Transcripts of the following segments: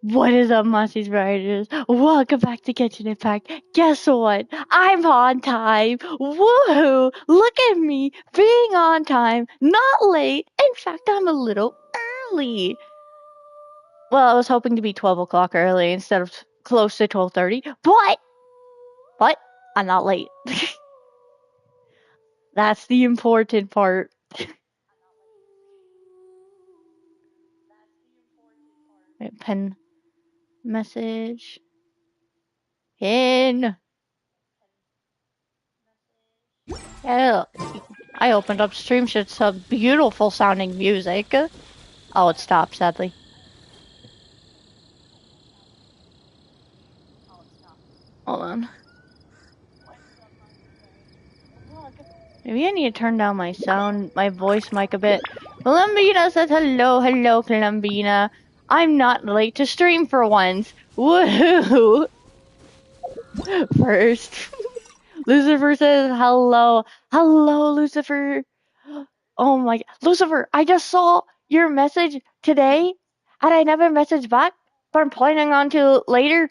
What is up, Monsters Riders? Welcome back to Genshin Impact. Guess what? I'm on time. Woohoo! Look at me being on time, not late. In fact, I'm a little early. Well, I was hoping to be 12 o'clock early instead of close to 12:30, but I'm not late. That's the important part. Wait, pen message. Pin. Yeah, I opened up stream. It's some beautiful sounding music. Oh, it stopped, sadly. Hold on. Maybe I need to turn down my sound, my voice mic a bit. Columbina says hello, hello, Columbina. I'm not late to stream for once. Woohoo! First. Lucifer says hello. Hello, Lucifer. Oh my, Lucifer, I just saw your message today, and I never messaged back, but I'm planning on to later.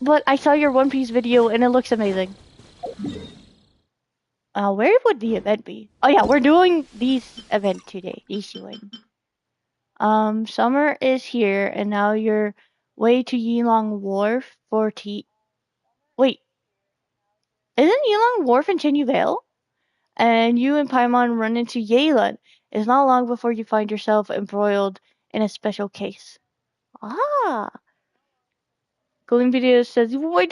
But I saw your One Piece video, and it looks amazing. Where would the event be? Oh yeah, we're doing this event today. This one. Summer is here, and now you're way to Yilong Wharf for tea. Wait, isn't Yilong Wharf in Chenyu Vale? And you and Paimon run into Yelan. It's not long before you find yourself embroiled in a special case. Ah. Golden Video says, wait.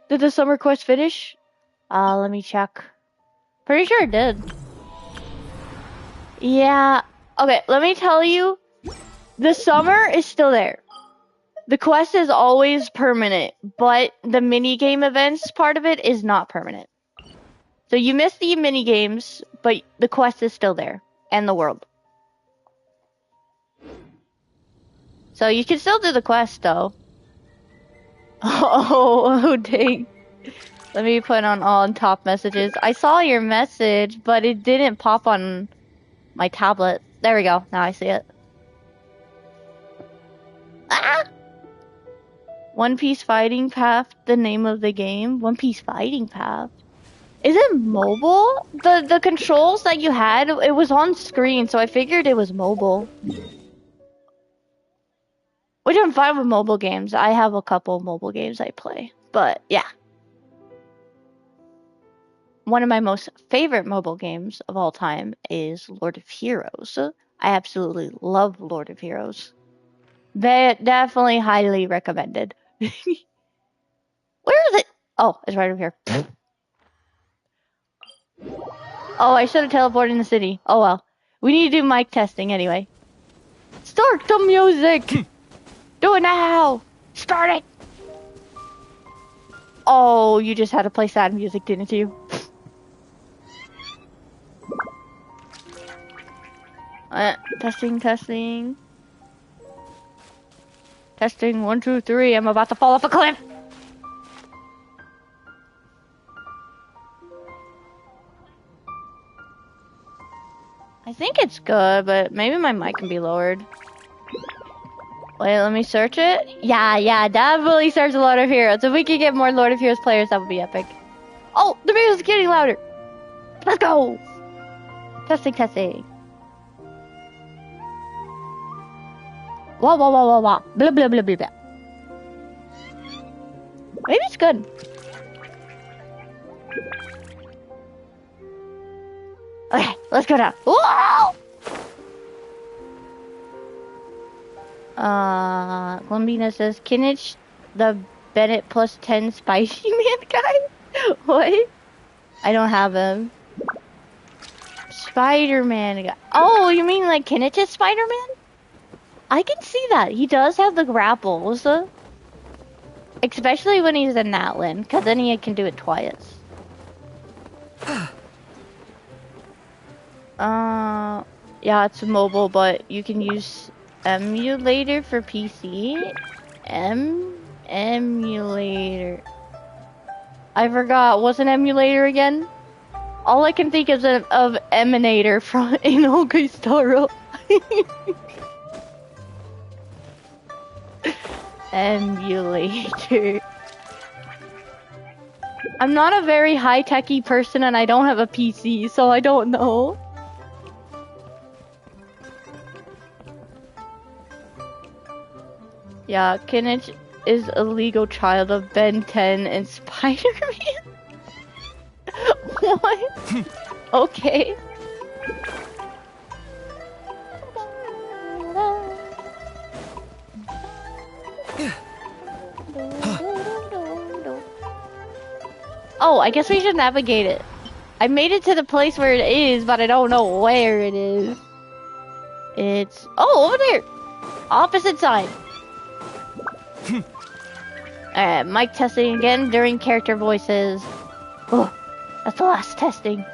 Did the summer quest finish? Let me check. Pretty sure it did. Yeah. Okay, let me tell you. The summer is still there. The quest is always permanent, but the minigame events part of it is not permanent. So you miss the minigames, but the quest is still there. And the world. So you can still do the quest, though. Oh, dang. Let me put on all top messages. I saw your message, but it didn't pop on my tablet. There we go. Now I see it. Ah! One Piece Fighting Path, the name of the game. One Piece Fighting Path. Is it mobile? The controls that you had, it was on screen, so I figured it was mobile. Which I'm fine with mobile games. I have a couple mobile games I play. But, yeah. One of my most favorite mobile games of all time is Lord of Heroes. I absolutely love Lord of Heroes. Definitely highly recommended. Where is it? Oh, it's right over here. Oh, I should have teleported in the city. Oh well. We need to do mic testing anyway. Start the music! Do it now! Start it! Oh, you just had to play sad music, didn't you? Testing. Testing, 1, 2, 3. I'm about to fall off a cliff! I think it's good, but maybe my mic can be lowered. Wait, let me search it. Yeah, definitely search Lord of Heroes. If we could get more Lord of Heroes players, that would be epic. Oh, the music's getting louder. Let's go. Testing. Wah. Blah. Maybe it's good. Okay, let's go down. Whoa! Columbina says, Kinich, the Bennett plus 10 Spicy Man guy? What? I don't have him. Spider-Man guy. Oh, you mean like Kinich's Spider-Man? I can see that. He does have the grapples. Especially when he's in Natlin, because then he can do it twice. Yeah, it's mobile, but you can use emulator for PC. Emulator. I forgot. What's an emulator again? All I can think is of Emanator from Inoki Staro. Emulator. I'm not a very high-techy person and I don't have a PC, so I don't know. Yeah, Kinich is a legal child of Ben 10 and Spider-Man. What? Okay. Oh, I guess we should navigate it. I made it to the place where it is, but I don't know where it is. It's... Oh, over there! Opposite side. Alright, mic testing again during character voices. Oh, that's the last testing.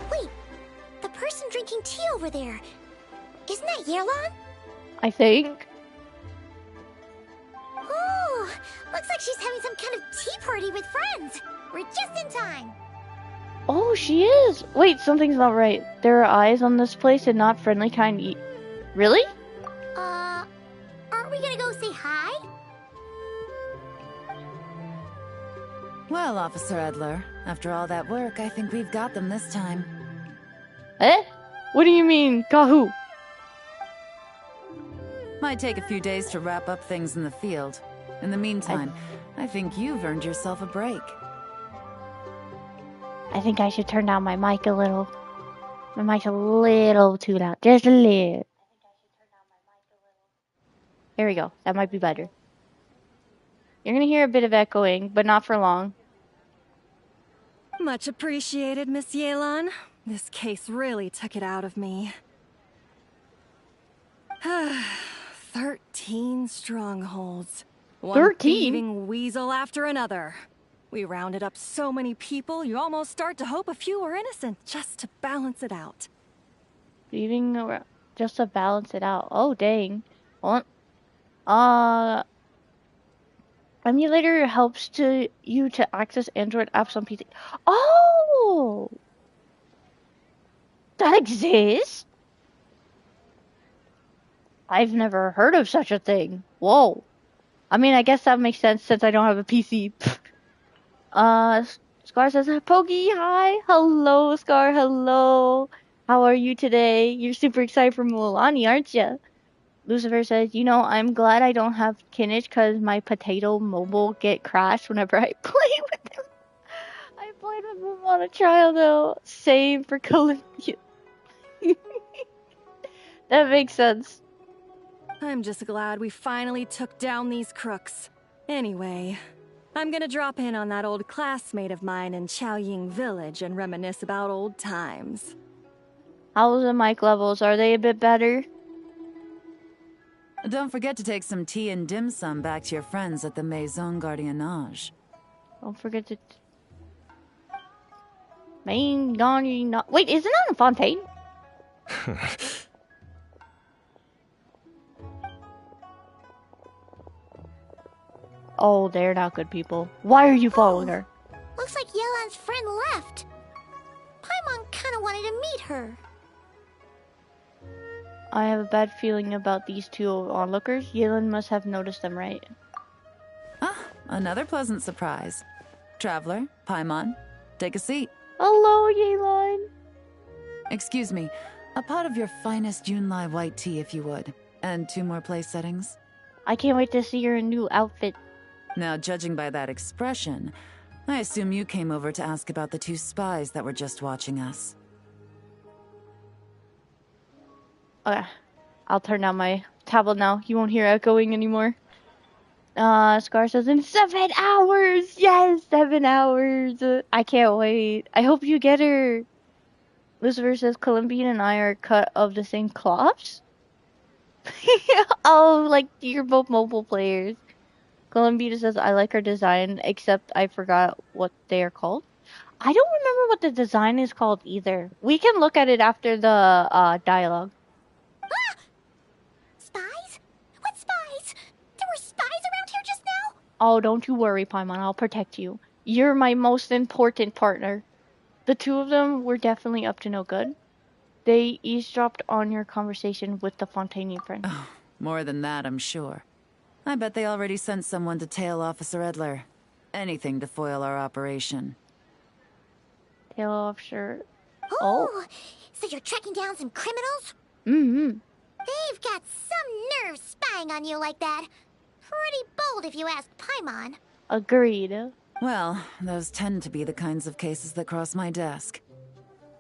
Wait, the person drinking tea over there. Isn't that Yelan? I think. Oh, looks like she's having some kind of tea party with friends. We're just in time. Oh, she is. Wait, something's not right. There are eyes on this place and not friendly kind. Really? Aren't we gonna go say hi? Well, Officer Edler, after all that work, I think we've got them this time. Eh? What do you mean, Kahoo? Might take a few days to wrap up things in the field. In the meantime, I think you've earned yourself a break. I think I should turn down my mic a little. My mic's a little too loud. Just a little. Here we go. That might be better. You're gonna hear a bit of echoing, but not for long. Much appreciated, Miss Yelan. This case really took it out of me. 13 strongholds. One 13? thieving weasel after another. We rounded up so many people, you almost start to hope a few were innocent, just to balance it out. Leaving around just to balance it out. Oh, dang. What? Emulator helps you to access Android apps on PC. Oh! That exists? I've never heard of such a thing. Whoa. I mean, I guess that makes sense since I don't have a PC. Scar says, Pokey, hi. Hello, Scar, hello. How are you today? You're super excited for Mulan, aren't you? Lucifer says, you know, I'm glad I don't have Kinich because my potato mobile get crashed whenever I play with him. I played with him on a trial though. Same for Columbia. That makes sense. I'm just glad we finally took down these crooks. Anyway, I'm gonna drop in on that old classmate of mine in Chaoying Village and reminisce about old times. How's the mic levels? Are they a bit better? Don't forget to take some tea and dim sum back to your friends at the Maison Gardiennage. Don't forget to... Main Gardiennage... Wait, isn't that a Fontaine? Oh, they're not good people. Why are you following her? Looks like Yelan's friend left. Paimon kinda wanted to meet her. I have a bad feeling about these two onlookers. Yelan must have noticed them, right? Ah, another pleasant surprise. Traveler, Paimon, take a seat. Hello, Yelan. Excuse me, a pot of your finest Yunlai white tea if you would. And 2 more place settings. I can't wait to see your new outfit. Now, judging by that expression, I assume you came over to ask about the 2 spies that were just watching us. I'll turn down my tablet now. You won't hear echoing anymore. Scar says, in 7 hours! Yes, 7 hours! I can't wait. I hope you get her. Lucifer says, Columbian and I are cut of the same cloths? Oh, like, you're both mobile players. Columbia says, I like her design, except I forgot what they are called. I don't remember what the design is called either. We can look at it after the dialogue. Ah! Spies? What spies? There were spies around here just now? Oh, don't you worry, Paimon. I'll protect you. You're my most important partner. The 2 of them were definitely up to no good. they eavesdropped on your conversation with the Fontaine friend. Oh, more than that, I'm sure. I bet they already sent someone to tail Officer Edler. Anything to foil our operation. Tail officer. Oh, so you're tracking down some criminals? Mm-hmm. They've got some nerve spying on you like that. Pretty bold if you ask Paimon. Agreed. Well, those tend to be the kinds of cases that cross my desk.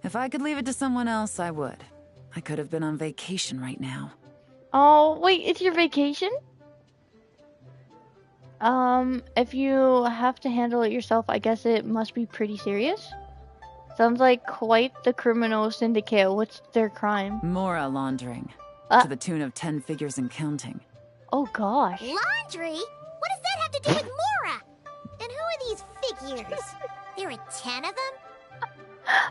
If I could leave it to someone else, I would. I could have been on vacation right now. Oh, wait, it's your vacation? If you have to handle it yourself, I guess it must be pretty serious. Sounds like quite the criminal syndicate. What's their crime? Mora laundering. Ah. To the tune of 10 figures and counting. Oh gosh. Laundry? What does that have to do with Mora? And who are these figures? There are 10 of them?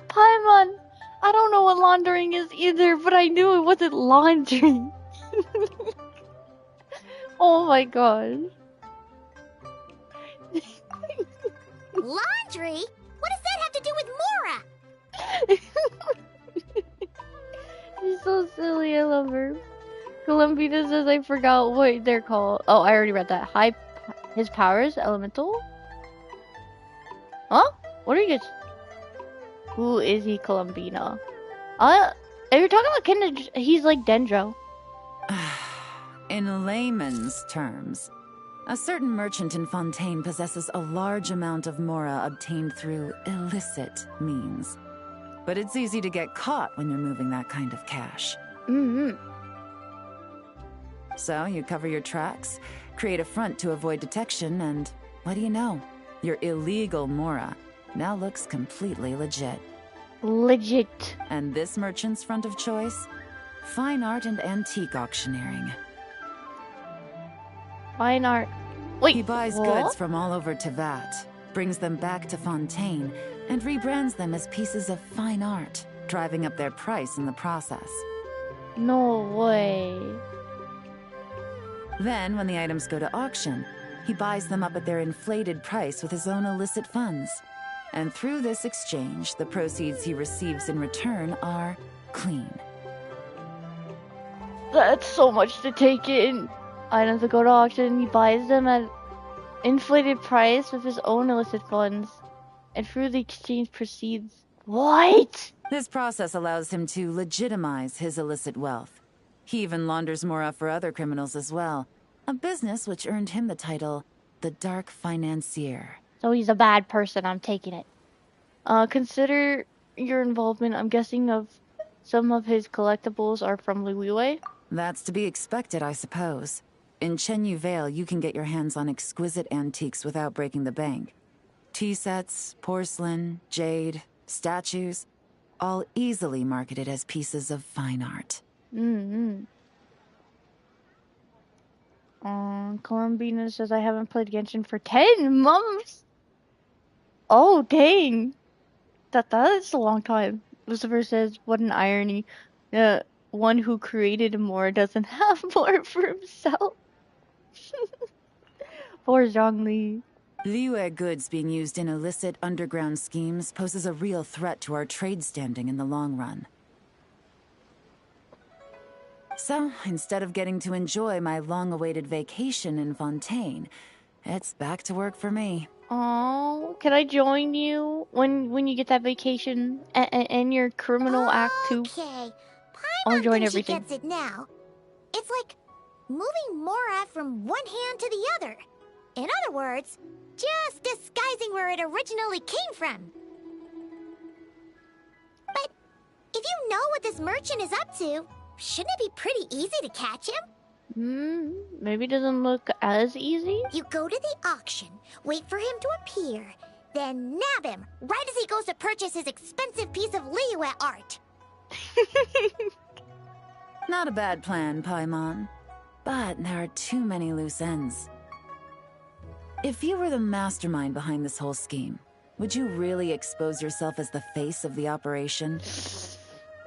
Paimon, I don't know what laundering is either, but I knew it wasn't laundry. Oh my god. Laundry? What does that have to do with Mora? She's so silly, I love her. Columbina says I forgot what they're called. Oh, I already read that. His powers, elemental? Huh? What are you guys? Who is he, Columbina? If you're talking about Kindred, he's like Dendro. In layman's terms, a certain merchant in Fontaine possesses a large amount of Mora obtained through illicit means. But it's easy to get caught when you're moving that kind of cash. Mm-hmm. So you cover your tracks, create a front to avoid detection, and what do you know? Your illegal Mora now looks completely legit. Legit. And this merchant's front of choice? Fine art and antique auctioneering. Fine art. Wait, He buys what? goods from all over Tevat, brings them back to Fontaine, and rebrands them as pieces of fine art, driving up their price in the process. No way. Then, when the items go to auction, he buys them up at their inflated price with his own illicit funds. And through this exchange, the proceeds he receives in return are clean. That's so much to take in. Items that go to auction, he buys them at inflated price with his own illicit funds. And through the exchange proceeds. What? This process allows him to legitimize his illicit wealth. He even launders Mora for other criminals as well. A business which earned him the title, the Dark Financier. So he's a bad person, I'm taking it. Consider your involvement. I'm guessing of some of his collectibles are from Liyue. That's to be expected, I suppose. In Chenyu Vale, you can get your hands on exquisite antiques without breaking the bank. Tea sets, porcelain, jade, statues, all easily marketed as pieces of fine art. Mm-hmm. Columbina says I haven't played Genshin for 10 months. Oh, dang. That is a long time. Lucifer says, what an irony. The one who created more doesn't have more for himself. Poor Zhongli. Liyue goods being used in illicit underground schemes poses a real threat to our trade standing in the long run. So, instead of getting to enjoy my long-awaited vacation in Fontaine, it's back to work for me. Oh, can I join you when you get that vacation and your criminal act too? Okay. I'll Paimon join thinks everything. she gets it now. It's like moving Mora from one hand to the other. In other words, just disguising where it originally came from. But if you know what this merchant is up to, shouldn't it be pretty easy to catch him? Maybe it doesn't look as easy. You go to the auction, wait for him to appear, then nab him right as he goes to purchase his expensive piece of Liyue art. Not a bad plan, Paimon. But there are too many loose ends. If you were the mastermind behind this whole scheme, would you really expose yourself as the face of the operation?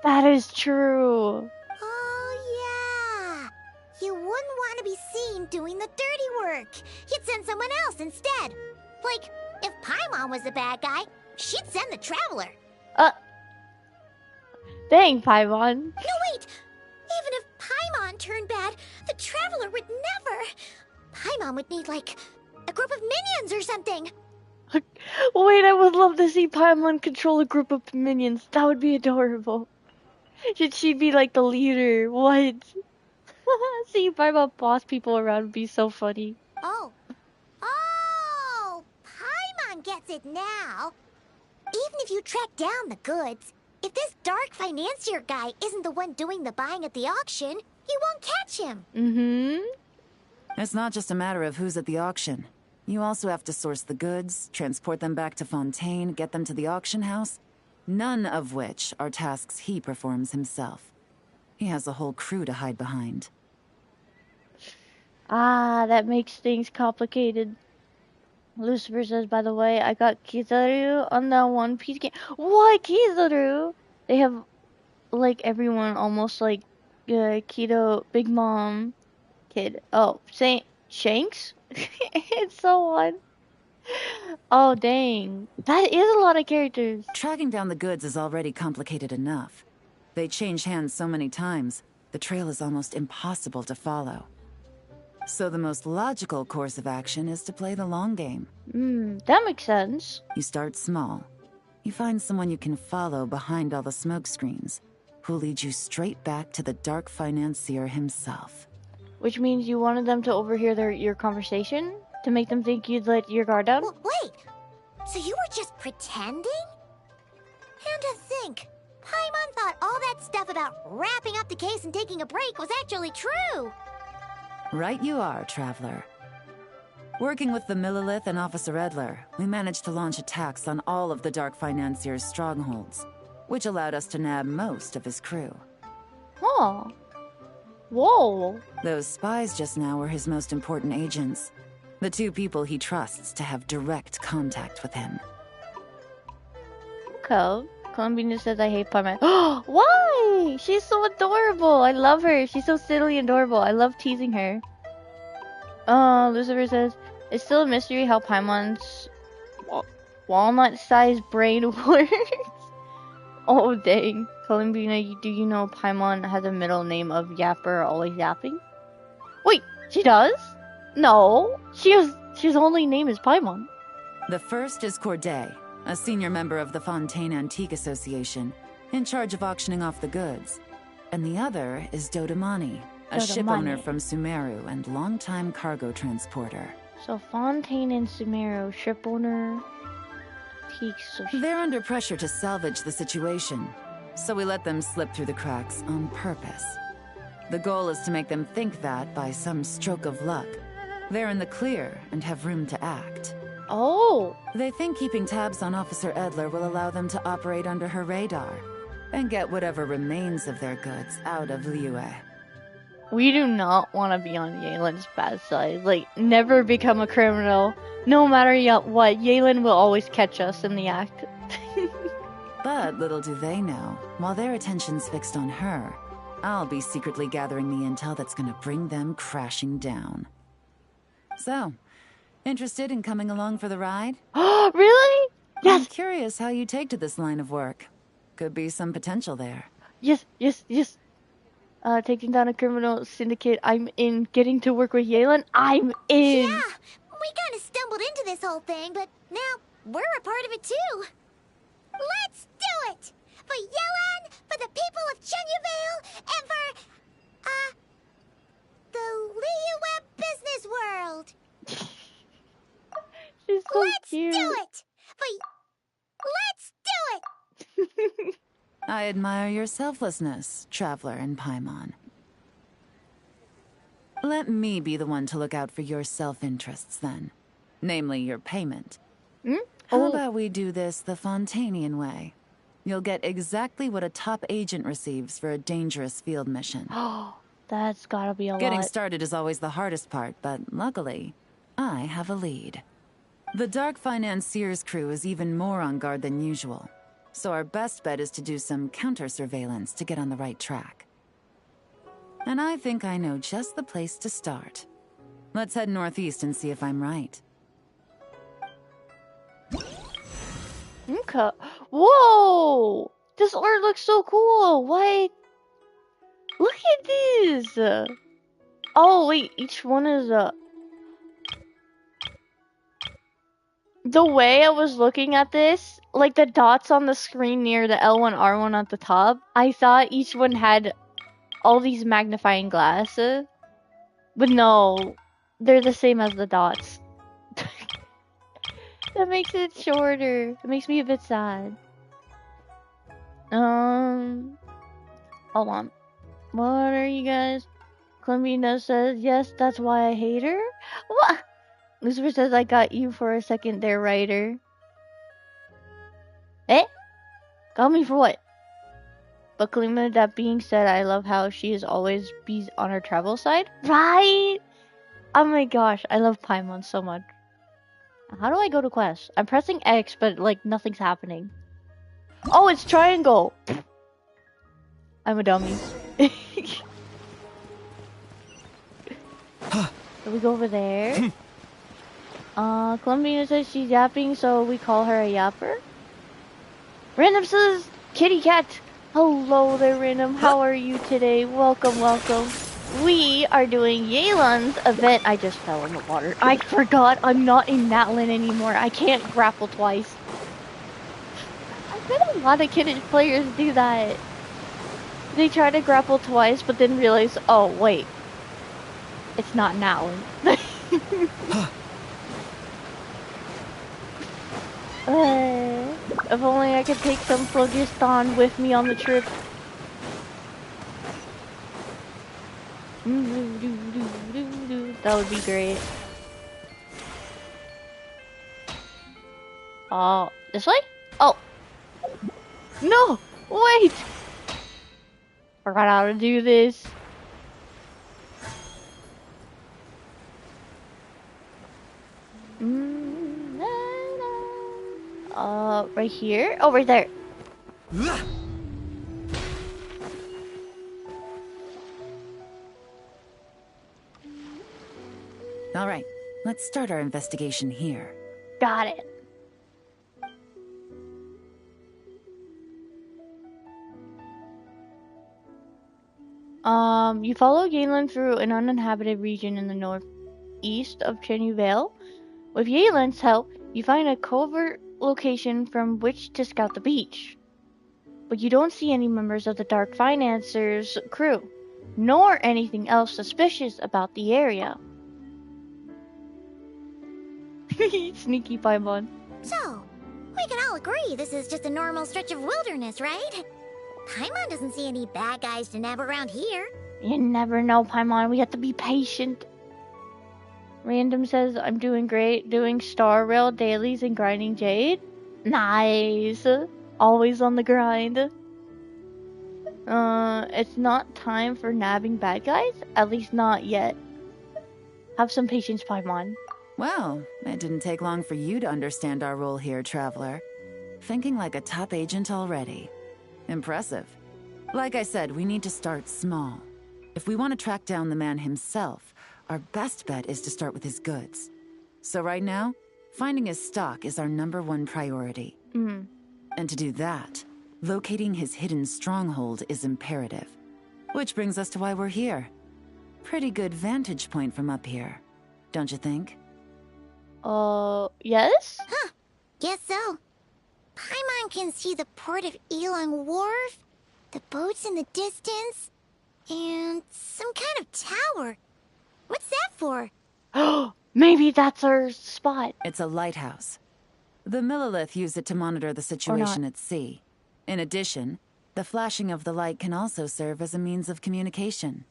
That is true. Oh, yeah. You wouldn't want to be seen doing the dirty work. You'd send someone else instead. Like, if Paimon was the bad guy, she'd send the Traveler. Dang, Paimon. No, wait! Even if Paimon turned bad, the Traveler would never. Paimon would need, like, a group of minions or something. Wait, I would love to see Paimon control a group of minions. That would be adorable. Should she be like the leader? What? See Paimon boss people around would be so funny. Oh. Oh! Paimon gets it now. Even if you track down the goods, if this dark financier guy isn't the one doing the buying at the auction, you won't catch him. Mm-hmm. It's not just a matter of who's at the auction. You also have to source the goods, transport them back to Fontaine, get them to the auction house. None of which are tasks he performs himself. He has a whole crew to hide behind. Ah, that makes things complicated. Lucifer says, by the way, I got Kizaru on that One Piece game. What? Kizaru? They have, like, everyone almost like Keto, Big Mom, Kid. Oh, Saint Shanks? It's so odd. Oh, dang. That is a lot of characters. Tracking down the goods is already complicated enough. They change hands so many times, the trail is almost impossible to follow. So the most logical course of action is to play the long game. That makes sense. You start small. You find someone you can follow behind all the smoke screens, who'll lead you straight back to the dark financier himself. Which means you wanted them to overhear your conversation? To make them think you'd let your guard down? Well, wait! So you were just pretending? And to think, Paimon thought all that stuff about wrapping up the case and taking a break was actually true! Right you are, Traveler. Working with the Millilith and Officer Edler, we managed to launch attacks on all of the Dark Financier's strongholds, which allowed us to nab most of his crew. Huh. Whoa. Those spies just now were his most important agents. The two people he trusts to have direct contact with him. Okay. Columbina says I hate Paimon. Why? She's so adorable. I love her. She's so silly and adorable. I love teasing her. Lucifer says, it's still a mystery how Paimon's walnut-sized brain works. Oh, dang. Columbina, do you know Paimon has a middle name of Yapper, always yapping? Wait, she does? No. She's only name is Paimon. The first is Corday, a senior member of the Fontaine Antique Association, in charge of auctioning off the goods. And the other is Dodamani, a ship owner from Sumeru and longtime cargo transporter. So Fontaine and Sumeru, ship owner, antiques. They're under pressure to salvage the situation, so we let them slip through the cracks on purpose. The goal is to make them think that, by some stroke of luck, they're in the clear and have room to act. Oh! They think keeping tabs on Officer Edler will allow them to operate under her radar and get whatever remains of their goods out of Liyue. We do not want to be on Yaylin's bad side. Like, never become a criminal. No matter what, Yaylin will always catch us in the act. But little do they know, while their attention's fixed on her, I'll be secretly gathering the intel that's gonna bring them crashing down. So, interested in coming along for the ride? Oh, really? Yes! I'm curious how you take to this line of work. Could be some potential there. Yes. Taking down a criminal syndicate, I'm in. Getting to work with Yaylin, I'm in. Yeah, we kind of stumbled into this whole thing, but now we're a part of it too. Let's do it! For Yelan, for the people of Chenyavale, and for, the Liyue business world. She's so Let's cute. do it! Let's do it! I admire your selflessness, Traveler and Paimon. Let me be the one to look out for your self-interests, then. Namely, your payment. How about we do this the Fontainian way? You'll get exactly what a top agent receives for a dangerous field mission. Oh, that's gotta be a lot. Getting started is always the hardest part, but luckily, I have a lead. The Dark Financier's crew is even more on guard than usual, so our best bet is to do some counter-surveillance to get on the right track. And I think I know just the place to start. Let's head northeast and see if I'm right. Okay. Whoa! This art looks so cool. What? Look at this. Oh wait, each one is the way I was looking at this, like the dots on the screen near the L1 R1 at the top, I thought each one had all these magnifying glasses. But no, they're the same as the dots. That makes it shorter. It makes me a bit sad. Hold on. What are you guys? Columbina says, yes, that's why I hate her. What? Lucifer says, I got you for a second there, writer. Eh? Got me for what? But Kalima, that being said, I love how she is always be on her travel side. Right? Oh my gosh, I love Paimon so much. How do I go to quest? I'm pressing X, but like nothing's happening. Oh, it's triangle. I'm a dummy. So we go over there. Columbina says she's yapping, so we call her a yapper. Random says, kitty cat. Hello there, Random. How are you today? Welcome, welcome. We are doing Yelan's event. I just fell in the water. I forgot I'm not in Natlin anymore. I can't grapple twice. I bet a lot of kiddish players do that. They try to grapple twice, but then realize, oh, wait. It's not Natlin. If only I could take some phlogiston with me on the trip. That would be great. Oh, this way? Oh. No! Wait! Forgot how to do this. Right here? Oh, right there. All right, let's start our investigation here. Got it. You follow Galen through an uninhabited region in the northeast of Chenyu Vale. With Yalen's help, you find a covert location from which to scout the beach. But you don't see any members of the Dark Financer's crew, nor anything else suspicious about the area. Sneaky Paimon. So, we can all agree this is just a normal stretch of wilderness, right? Paimon doesn't see any bad guys to nab around here. You never know, Paimon. We have to be patient. Random says, I'm doing great, doing Star Rail dailies and grinding Jade. Nice. Always on the grind. It's not time for nabbing bad guys? At least not yet. Have some patience, Paimon. Well, it didn't take long for you to understand our role here, Traveler. Thinking like a top agent already. Impressive. Like I said, we need to start small. If we want to track down the man himself, our best bet is to start with his goods. So right now, finding his stock is our #1 priority. And to do that, locating his hidden stronghold is imperative. Which brings us to why we're here. Pretty good vantage point from up here, don't you think? Yes? Huh, guess so. Paimon can see the port of Elong Wharf, the boats in the distance, and some kind of tower. What's that for? Maybe that's our spot. It's a lighthouse. The Millilith use it to monitor the situation at sea. In addition, the flashing of the light can also serve as a means of communication.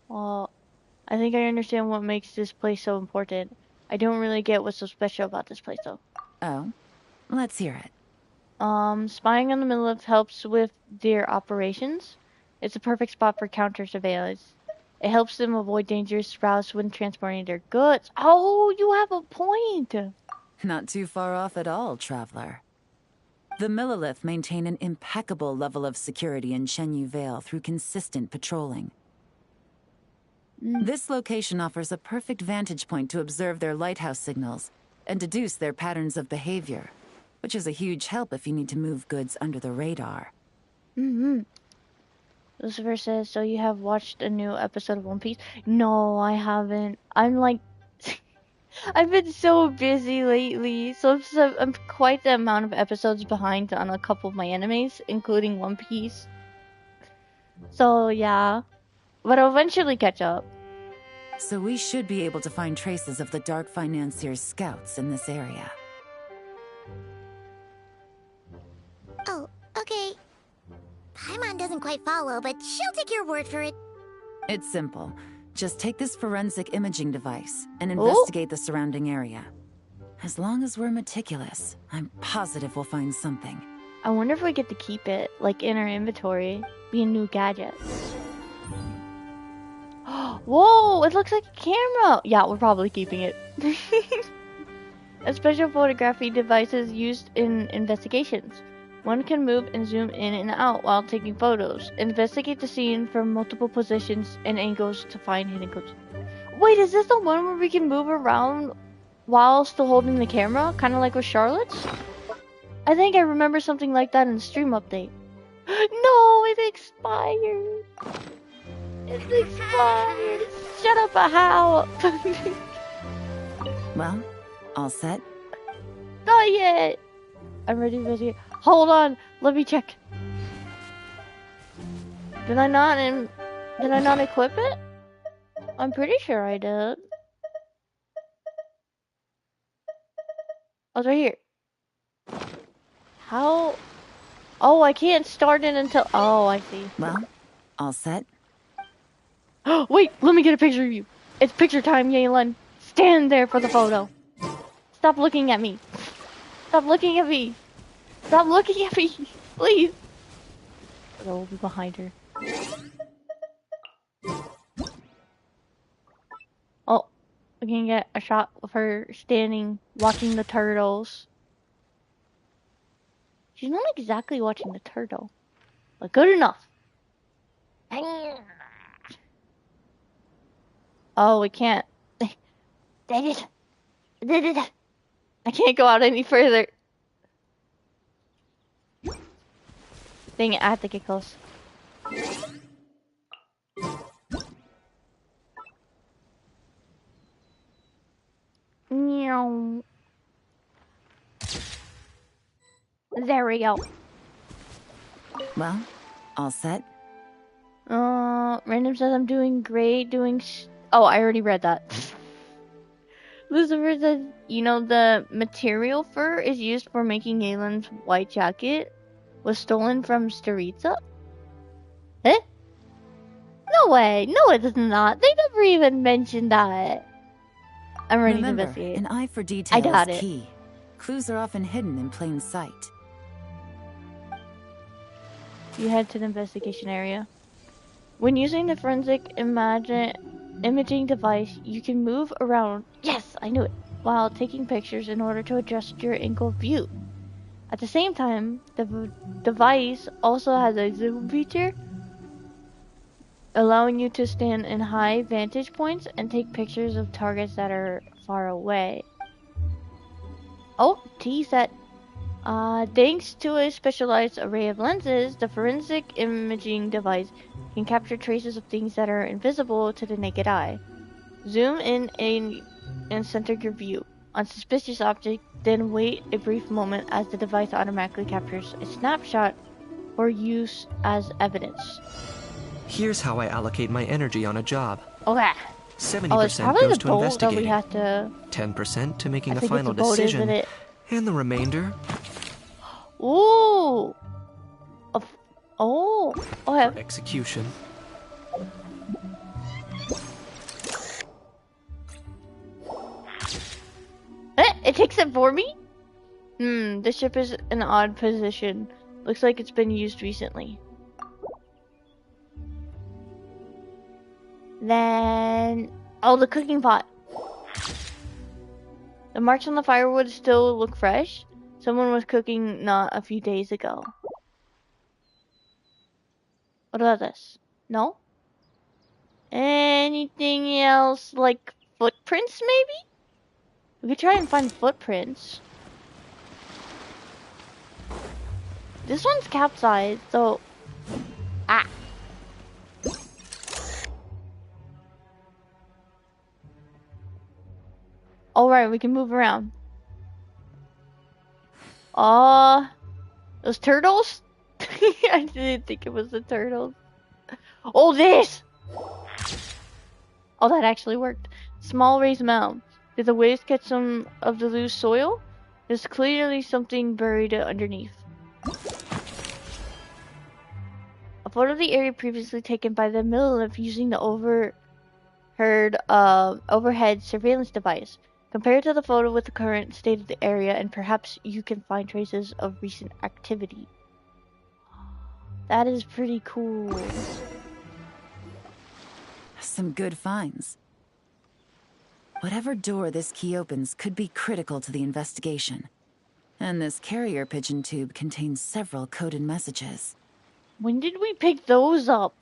Well, I think I understand what makes this place so important. I don't really get what's so special about this place, though. Oh? Let's hear it. Spying on the Millilith helps with their operations. It's a perfect spot for counter surveillance. It helps them avoid dangerous routes when transporting their goods. Oh, you have a point! Not too far off at all, Traveler. The Millilith maintain an impeccable level of security in Chenyu Vale through consistent patrolling. This location offers a perfect vantage point to observe their lighthouse signals and deduce their patterns of behavior, which is a huge help if you need to move goods under the radar. Mm-hmm. Lucifer says, so you have watched a new episode of One Piece? No, I haven't. I'm like, I've been so busy lately, so I'm quite the amount of episodes behind on a couple of my animes, including One Piece. So yeah, but I'll eventually catch up. So we should be able to find traces of the Dark Financier's scouts in this area. Oh, okay. Paimon doesn't quite follow, but she'll take your word for it. It's simple. Just take this forensic imaging device and Oh. investigate the surrounding area. As long as we're meticulous, I'm positive we'll find something. I wonder if we get to keep it, like in our inventory, be a new gadget. Whoa, it looks like a camera! Yeah, we're probably keeping it. A special photography device is used in investigations. One can move and zoom in and out while taking photos. Investigate the scene from multiple positions and angles to find hidden clues. Wait, is this the one where we can move around while still holding the camera? Kind of like with Charlotte's? I think I remember something like that in the stream update. No, it expired. It's expired. Shut up, how? Well, all set? Not yet. I'm ready to investigate. Hold on, let me check. Did I not equip it? I'm pretty sure I did. Oh, it's right here. How? Oh, I can't start it until. Oh, I see. Well, all set? Wait, let me get a picture of you. It's picture time, Yaylin. Stand there for the photo. Stop looking at me. Stop looking at me. Stop looking at me, please. I'll be behind her. Oh, we can get a shot of her standing, watching the turtles. She's not exactly watching the turtle, but good enough. Oh, we can't. I can't go out any further. Dang it, I have to get close. Meow. There we go. Well, all set? Random says I'm doing great, oh, I already read that. Lucifer says, you know, the material fur is used for making Galen's white jacket was stolen from Staritza? Eh? No way! No, it is not! They never even mentioned that! I'm ready to Remember, investigate. an eye for detail I got is it. key. Clues are often hidden in plain sight. You head to the investigation area. When using the forensic imaging device, you can move around. Yes, I knew it. While taking pictures in order to adjust your angle of view. At the same time, the device also has a zoom feature, allowing you to stand in high vantage points and take pictures of targets that are far away. Oh, T set. Thanks to a specialized array of lenses, the forensic imaging device can capture traces of things that are invisible to the naked eye. Zoom in and center your view on suspicious object, then wait a brief moment as the device automatically captures a snapshot for use as evidence. Here's how I allocate my energy on a job. Okay. 70% Oh, it's probably goes the to bolt that we investigating, have to... 10% to making I a think final it's the bolt, decision, isn't it? and the remainder Ooh! Oh! Okay. for execution. It takes it for me? The ship is in an odd position. Looks like it's been used recently. Then... Oh, the cooking pot. The marks on the firewood still look fresh. Someone was cooking not a few days ago. What about this? No? Anything else? Like footprints, maybe? We could try and find footprints. This one's capsized, so right, we can move around. Those turtles? I didn't think it was the turtles. Oh, this! Oh, that actually worked. Small raised mound. Did the waves catch some of the loose soil? There's clearly something buried underneath. A photo of the area previously taken by the Millilith using the overhead surveillance device. Compared to the photo with the current state of the area, and perhaps you can find traces of recent activity. That is pretty cool. Some good finds. Whatever door this key opens could be critical to the investigation. And this carrier pigeon tube contains several coded messages. When did we pick those up?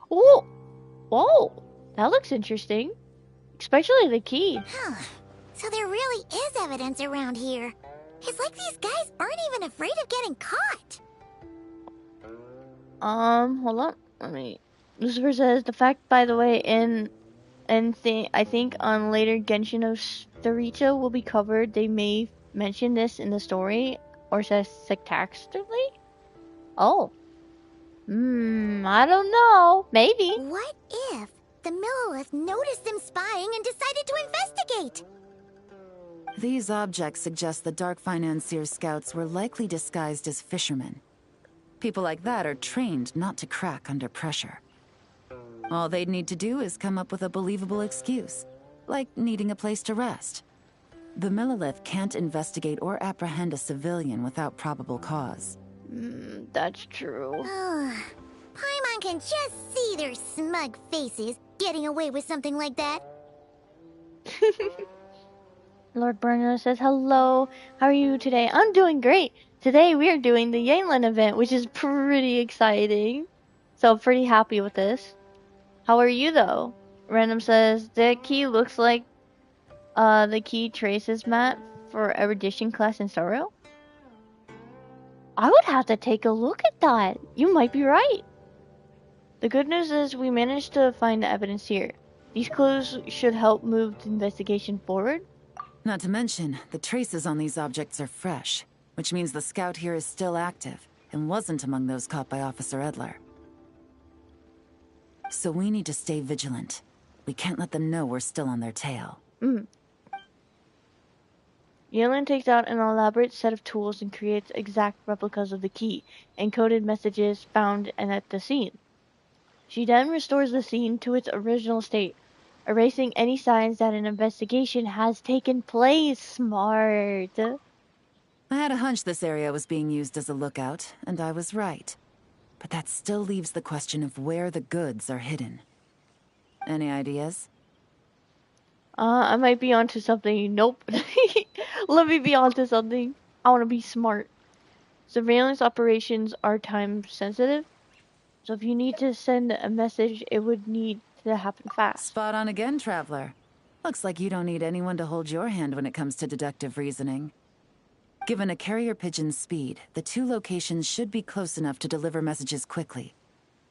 Oh! Whoa! That looks interesting. Especially the key. Huh. So there really is evidence around here. It's like these guys aren't even afraid of getting caught. Hold on. Lucifer says the fact, by the way, I think on later Genshin of Starita will be covered. They may mention this in the story, or says sarcastically. Oh. I don't know. Maybe. What if the Millilith noticed them spying and decided to investigate? These objects suggest the Dark Financier scouts were likely disguised as fishermen. People like that are trained not to crack under pressure. All they'd need to do is come up with a believable excuse, like needing a place to rest. The Millilith can't investigate or apprehend a civilian without probable cause. That's true. Paimon can just see their smug faces getting away with something like that. Lord Bruno says, hello, how are you today? I'm doing great. Today we are doing the Yayyyyyyyy event, which is pretty exciting. So I'm pretty happy with this. How are you though? Random says, the key looks like the key traces map for erudition class in Sorrow. I would have to take a look at that. You might be right. The good news is we managed to find the evidence here. These clues should help move the investigation forward. Not to mention, the traces on these objects are fresh, which means the scout here is still active and wasn't among those caught by Officer Edler. So we need to stay vigilant. We can't let them know we're still on their tail. Yellen takes out an elaborate set of tools and creates exact replicas of the key, encoded messages found at the scene. She then restores the scene to its original state, erasing any signs that an investigation has taken place. Smart. I had a hunch this area was being used as a lookout, and I was right. But that still leaves the question of where the goods are hidden. Any ideas? I might be onto something. Nope. Let me be onto something. I want to be smart. Surveillance operations are time sensitive, so if you need to send a message, it would need to happen fast. Spot on again, Traveler. Looks like you don't need anyone to hold your hand when it comes to deductive reasoning. Given a carrier pigeon's speed, the two locations should be close enough to deliver messages quickly.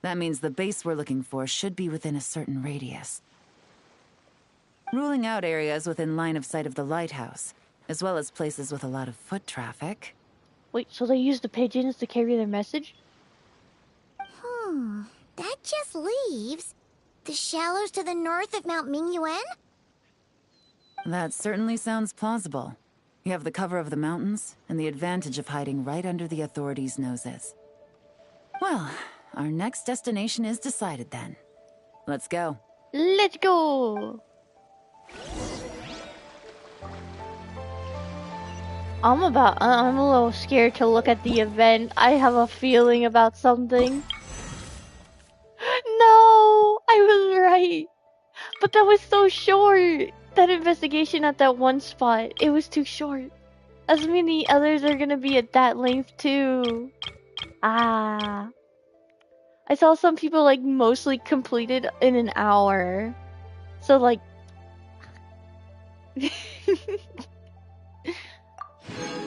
That means the base we're looking for should be within a certain radius. Ruling out areas within line of sight of the lighthouse, as well as places with a lot of foot traffic. Wait, so they use the pigeons to carry their message? That just leaves the shallows to the north of Mount Mingyuan? That certainly sounds plausible. You have the cover of the mountains, and the advantage of hiding right under the authorities' noses. Well, our next destination is decided then. Let's go. Let's go! I'm a little scared to look at the event. I have a feeling about something. No! I was right! But that was so short! That investigation at that one spot, it was too short. As many others are gonna be at that length too. I saw some people like mostly completed in an hour. So like...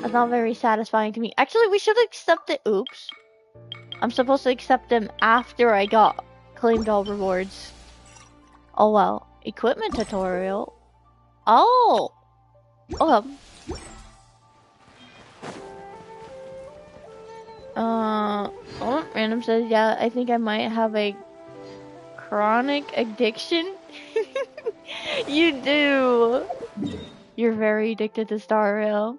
That's not very satisfying to me. Actually, we should accept it. Oops. I'm supposed to accept them after I got claimed all rewards. Oh well. Equipment tutorial. Oh. Oh. Oh, random says, yeah, I think I might have a chronic addiction. You do. You're very addicted to Star Rail.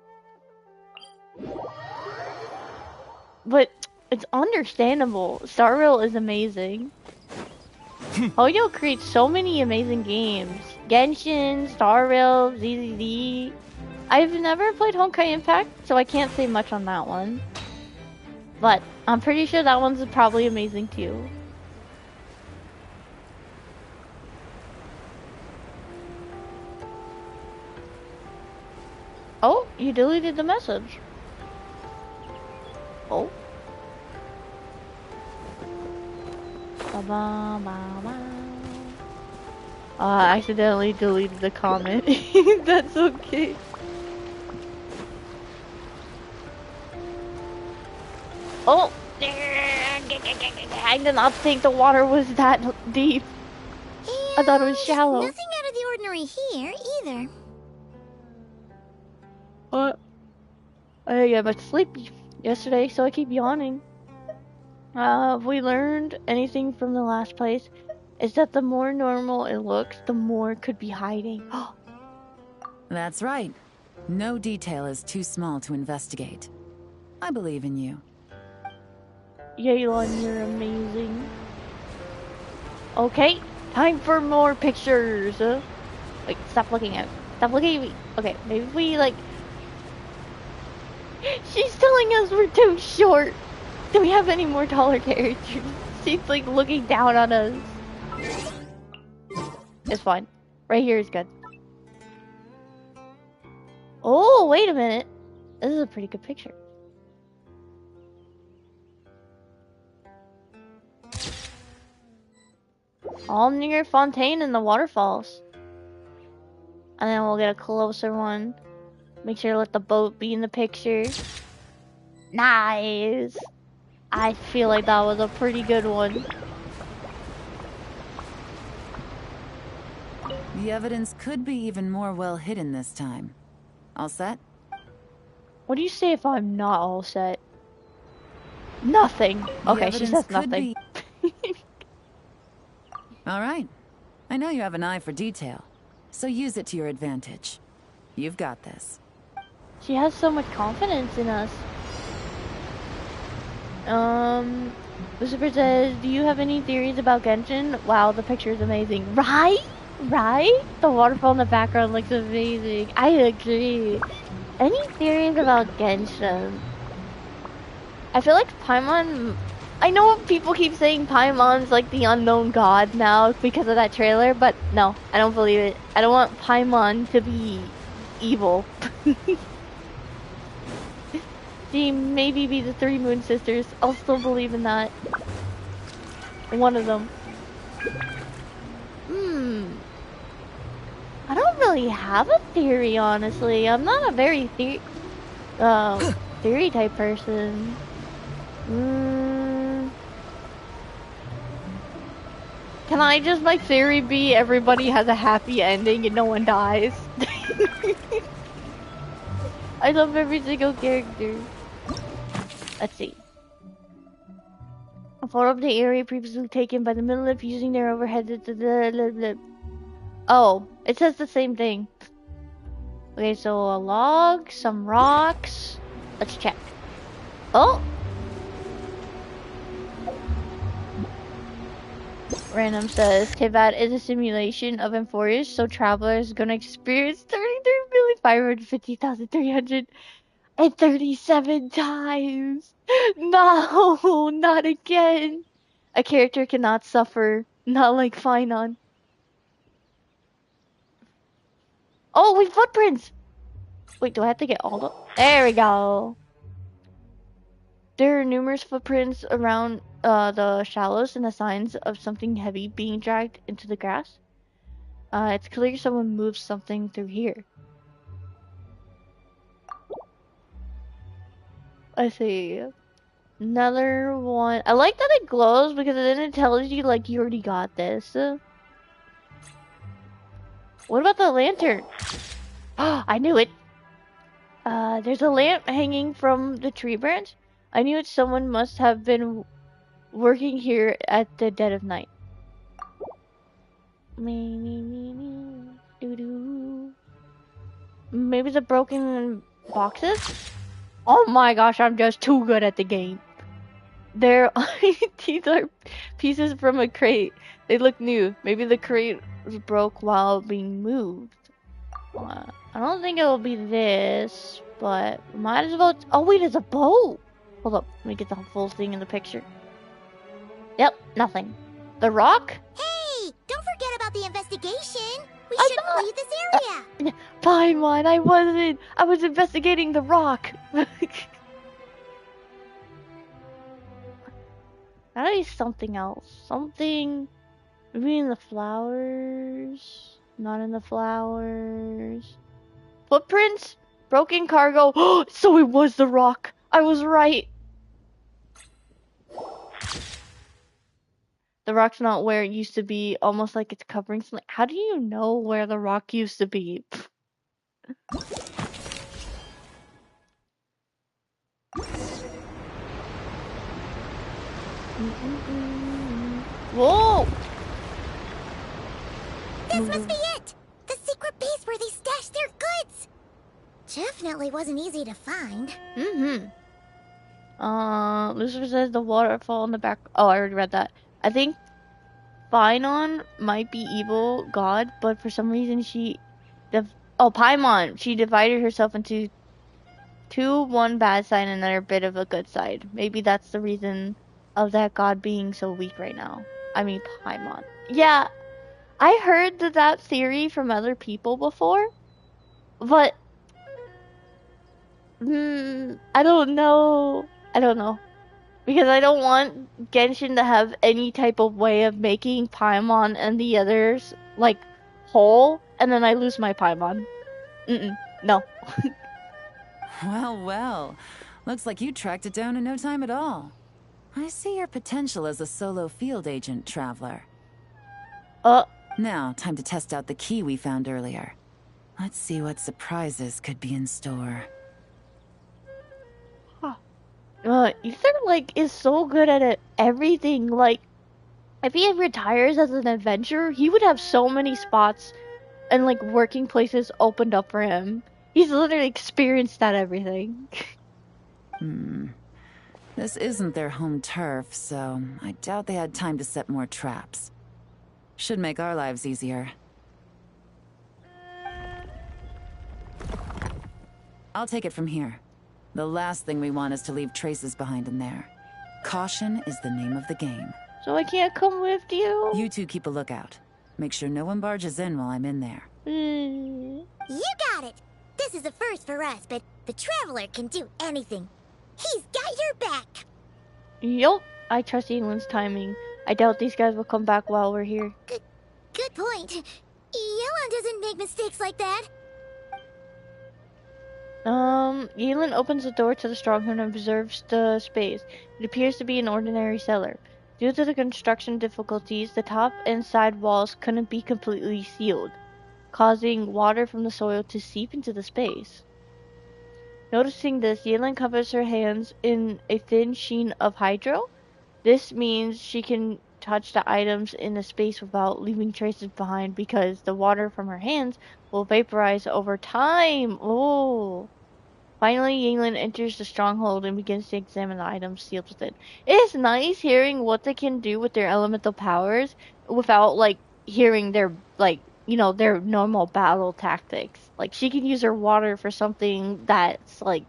But it's understandable. Star Rail is amazing. Hoyo creates so many amazing games. Genshin, Star Rail, ZZZ. I've never played Honkai Impact, so I can't say much on that one. But I'm pretty sure that one's probably amazing too. Oh, you deleted the message. Oh. I accidentally deleted the comment. That's okay. Oh! I did not think the water was that deep. I thought it was shallow. Nothing out of the ordinary here, either. What? I got much sleepy yesterday, so I keep yawning. Have we learned anything from the last place? Is that the more normal it looks, the more could be hiding. That's right. No detail is too small to investigate. I believe in you. Yaylon, you're amazing. Okay, time for more pictures. Wait, stop looking at me. Stop looking at me. Okay, maybe we like... She's telling us we're too short. Do we have any more taller characters? She's like looking down on us. It's fine. Right here is good. Oh, wait a minute. This is a pretty good picture. All near Fontaine and the waterfalls. And then we'll get a closer one. Make sure to let the boat be in the picture. Nice. I feel like that was a pretty good one. The evidence could be even more well hidden this time. All set? What do you say if I'm not all set? Nothing. Okay, she says nothing. All right. I know you have an eye for detail, so use it to your advantage. You've got this. She has so much confidence in us. Lucifer says, do you have any theories about Genshin? Wow, the picture is amazing. Right? Right? The waterfall in the background looks amazing. I agree. Any theories about Genshin? I feel like Paimon... I know people keep saying Paimon's like the unknown god now because of that trailer, but no, I don't believe it. I don't want Paimon to be evil. She maybe be the Three Moon Sisters. I'll still believe in that. One of them. I don't really have a theory, honestly. I'm not a very theory type person. Can I just, my theory be everybody has a happy ending and no one dies? I love every single character. Let's see. A photo of the area previously taken by the Middle-Earth using their overhead. Oh, it says the same thing. Okay, so a log, some rocks. Let's check. Oh! Random says, Tivat is a simulation of Emphorius, so travelers gonna experience 33,550,337 times. No, not again. A character cannot suffer, not like Finon. Oh, wait, footprints! Wait, do I have to get all the... There we go. There are numerous footprints around the shallows and the signs of something heavy being dragged into the grass. It's clear someone moved something through here. I see. Another one. I like that it glows because then it tells you like you already got this. What about the lantern? Oh, I knew it. There's a lamp hanging from the tree branch. I knew it. Someone must have been working here at the dead of night. Me, me, me, me. Doo doo. Maybe the broken boxes? Oh my gosh, I'm just too good at the game. These are pieces from a crate. They look new. Maybe the crate was broke while being moved. I don't think it'll be this, but might as well. Oh wait, it's a boat. Hold up, let me get the full thing in the picture. Yep, nothing. The rock? Hey, don't forget about the investigation. We I shouldn't thought- leave this area. Paimon, I wasn't. I was investigating the rock. Gotta be something else. Something. Maybe in the flowers. Not in the flowers. Footprints? Broken cargo. So it was the rock. I was right. The rock's not where it used to be, almost like it's covering something. How do you know where the rock used to be? Whoa! This must be it! The secret base where they stashed their goods! Definitely wasn't easy to find. Lucifer says the waterfall in the back. Oh, I already read that. I think Phynon might be evil god, but for some reason Paimon. She divided herself into two, one bad side and another bit of a good side. Maybe that's the reason of that god being so weak right now. I mean, Paimon. Yeah, I heard that theory from other people before, but I don't know. I don't know. Because I don't want Genshin to have any type of way of making Paimon and the others, like, whole, and then I lose my Paimon. No. Well, well. Looks like you tracked it down in no time at all. I see your potential as a solo field agent, Traveler. Now, time to test out the key we found earlier. Let's see what surprises could be in store. Ether, like, is so good at it, everything. Like, if he retires as an adventurer, he would have so many spots and, like, working places opened up for him. He's literally experienced that everything. This isn't their home turf, so I doubt they had time to set more traps. Should make our lives easier. I'll take it from here. The last thing we want is to leave traces behind in there. Caution is the name of the game. So I can't come with you? You two keep a lookout. Make sure no one barges in while I'm in there. You got it! This is a first for us, but the Traveler can do anything. He's got your back! Yup. I trust England's timing. I doubt these guys will come back while we're here. Good point. Yelan doesn't make mistakes like that. Yelan opens the door to the stronghold and observes the space. It appears to be an ordinary cellar. Due to the construction difficulties, the top and side walls couldn't be completely sealed, causing water from the soil to seep into the space. Noticing this, Yelan covers her hands in a thin sheen of hydro. This means she can touch the items in the space without leaving traces behind because the water from her hands will vaporize over time. Oh. Finally, Yelan enters the stronghold and begins to examine the items sealed within. It is nice hearing what they can do with their elemental powers without, like, hearing their, like, you know, their normal battle tactics. Like, she can use her water for something that's, like,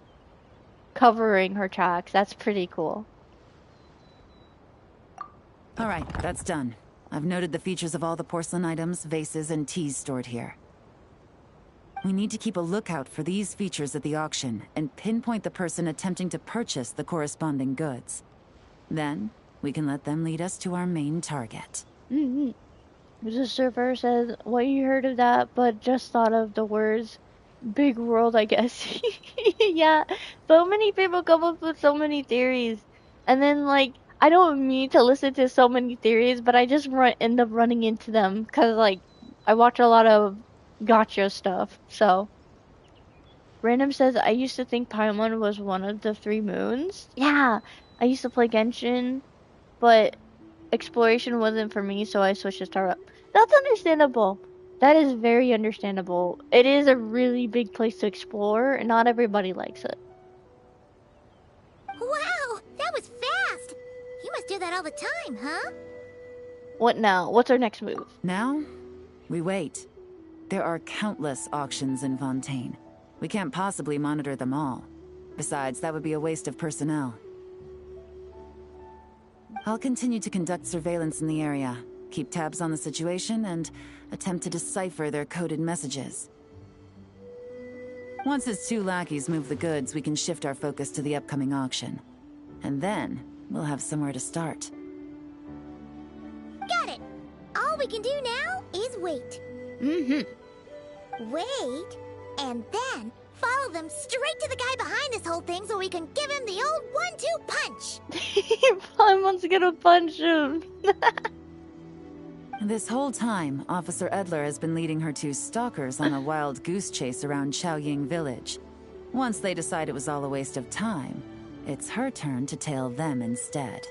covering her tracks. That's pretty cool. Alright, that's done. I've noted the features of all the porcelain items, vases, and teas stored here. We need to keep a lookout for these features at the auction and pinpoint the person attempting to purchase the corresponding goods. Then, we can let them lead us to our main target. The server says, what you heard of that, but just thought of the words, big world, I guess. Yeah, so many people come up with so many theories. And then, like, I don't mean to listen to so many theories, but I just end up running into them. Because, like, I watch a lot of gotcha stuff. So, Random says, I used to think Paimon was one of the three moons. Yeah, I used to play Genshin, but exploration wasn't for me, so I switched to Startup. That's understandable. That is very understandable. It is a really big place to explore, and not everybody likes it. Wow, that was fast! You must do that all the time, huh? What now? What's our next move? Now, we wait. There are countless auctions in Fontaine. We can't possibly monitor them all. Besides, that would be a waste of personnel. I'll continue to conduct surveillance in the area, keep tabs on the situation, and attempt to decipher their coded messages. Once his two lackeys move the goods, we can shift our focus to the upcoming auction. And then, we'll have somewhere to start. Got it! All we can do now is wait. Mm-hmm. Wait, and then follow them straight to the guy behind this whole thing so we can give him the old 1-2 punch! Paimon's gonna punch him. This whole time, Officer Edler has been leading her two stalkers on a wild goose chase around Qiaoying village. Once they decide it was all a waste of time, it's her turn to tail them instead.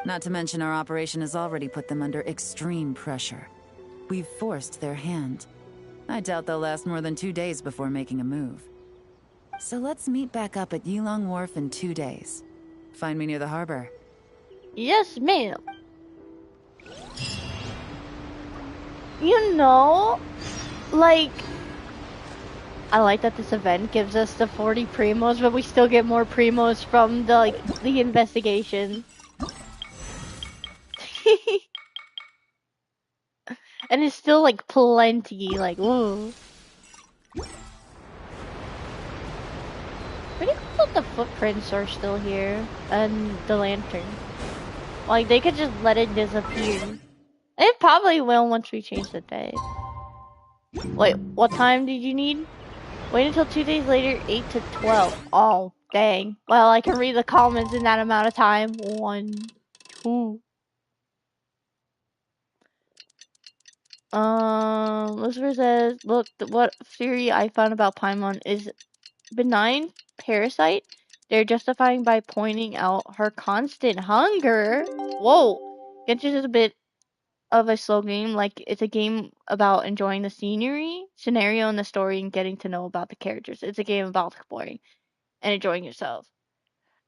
Not to mention our operation has already put them under extreme pressure. We've forced their hand. I doubt they'll last more than 2 days before making a move. So let's meet back up at Yilong Wharf in 2 days. Find me near the harbor. Yes, ma'am. You know, like, I like that this event gives us the 40 primos, but we still get more primos from the investigation. And it's still like plenty, like, ooh. Pretty cool that the footprints are still here, and the lantern. Like, they could just let it disappear. It probably will once we change the day. Wait, what time did you need? Wait until 2 days later, 8 to 12. Oh, dang. Well, I can read the comments in that amount of time. 1, 2. Lucifer says, look, what theory I found about Paimon is benign parasite. They're justifying by pointing out her constant hunger. Whoa. Genshin is a bit of a slow game. Like, it's a game about enjoying the scenario and the story and getting to know about the characters. It's a game about exploring and enjoying yourself.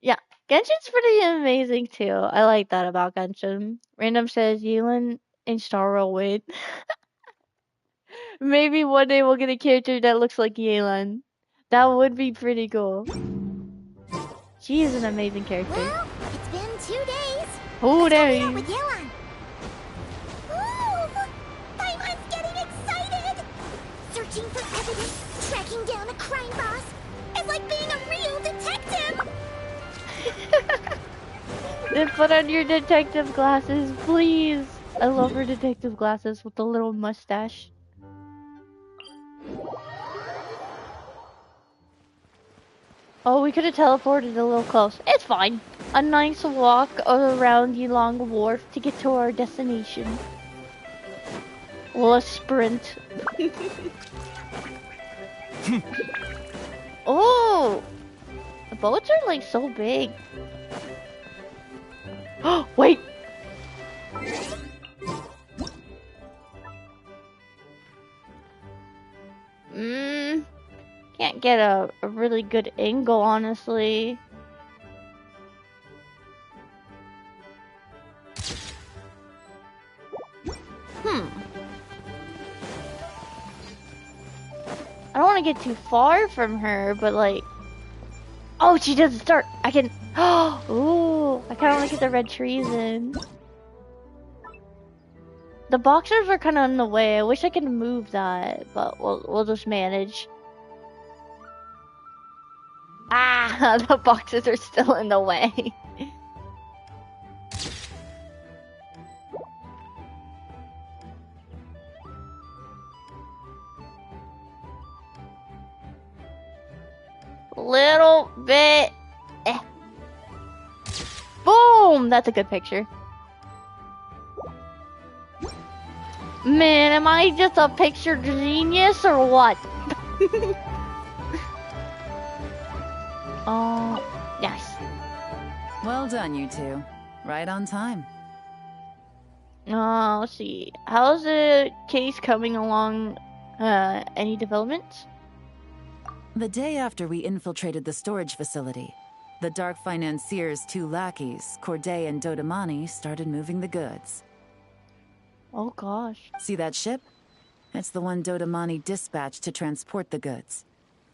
Yeah, Genshin's pretty amazing too. I like that about Genshin. Random says Yulin in Star Rail wait. Maybe one day we'll get a character that looks like Yelan. That would be pretty cool. She is an amazing character. Well, it's been 2 days. Oh, Let's go meet there. up with Yelan. Ooh, Paimon's getting excited. Searching for evidence, tracking down a crime boss. It's like being a real detective. Then put on your detective glasses, please. I love her detective glasses with the little mustache. Oh, we could have teleported a little close. It's fine. A nice walk around Yilong Wharf to get to our destination. We'll sprint. Oh! The boats are like so big. Oh, wait! Can't get a really good angle, honestly. I don't want to get too far from her, but like... Oh, she doesn't start! I can... Oh, I kind of want to get the red trees in. The boxers are kind of in the way. I wish I could move that, but we'll just manage. Ah, the boxes are still in the way. Little bit. Boom! That's a good picture. Man, am I just a picture genius or what? Yes. Well done, you two. Right on time. Let's see. How's the case coming along? Any developments? The day after we infiltrated the storage facility, the Dark Financier's two lackeys, Corday and Dodamani, started moving the goods. Oh gosh. See that ship? It's the one Dodamani dispatched to transport the goods.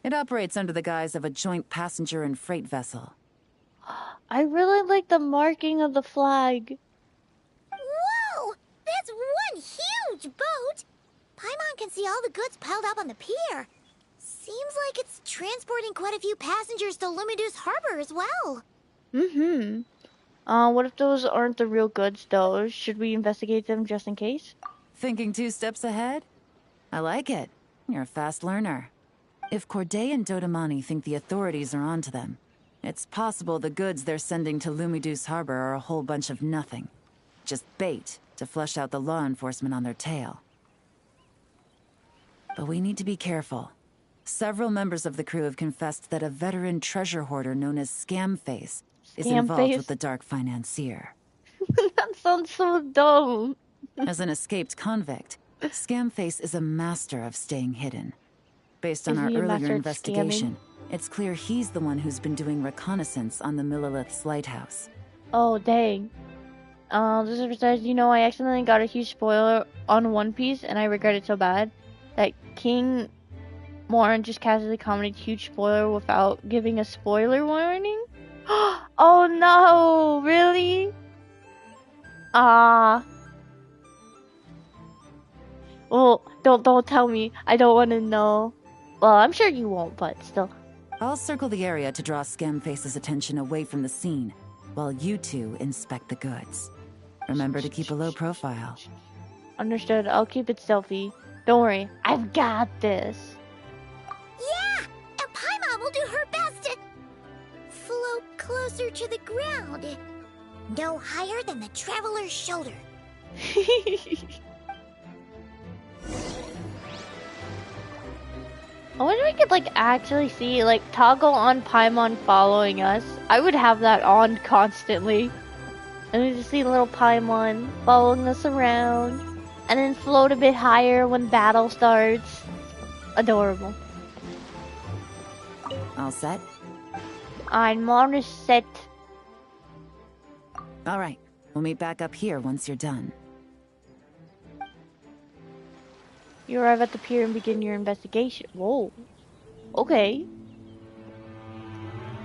It operates under the guise of a joint passenger and freight vessel. I really like the marking of the flag. Whoa! That's one huge boat! Paimon can see all the goods piled up on the pier. Seems like it's transporting quite a few passengers to Lumidu's harbor as well. Mm-hmm. What if those aren't the real goods, though? Should we investigate them just in case? Thinking 2 steps ahead? I like it. You're a fast learner. If Corday and Dodamani think the authorities are onto them, it's possible the goods they're sending to Lumidu's harbor are a whole bunch of nothing. Just bait to flush out the law enforcement on their tail. But we need to be careful. Several members of the crew have confessed that a veteran treasure hoarder known as Scamface is involved with the Dark Financier. That sounds so dumb. As an escaped convict, Scamface is a master of staying hidden. Based on our earlier investigation, it's clear he's the one who's been doing reconnaissance on the Millilith's lighthouse. Oh, dang. This is besides, I accidentally got a huge spoiler on One Piece, and I regret it so bad that King Morin just casually commented huge spoiler without giving a spoiler warning. Oh no, really? Well, don't tell me. I don't want to know. Well, I'm sure you won't, but still. I'll circle the area to draw Scamface's attention away from the scene, while you two inspect the goods. Remember to keep a low profile. Understood. I'll keep it stealthy. Don't worry. I've got this. Yeah! And Paimon will do her best to float closer to the ground. No higher than the traveler's shoulder. I wonder if we could actually see toggle on Paimon following us. I would have that on constantly. And we just see little Paimon following us around. And then float a bit higher when battle starts. Adorable. All set? I'm on set. All right. We'll meet back up here once you're done. You arrive at the pier and begin your investigation. Whoa. Okay.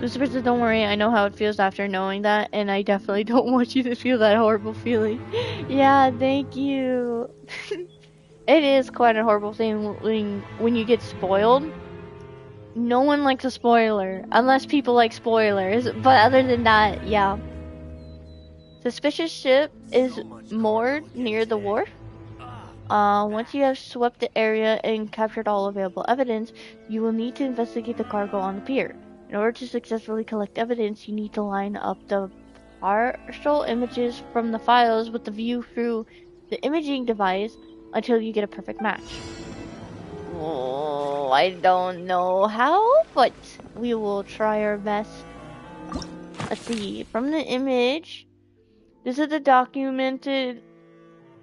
Lucifer says, don't worry, I know how it feels after knowing that, and I definitely don't want you to feel that horrible feeling. Yeah, thank you. It is quite a horrible thing when you get spoiled. No one likes a spoiler, unless people like spoilers, but other than that, yeah. Suspicious ship is moored near the wharf. Once you have swept the area and captured all available evidence, you will need to investigate the cargo on the pier. In order to successfully collect evidence, you need to line up the partial images from the files with the view through the imaging device until you get a perfect match. Oh, I don't know how, but we will try our best. Let's see, from the image, this is the documented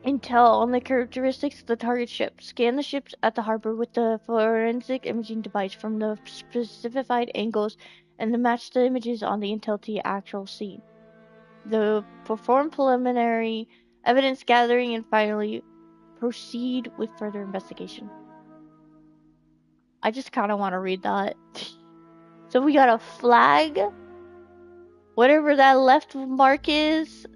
intel on the characteristics of the target ship. Scan the ships at the harbor with the forensic imaging device from the specified angles and then match the images on the intel to the actual scene. Perform preliminary evidence gathering and finally proceed with further investigation. I just kind of want to read that. So we got a flag. Whatever that left mark is.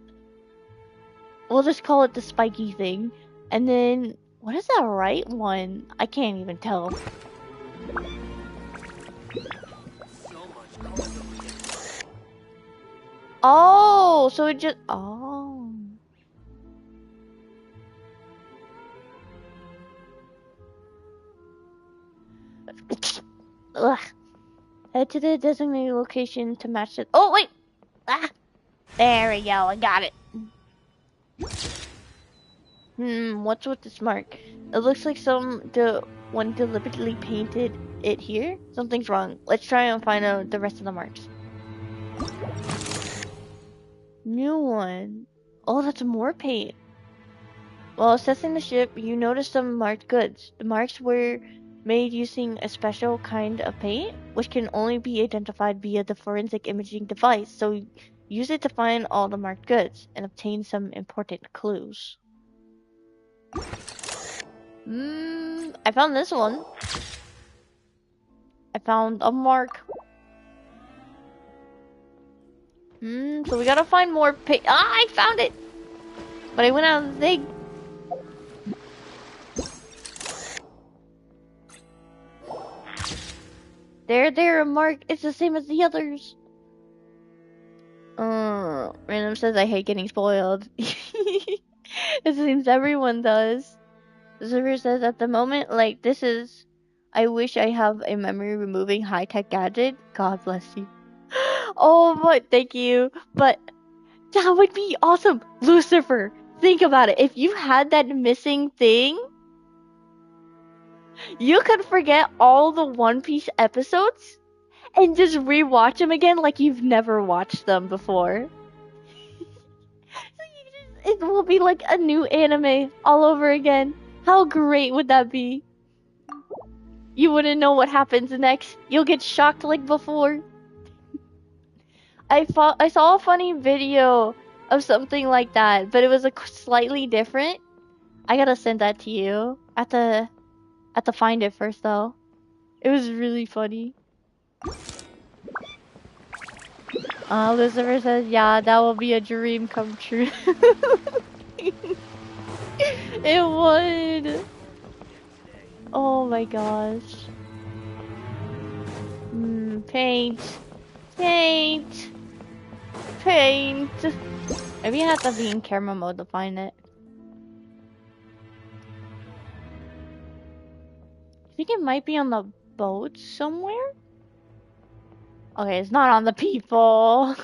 We'll just call it the spiky thing. And then, what is that right one? I can't even tell. Oh, so it just... Oh. Ugh. Head to the designated location to match it. Oh, wait! Ah! There we go, I got it. What's with this mark? It looks like one deliberately painted it here. Something's wrong. Let's try and find out the rest of the marks. New one. Oh, that's more paint. While assessing the ship, you noticed some marked goods. The marks were made using a special kind of paint, which can only be identified via the forensic imaging device, so use it to find all the marked goods and obtain some important clues. I found this one. I found a mark. So we gotta find more paint. Ah, I found it! But I went out of the thing. There, a mark. It's the same as the others. Random says I hate getting spoiled. It seems everyone does. The server says at the moment, like, this is... I wish I have a memory removing high-tech gadget. God bless you. Oh, but thank you. But that would be awesome. Lucifer, think about it. If you had that missing thing, you could forget all the One Piece episodes and just rewatch them again like you've never watched them before. It will be like a new anime all over again. How great would that be? You wouldn't know what happens next. You'll get shocked like before. I saw a funny video of something like that, but it was slightly different. I gotta send that to you. I have to find it first though. It was really funny. Lucifer says, yeah, that will be a dream come true. It would. Oh my gosh. Paint. Paint. Paint. Maybe I have to be in camera mode to find it. I think it might be on the boat somewhere. Okay, it's not on the people.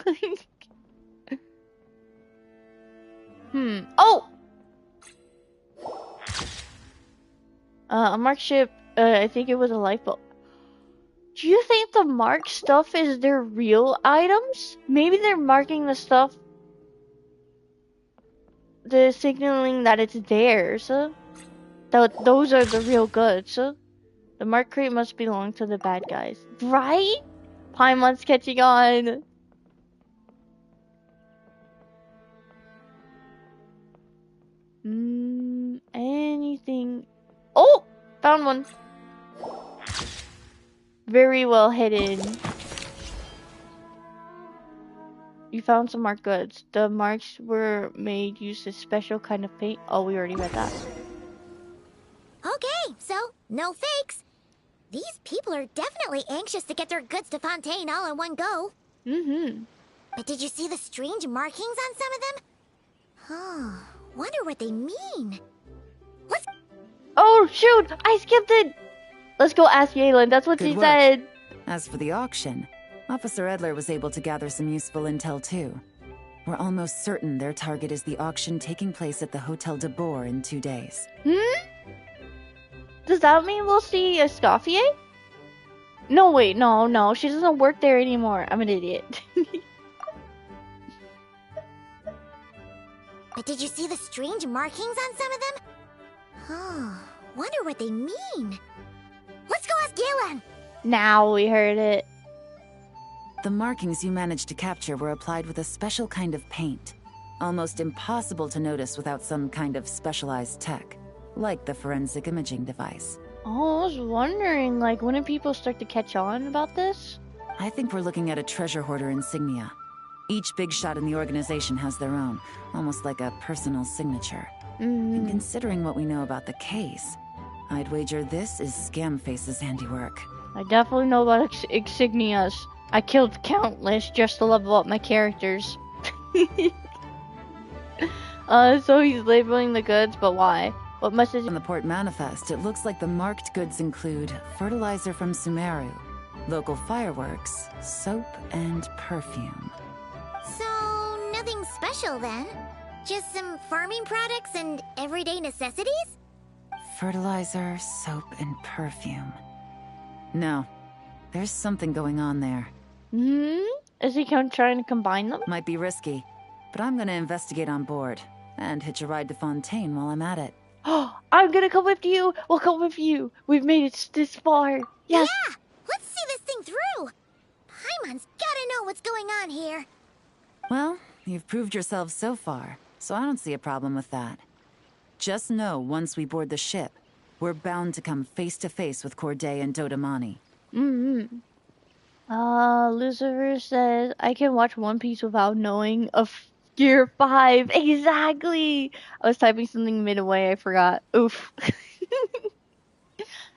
Oh! A marked ship. I think it was a lifeboat. Do you think the marked stuff is their real items? Maybe they're marking the stuff. They're signaling that it's theirs. Those are the real goods. The marked crate must belong to the bad guys. Right? Paimon's catching on. Anything. Oh! Found one. Very well hidden. You found some marked goods. The marks were made use a special kind of paint. Oh, we already read that. Okay, so no fakes. These people are definitely anxious to get their goods to Fontaine all in one go. But did you see the strange markings on some of them? Huh. Wonder what they mean. Let's... Oh, shoot! I skipped it! Let's go ask Yaylin. That's what she said. As for the auction, Officer Edler was able to gather some useful intel too. We're almost certain their target is the auction taking place at the Hotel de Boer in 2 days. Does that mean we'll see Escoffier? No, wait, no. She doesn't work there anymore. I'm an idiot. But did you see the strange markings on some of them? Huh. Wonder what they mean. Let's go ask Galen. Now we heard it. The markings you managed to capture were applied with a special kind of paint. Almost impossible to notice without some kind of specialized tech, like the forensic imaging device. Oh, I was wondering, like, when did people start to catch on about this? I think we're looking at a treasure hoarder insignia. Each big shot in the organization has their own, almost like a personal signature. And considering what we know about the case, I'd wager this is Scamface's handiwork. I definitely know about insignias. I killed countless just to level up my characters. So he's labeling the goods, but why? What message? On the port manifest, it looks like the marked goods include fertilizer from Sumeru, local fireworks, soap, and perfume. So, nothing special then? Just some farming products and everyday necessities? Fertilizer, soap, and perfume. No, there's something going on there. Is he trying to combine them? Might be risky, but I'm gonna investigate on board and hitch a ride to Fontaine while I'm at it. Oh, I'm gonna come with you. We'll come with you. We've made it this far. Yes. Yeah! Let's see this thing through! Paimon's gotta know what's going on here. Well, you've proved yourselves so far, so I don't see a problem with that. Just know once we board the ship, we're bound to come face to face with Corday and Dodamani. Lucifer says, I can watch One Piece without knowing of Gear 5. Exactly! I was typing something midway, I forgot. Oof.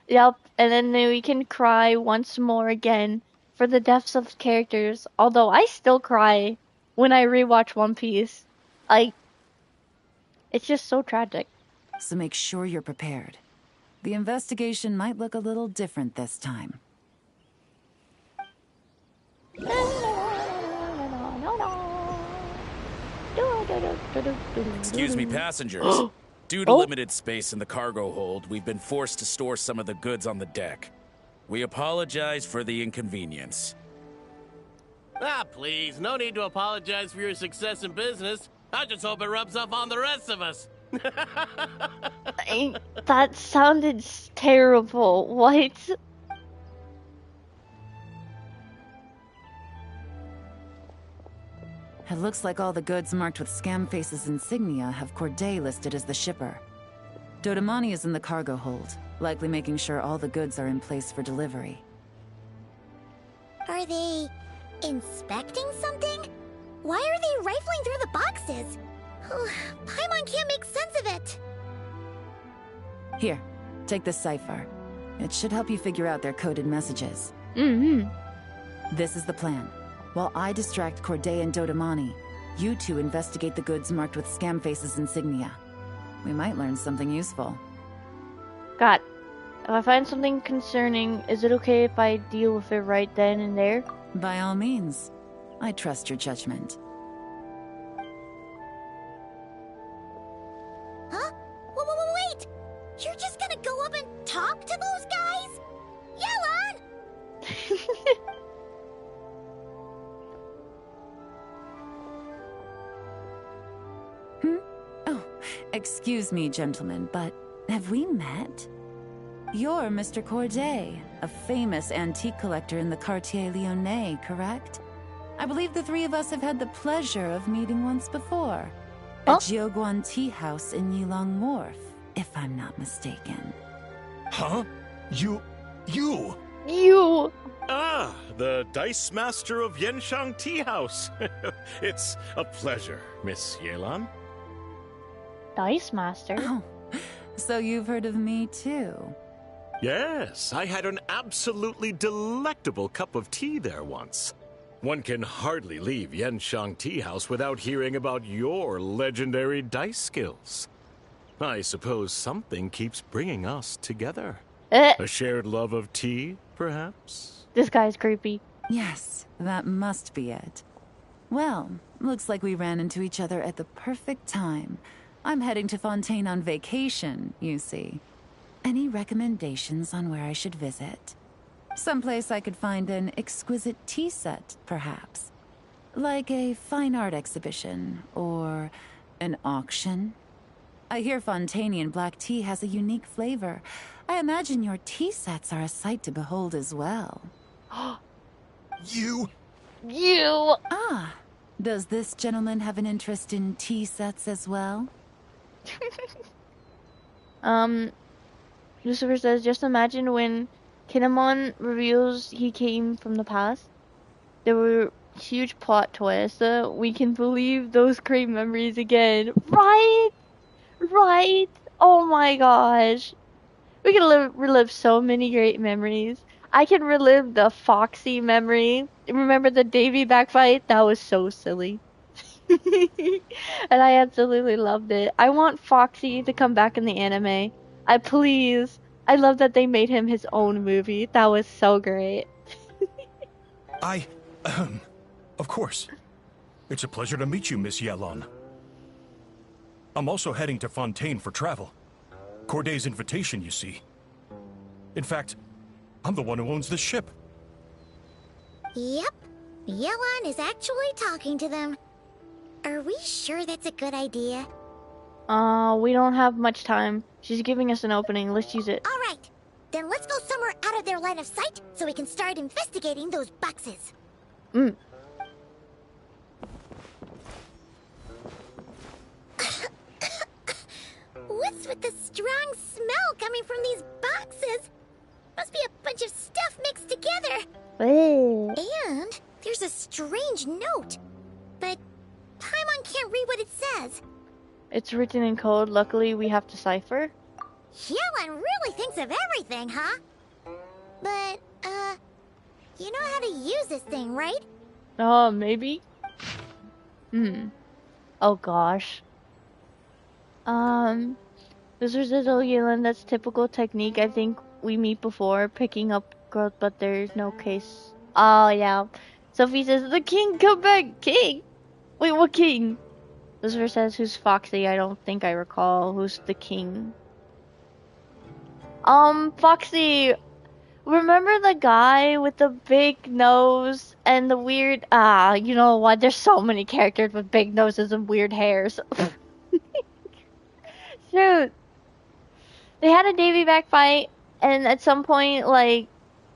Yep, and then we can cry once more again for the deaths of characters. Although I still cry when I rewatch One Piece. It's just so tragic. So make sure you're prepared. The investigation might look a little different this time. Excuse me, passengers. Due to limited space in the cargo hold, we've been forced to store some of the goods on the deck. We apologize for the inconvenience. Ah, please, no need to apologize for your success in business. I just hope it rubs off on the rest of us. That sounded terrible. What? It looks like all the goods marked with Scamface's insignia have Corday listed as the shipper. Dodamani is in the cargo hold, likely making sure all the goods are in place for delivery. Are they inspecting something? Why are they rifling through the boxes? Paimon can't make sense of it. Here, take this cipher. It should help you figure out their coded messages. This is the plan. While I distract Corday and Dodamani, you two investigate the goods marked with Scamface's insignia. We might learn something useful. God, if I find something concerning, is it okay if I deal with it right then and there? By all means. I trust your judgment. Huh? Wait! You're just gonna go up and talk to those guys? Yelan! Oh, excuse me, gentlemen, but have we met? You're Mr. Corday, a famous antique collector in the Quartier Lyonnais, correct? I believe the three of us have had the pleasure of meeting once before. At Jiuguan Tea House in Yilong Wharf, if I'm not mistaken. Huh? You... You! Ah, the Dice Master of Yenshang Tea House. It's a pleasure, Miss Yelan. Dice Master? Oh, so you've heard of me too? Yes, I had an absolutely delectable cup of tea there once. One can hardly leave Yenshang Tea House without hearing about your legendary dice skills. I suppose something keeps bringing us together. A shared love of tea, perhaps? This guy's creepy. Yes, that must be it. Well, looks like we ran into each other at the perfect time. I'm heading to Fontaine on vacation, you see. Any recommendations on where I should visit? Someplace I could find an exquisite tea set, perhaps. Like a fine art exhibition, or an auction. I hear Fontainian black tea has a unique flavor. I imagine your tea sets are a sight to behold as well. You? Ah, does this gentleman have an interest in tea sets as well? Lucifer says, just imagine when Kinemon reveals he came from the past. There were huge plot twists. We can believe those great memories again. Right? Right? Oh my gosh. We can relive so many great memories. I can relive the Foxy memory. Remember the Davy backfight? That was so silly. And I absolutely loved it. I want Foxy to come back in the anime. Please. I love that they made him his own movie. That was so great. Of course. It's a pleasure to meet you, Miss Yelan. I'm also heading to Fontaine for travel. Corday's invitation, you see. In fact, I'm the one who owns the ship. Yep. Yelan is actually talking to them. Are we sure that's a good idea? We don't have much time. She's giving us an opening. Let's use it. All right. Then let's go somewhere out of their line of sight so we can start investigating those boxes. Mm. What's with the strong smell coming from these boxes? Must be a bunch of stuff mixed together. Hey. And there's a strange note. But Paimon can't read what it says. It's written in code. Luckily, we have to cipher. Yelan really thinks of everything, huh? But, you know how to use this thing, right? Maybe? Oh gosh. This is Yelan. That's typical technique. I think we meet before picking up growth, but there's no case. Oh yeah. Sophie says, the king, come back! King! Wait, what king? Lucifer says, who's Foxy? I don't think I recall. Who's the king? Foxy! Remember the guy with the big nose and the weird... you know what? There's so many characters with big noses and weird hairs. Shoot. They had a Davy back fight, and at some point, like,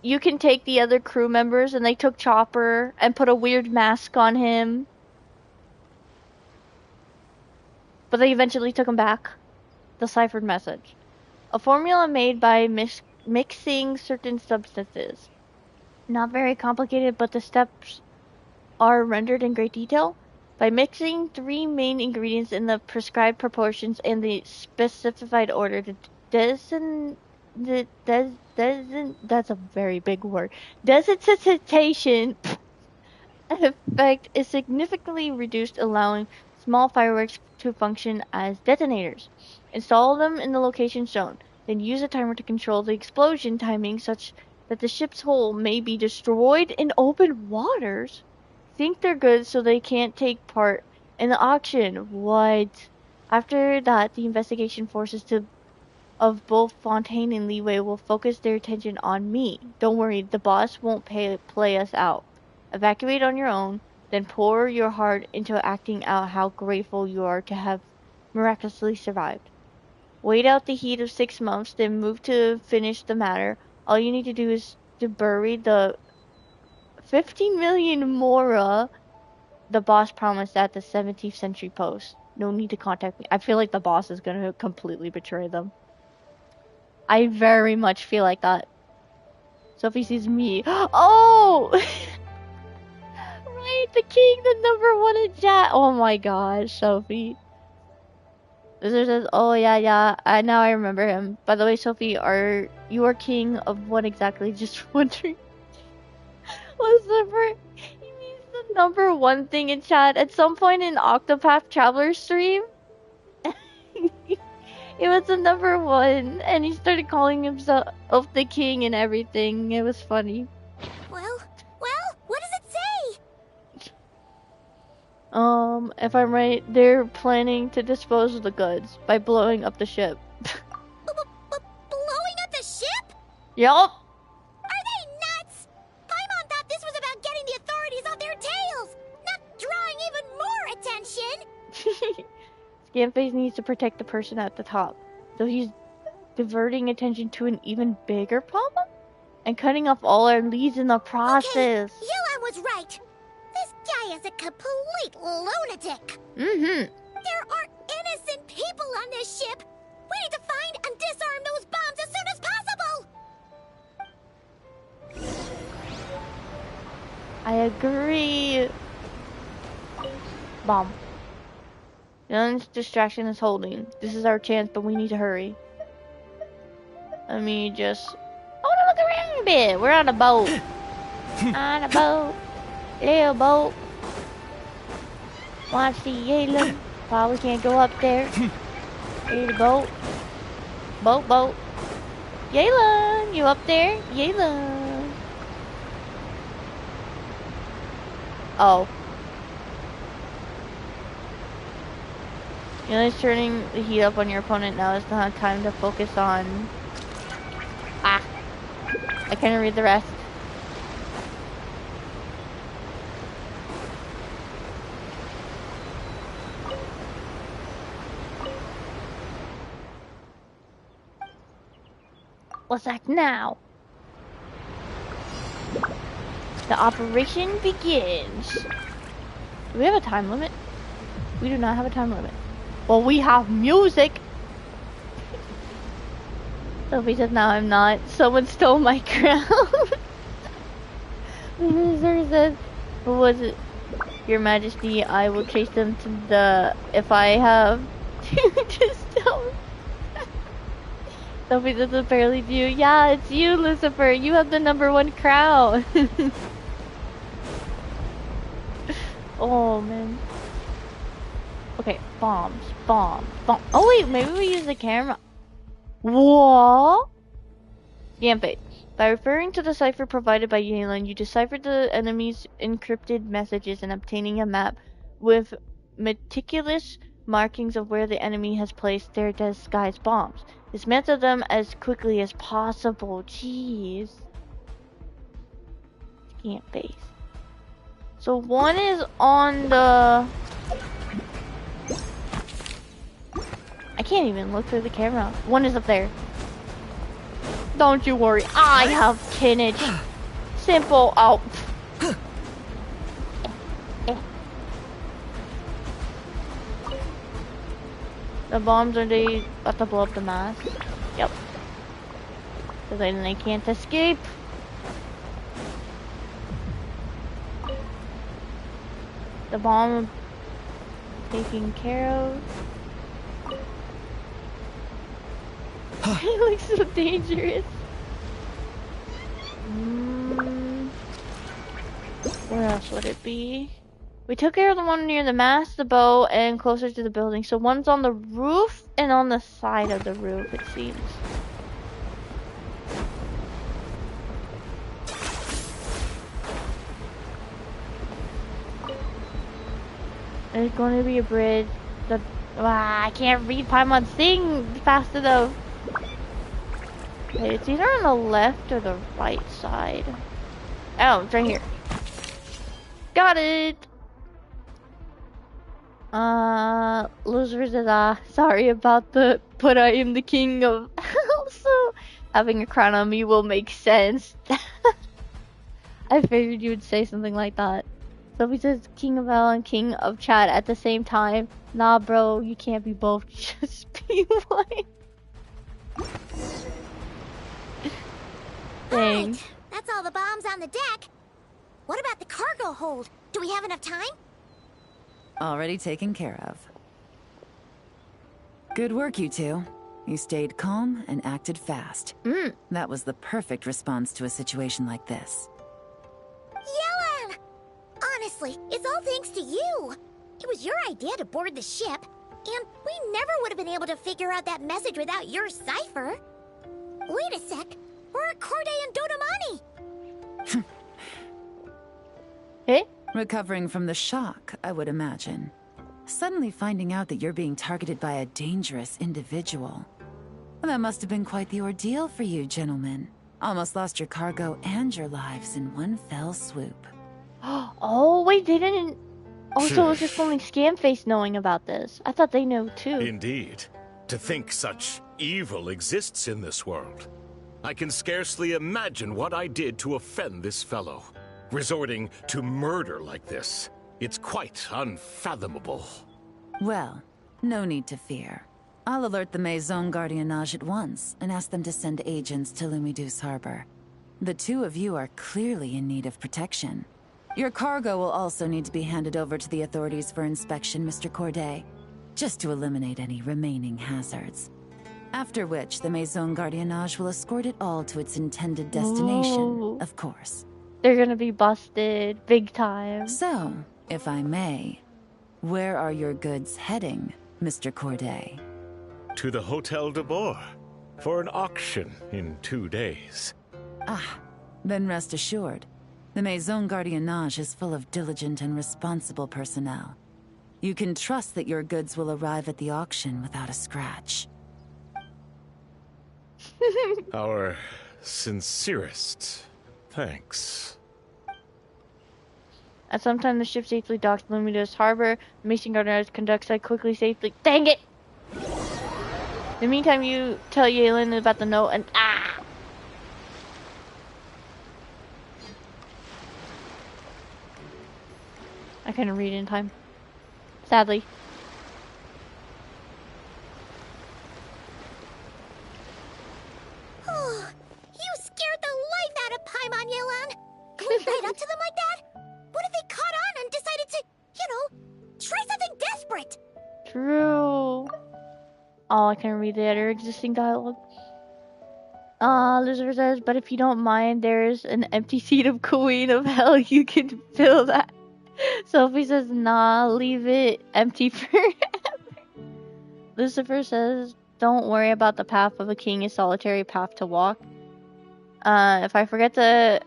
you can take the other crew members, and they took Chopper and put a weird mask on him. But they eventually took him back. The ciphered message. A formula made by mixing certain substances. Not very complicated, but the steps are rendered in great detail. By mixing 3 main ingredients in the prescribed proportions and the specified order, that's a very big word. Desensitization effect is significantly reduced, allowing small fireworks to function as detonators. Install them in the location shown. Then use a timer to control the explosion timing such that the ship's hull may be destroyed in open waters. Think they're good so they can't take part in the auction. What? After that, the investigation forces of both Fontaine and Leeway will focus their attention on me. Don't worry, the boss won't play us out. Evacuate on your own, then pour your heart into acting out how grateful you are to have miraculously survived. Wait out the heat of 6 months, then move to finish the matter. All you need to do is to bury the 15 million Mora the boss promised at the 17th century post. No need to contact me. I feel like the boss is gonna completely betray them. I very much feel like that. Sophie sees me. Oh! Right, the king, the #1 in chat. Oh my gosh, Sophie. Wizard says, oh yeah, now I remember him. By the way, Sophie, you are king of what exactly? Just wondering. Lucifer, he means the #1 thing in chat. At some point in Octopath Traveler stream, it was the #1, and he started calling himself the king and everything. It was funny. Well, what does it say? If I'm right, they're planning to dispose of the goods by blowing up the ship. Blowing up the ship? Yup. Are they nuts? Paimon thought this was about getting the authorities off their tails, not drawing even more attention. Scamface needs to protect the person at the top, so he's diverting attention to an even bigger problem and cutting off all our leads in the process. Okay, Yelan was right. This guy is a complete lunatic. Mm-hmm. There are innocent people on this ship. We need to find and disarm those bombs as soon as possible. I agree. Bomb. Yelan's distraction is holding. This is our chance, but we need to hurry. Let me just... Oh, look around a bit. We're on a boat. On a boat. Little boat. Want to see Yelan? Probably can't go up there. Little boat. Boat. Yelan, you up there? Yelan. Oh. It's turning the heat up on your opponent now. It's not time to focus on... Ah! I couldn't read the rest. Let's act now. The operation begins. Do we have a time limit? We do not have a time limit. Well, we have music. Sophie says, "No, I'm not. Someone stole my crown." The visitor says, "Who was it? Your Majesty, I will chase them to the... If I have to just tell me." Sophie says, "Apparently you." Yeah, it's you, Lucifer. You have the #1 crown. Oh, man. Okay, bombs. Oh, wait, maybe we use the camera. What? Scan phase. By referring to the cipher provided by Yayyyyyyyyyy, you deciphered the enemy's encrypted messages and obtaining a map with meticulous markings of where the enemy has placed their disguised bombs. Dismantle them as quickly as possible. Jeez. Scan phase. So one is on the... I can't even look through the camera. One is up there. Don't you worry, I have kinage. Simple. Oh. The bombs are they about to blow up the mast? Yep. So then they can't escape. The bomb taken care of. It looks so dangerous. Where else would it be? We took care of the one near the mast, the bow, and closer to the building. So one's on the roof and on the side of the roof, it seems. There's going to be a bridge. I can't read Paimon's thing fast enough. Okay, it's either on the left or the right side. Oh, it's right here. Got it! Lucifer says, sorry about the, but I am the king of... Also, having a crown on me will make sense. I figured you would say something like that. Sophie says, King of L and King of Chad at the same time. Nah, bro, you can't be both. Just be one. Dang. Alright, that's all the bombs on the deck. What about the cargo hold? Do we have enough time? Already taken care of. Good work, you two. You stayed calm and acted fast. That was the perfect response to a situation like this. Yellen! Honestly, it's all thanks to you. It was your idea to board the ship, and we never would have been able to figure out that message without your cipher. Wait a sec. We're at Corday and Dodamani. Hey? Recovering from the shock, I would imagine. Suddenly finding out that you're being targeted by a dangerous individual. Well, that must have been quite the ordeal for you, gentlemen. Almost lost your cargo and your lives in one fell swoop. Oh, wait, they didn't... Oh, so it was just only Scamface knowing about this. I thought they knew too. Indeed. To think such evil exists in this world. I can scarcely imagine what I did to offend this fellow. Resorting to murder like this. It's quite unfathomable. Well, no need to fear. I'll alert the Maison Gardiennage at once and ask them to send agents to Lumidus Harbor. The two of you are clearly in need of protection. Your cargo will also need to be handed over to the authorities for inspection, Mr. Corday, just to eliminate any remaining hazards. After which, the Maison Gardiennage will escort it all to its intended destination, of course. They're gonna be busted, big time. So, if I may, where are your goods heading, Mr. Corday? To the Hotel de Boer, for an auction in 2 days. Then rest assured, the Maison Gardiennage is full of diligent and responsible personnel. You can trust that your goods will arrive at the auction without a scratch. Our sincerest thanks. At some time, the ship safely docks in Luminous Harbor. The Mason Gardener conducts site quickly, safely. Dang it! In the meantime, you tell Yaylen about the note and I couldn't read in time. Sadly. Oh, you scared the life out of Paimon, Yelan. Going right up to them like that? What if they caught on and decided to, try something desperate? True. Oh, I can't read the other existing dialogue. Lucifer says, but if you don't mind, there's an empty seat of Queen of Hell. You can fill that. Sophie says, nah, leave it empty forever. Lucifer says, don't worry about the path of a king, a solitary path to walk. If I forget to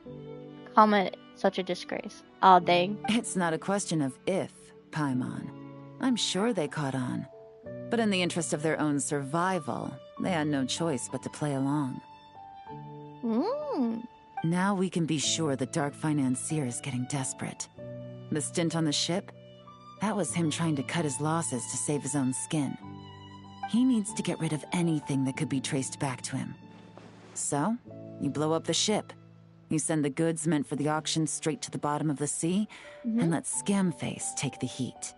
comment, such a disgrace. Aw, dang. It's not a question of if, Paimon. I'm sure they caught on. But in the interest of their own survival, they had no choice but to play along. Now we can be sure the Dark Financier is getting desperate. The stint on the ship? That was him trying to cut his losses to save his own skin. He needs to get rid of anything that could be traced back to him. So, you blow up the ship. You send the goods meant for the auction straight to the bottom of the sea, and let Scamface take the heat.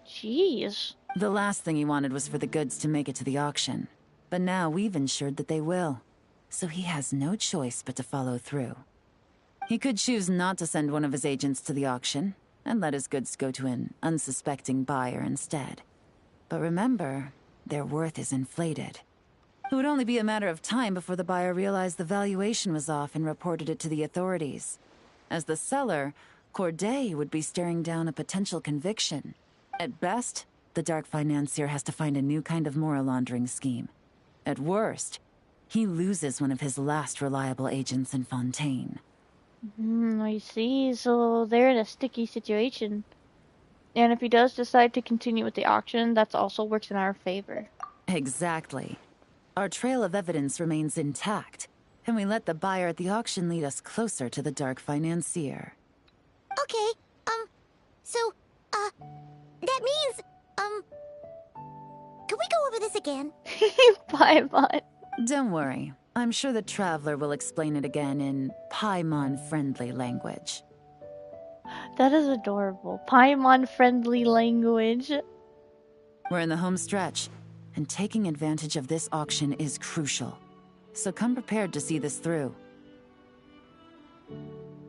Jeez. The last thing he wanted was for the goods to make it to the auction. But now we've ensured that they will. So he has no choice but to follow through. He could choose not to send one of his agents to the auction, and let his goods go to an unsuspecting buyer instead. But remember, their worth is inflated. It would only be a matter of time before the buyer realized the valuation was off and reported it to the authorities. As the seller, Corday would be staring down a potential conviction. At best, the Dark Financier has to find a new kind of moral laundering scheme. At worst, he loses one of his last reliable agents in Fontaine. I see. So they're in a sticky situation. And if he does decide to continue with the auction, that also works in our favor. Exactly. Our trail of evidence remains intact, and we let the buyer at the auction lead us closer to the Dark Financier. Okay, that means, can we go over this again? Paimon. Don't worry. I'm sure the Traveler will explain it again in Paimon-friendly language. That is adorable. Paimon-friendly language. We're in the home stretch, and taking advantage of this auction is crucial. So come prepared to see this through.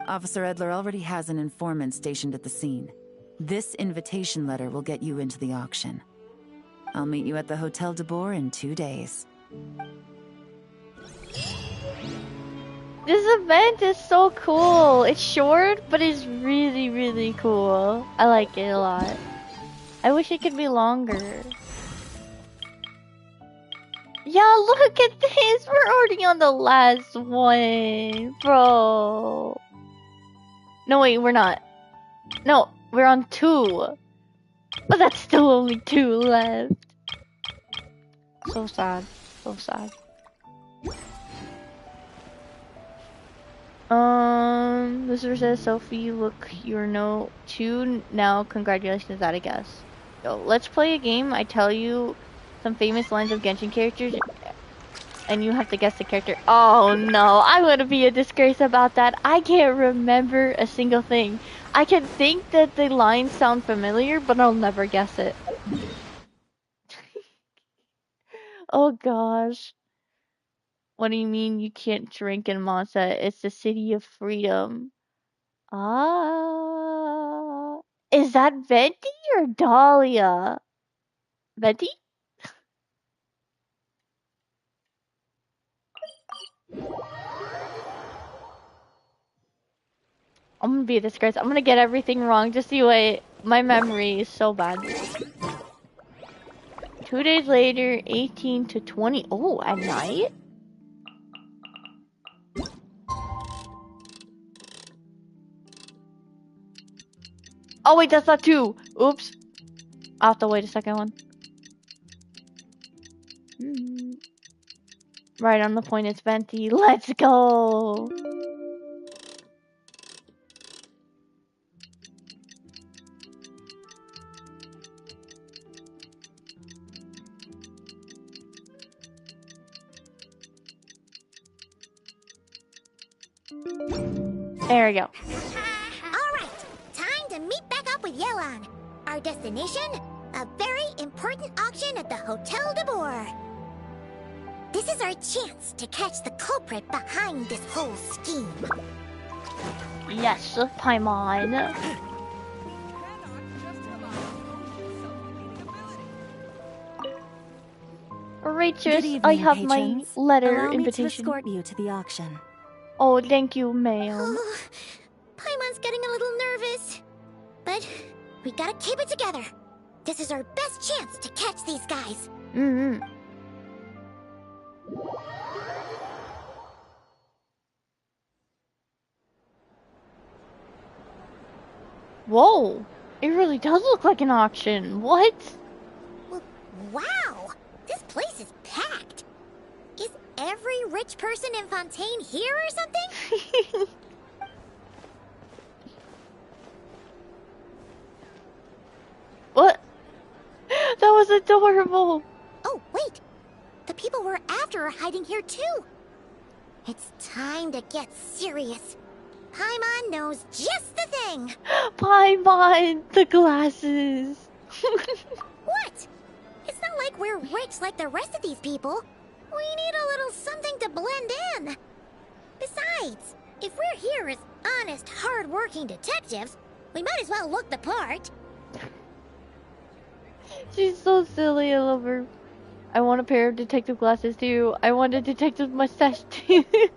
Officer Edler already has an informant stationed at the scene. This invitation letter will get you into the auction. I'll meet you at the Hotel de Boer in 2 days. This event is so cool. It's short, but it's really, really cool. I like it a lot. I wish it could be longer. Yeah, look at this. We're already on the last one, bro. No, wait, we're not. No, we're on 2. But that's still only 2 left. So sad. So sad. Listener says, Sophie, look, your note 2 now. Congratulations, that I guess. Yo, let's play a game. I tell you some famous lines of Genshin characters, and you have to guess the character. Oh no, I'm gonna be a disgrace about that. I can't remember a single thing. I can think that the lines sound familiar, but I'll never guess it. Oh gosh. What do you mean you can't drink in Monza? It's the city of freedom. Ah. Is that Venti or Dahlia? Venti? I'm gonna be a disgrace. I'm gonna get everything wrong. Just see what my memory is so bad. 2 days later, 18 to 20. Oh, at night? Oh wait, that's not 2. Oops. I'll have to wait a second one. Mm. Right on the point, it's Venti. Let's go! There we go. Alright, time to meet back up with Yelan. Our destination? A very important auction at the Hotel de Boer. This is our chance to catch the culprit behind this whole scheme. Yes, Paimon. Rachel, I have my letter Allow me to invitation. escort you to the auction. Oh, thank you, ma'am. Paimon's getting a little nervous. But we gotta keep it together. This is our best chance to catch these guys. Mm-hmm. Whoa! It really does look like an auction. What? Wow! This place is packed. Is every rich person in Fontaine here or something? What? That was adorable. Oh, wait. The people we're after are hiding here too. It's time to get serious. Paimon knows just the thing. Paimon, the glasses. What? It's not like we're rich like the rest of these people. We need a little something to blend in. Besides, if we're here as honest, hard-working detectives, we might as well look the part. She's so silly, I love her. I want a pair of detective glasses too. I want a detective mustache too. Too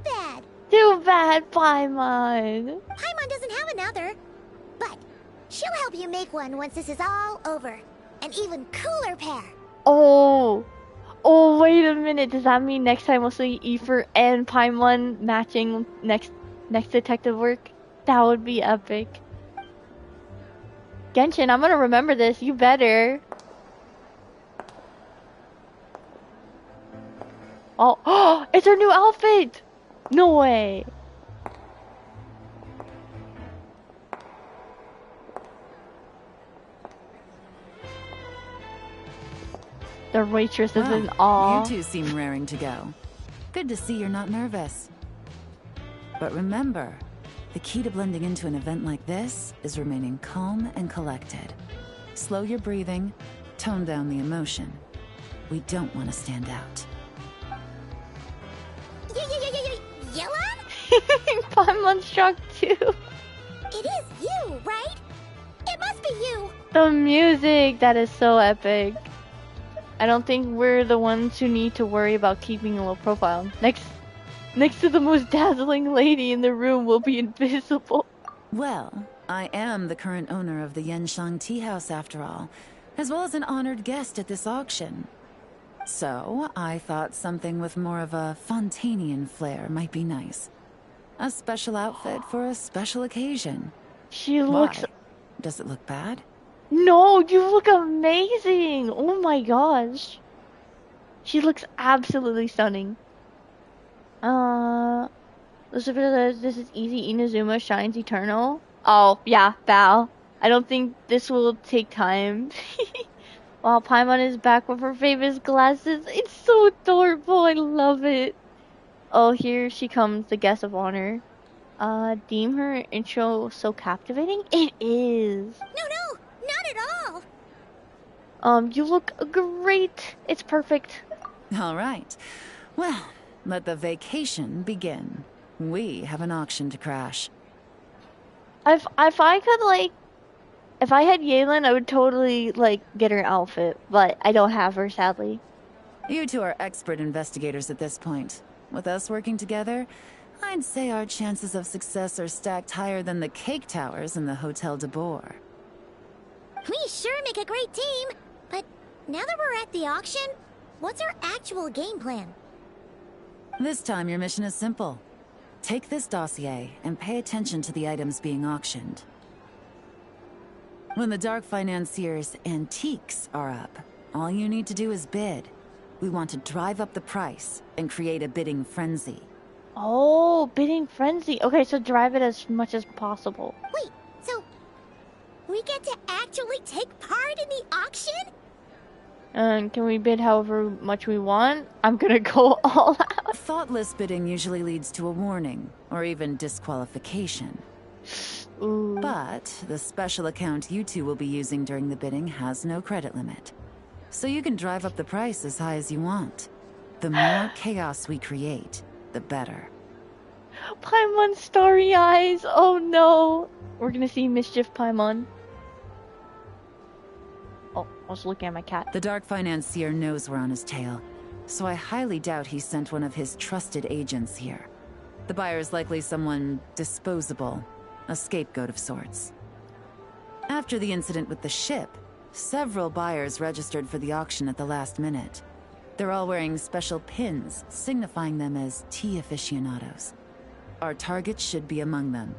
bad. Too bad, Paimon. Paimon doesn't have another. But she'll help you make one once this is all over. An even cooler pair. Oh. Oh, wait a minute. Does that mean next time we'll see Aoife and Paimon matching next detective work? That would be epic. Genshin, I'm gonna remember this. You better. Oh, it's her new outfit! No way. The waitress is in awe. You two seem raring to go. Good to see you're not nervous. But remember, the key to blending into an event like this is remaining calm and collected. Slow your breathing, tone down the emotion. We don't want to stand out. Yelan? Paimon's shocked too. It is you, right? It must be you. The music, that is so epic. I don't think we're the ones who need to worry about keeping a low profile. Next to the most dazzling lady in the room will be invisible. Well, I am the current owner of the Yenshan Tea House after all, as well as an honored guest at this auction. So, I thought something with more of a Fontanian flair might be nice. A special outfit for a special occasion. She looks... Why? Does it look bad? No, you look amazing! Oh my gosh. She looks absolutely stunning. Lucifer says this is easy. Inazuma shines eternal. Oh, yeah, Val. I don't think this will take time. Wow, Paimon is back with her famous glasses. It's so adorable. I love it. Oh, here she comes, the guest of honor. Deem her intro so captivating? It is. No, not at all. You look great. It's perfect. All right. Well, let the vacation begin. We have an auction to crash. If I could, like, if I had Yelan, I would totally, like, get her outfit, but I don't have her, sadly. You two are expert investigators at this point. With us working together, I'd say our chances of success are stacked higher than the cake towers in the Hotel de Boer. We sure make a great team. But now that we're at the auction, what's our actual game plan? This time your mission is simple. Take this dossier and pay attention to the items being auctioned. When the Dark Financier's antiques are up, all you need to do is bid. We want to drive up the price and create a bidding frenzy. Oh, bidding frenzy. Okay, so drive it as much as possible. Wait, so we get to actually take part in the auction? And can we bid however much we want? I'm gonna go all out. Thoughtless bidding usually leads to a warning, or even disqualification. Ooh. But the special account you two will be using during the bidding has no credit limit. So you can drive up the price as high as you want. The more chaos we create, the better. Paimon starry eyes. Oh no. We're gonna see Mischief Paimon. Oh, I was looking at my cat. The Dark Financier knows we're on his tail, so I highly doubt he sent one of his trusted agents here. The buyer's likely someone disposable, a scapegoat of sorts. After the incident with the ship, several buyers registered for the auction at the last minute. They're all wearing special pins, signifying them as tea aficionados. Our target should be among them.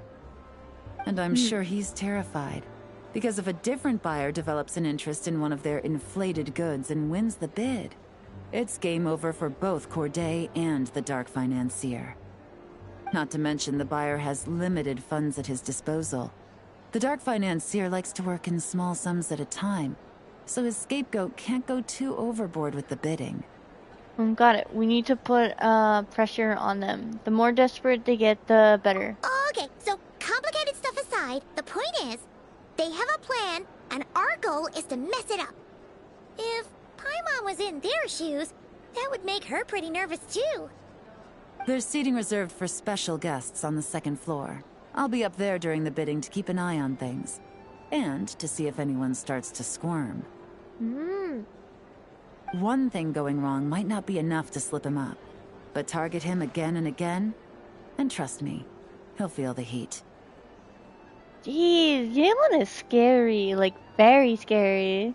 And I'm sure he's terrified, because if a different buyer develops an interest in one of their inflated goods and wins the bid, it's game over for both Corday and the Dark Financier. Not to mention the buyer has limited funds at his disposal. The Dark Financier likes to work in small sums at a time, so his scapegoat can't go too overboard with the bidding. Got it. We need to put pressure on them. The more desperate they get, the better. Okay, so complicated stuff aside, the point is, they have a plan, and our goal is to mess it up. If Paimon was in their shoes, that would make her pretty nervous too. There's seating reserved for special guests on the second floor. I'll be up there during the bidding to keep an eye on things. And to see if anyone starts to squirm. One thing going wrong might not be enough to slip him up. But target him again and again, and trust me, he'll feel the heat. Jeez, Yayyyyyy is scary. Like, very scary.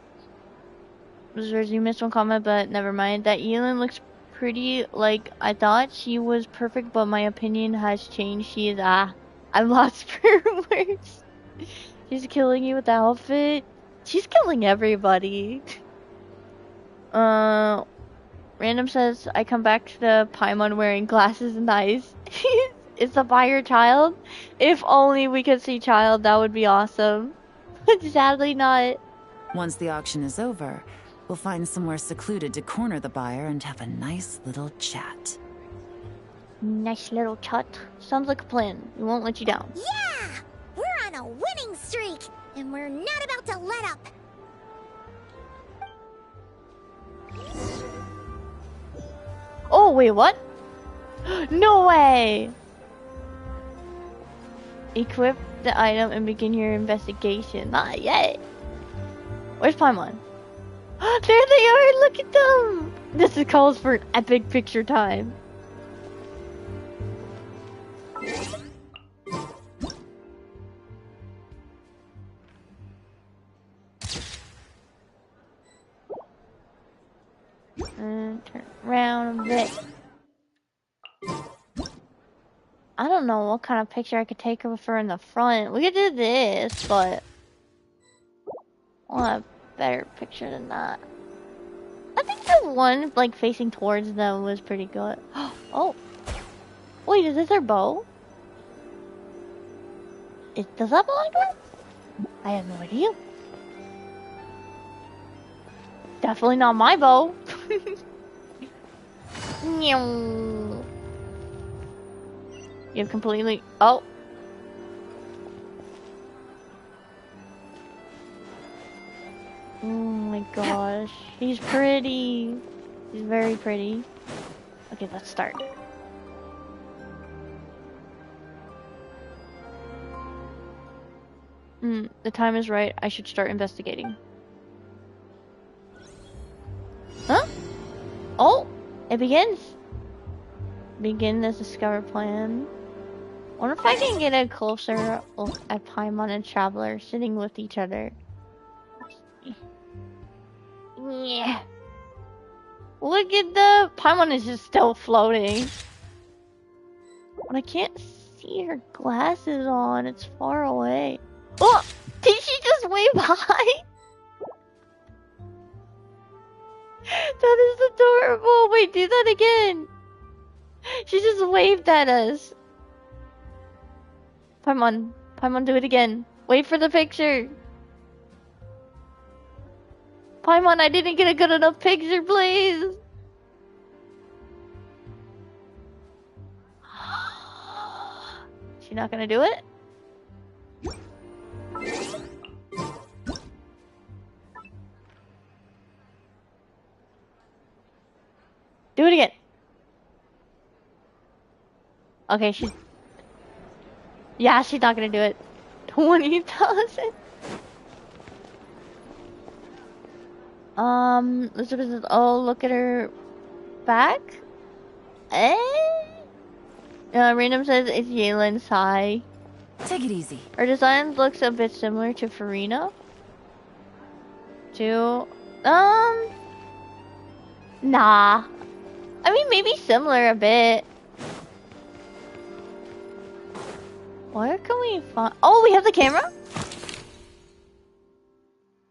You missed one comment, but never mind. That Yayyyyyy looks pretty. Like, I thought she was perfect, but my opinion has changed. She is, I'm lost for words. She's killing you with the outfit. She's killing everybody. Random says, I come back to the Paimon wearing glasses and eyes. Is the buyer child? If only we could see child, that would be awesome. But sadly not. Once the auction is over, we'll find somewhere secluded to corner the buyer and have a nice little chat. Nice little chat. Sounds like a plan. We won't let you down. Yeah! We're on a winning streak, and we're not about to let up. Oh, wait, what? No way! Equip the item and begin your investigation. Not yet. Where's Paimon? There they are! Look at them! This calls for an epic picture time. And turn around a bit. I don't know what kind of picture I could take of her in the front. We could do this, but I want a better picture than that. I think the one like facing towards them was pretty good. Oh, wait, is this their bow? Does that belong to her? I have no idea. Definitely not my bow. You have completely... Oh. Oh my gosh. He's pretty. He's very pretty. Okay, let's start. The time is right. I should start investigating. Huh? Oh! It begins! Begin this discover plan. Wonder if I can get a closer look at Paimon and Traveler sitting with each other. Yeah. Look at the... Paimon is just still floating. But I can't see her glasses on. It's far away. Oh! Did she just wave hi? That is adorable. Wait, do that again. She just waved at us. Paimon, do it again. Wait for the picture. Paimon, I didn't get a good enough picture, please. She not gonna do it? Do it again. Okay, she's... Yeah, she's not gonna do it. 20,000? Elizabeth says, oh, look at her back. Random says it's Yaylin's high. Take it easy. Her design looks a bit similar to Farina. Nah. I mean, maybe similar a bit. Where can we find... Oh, we have the camera?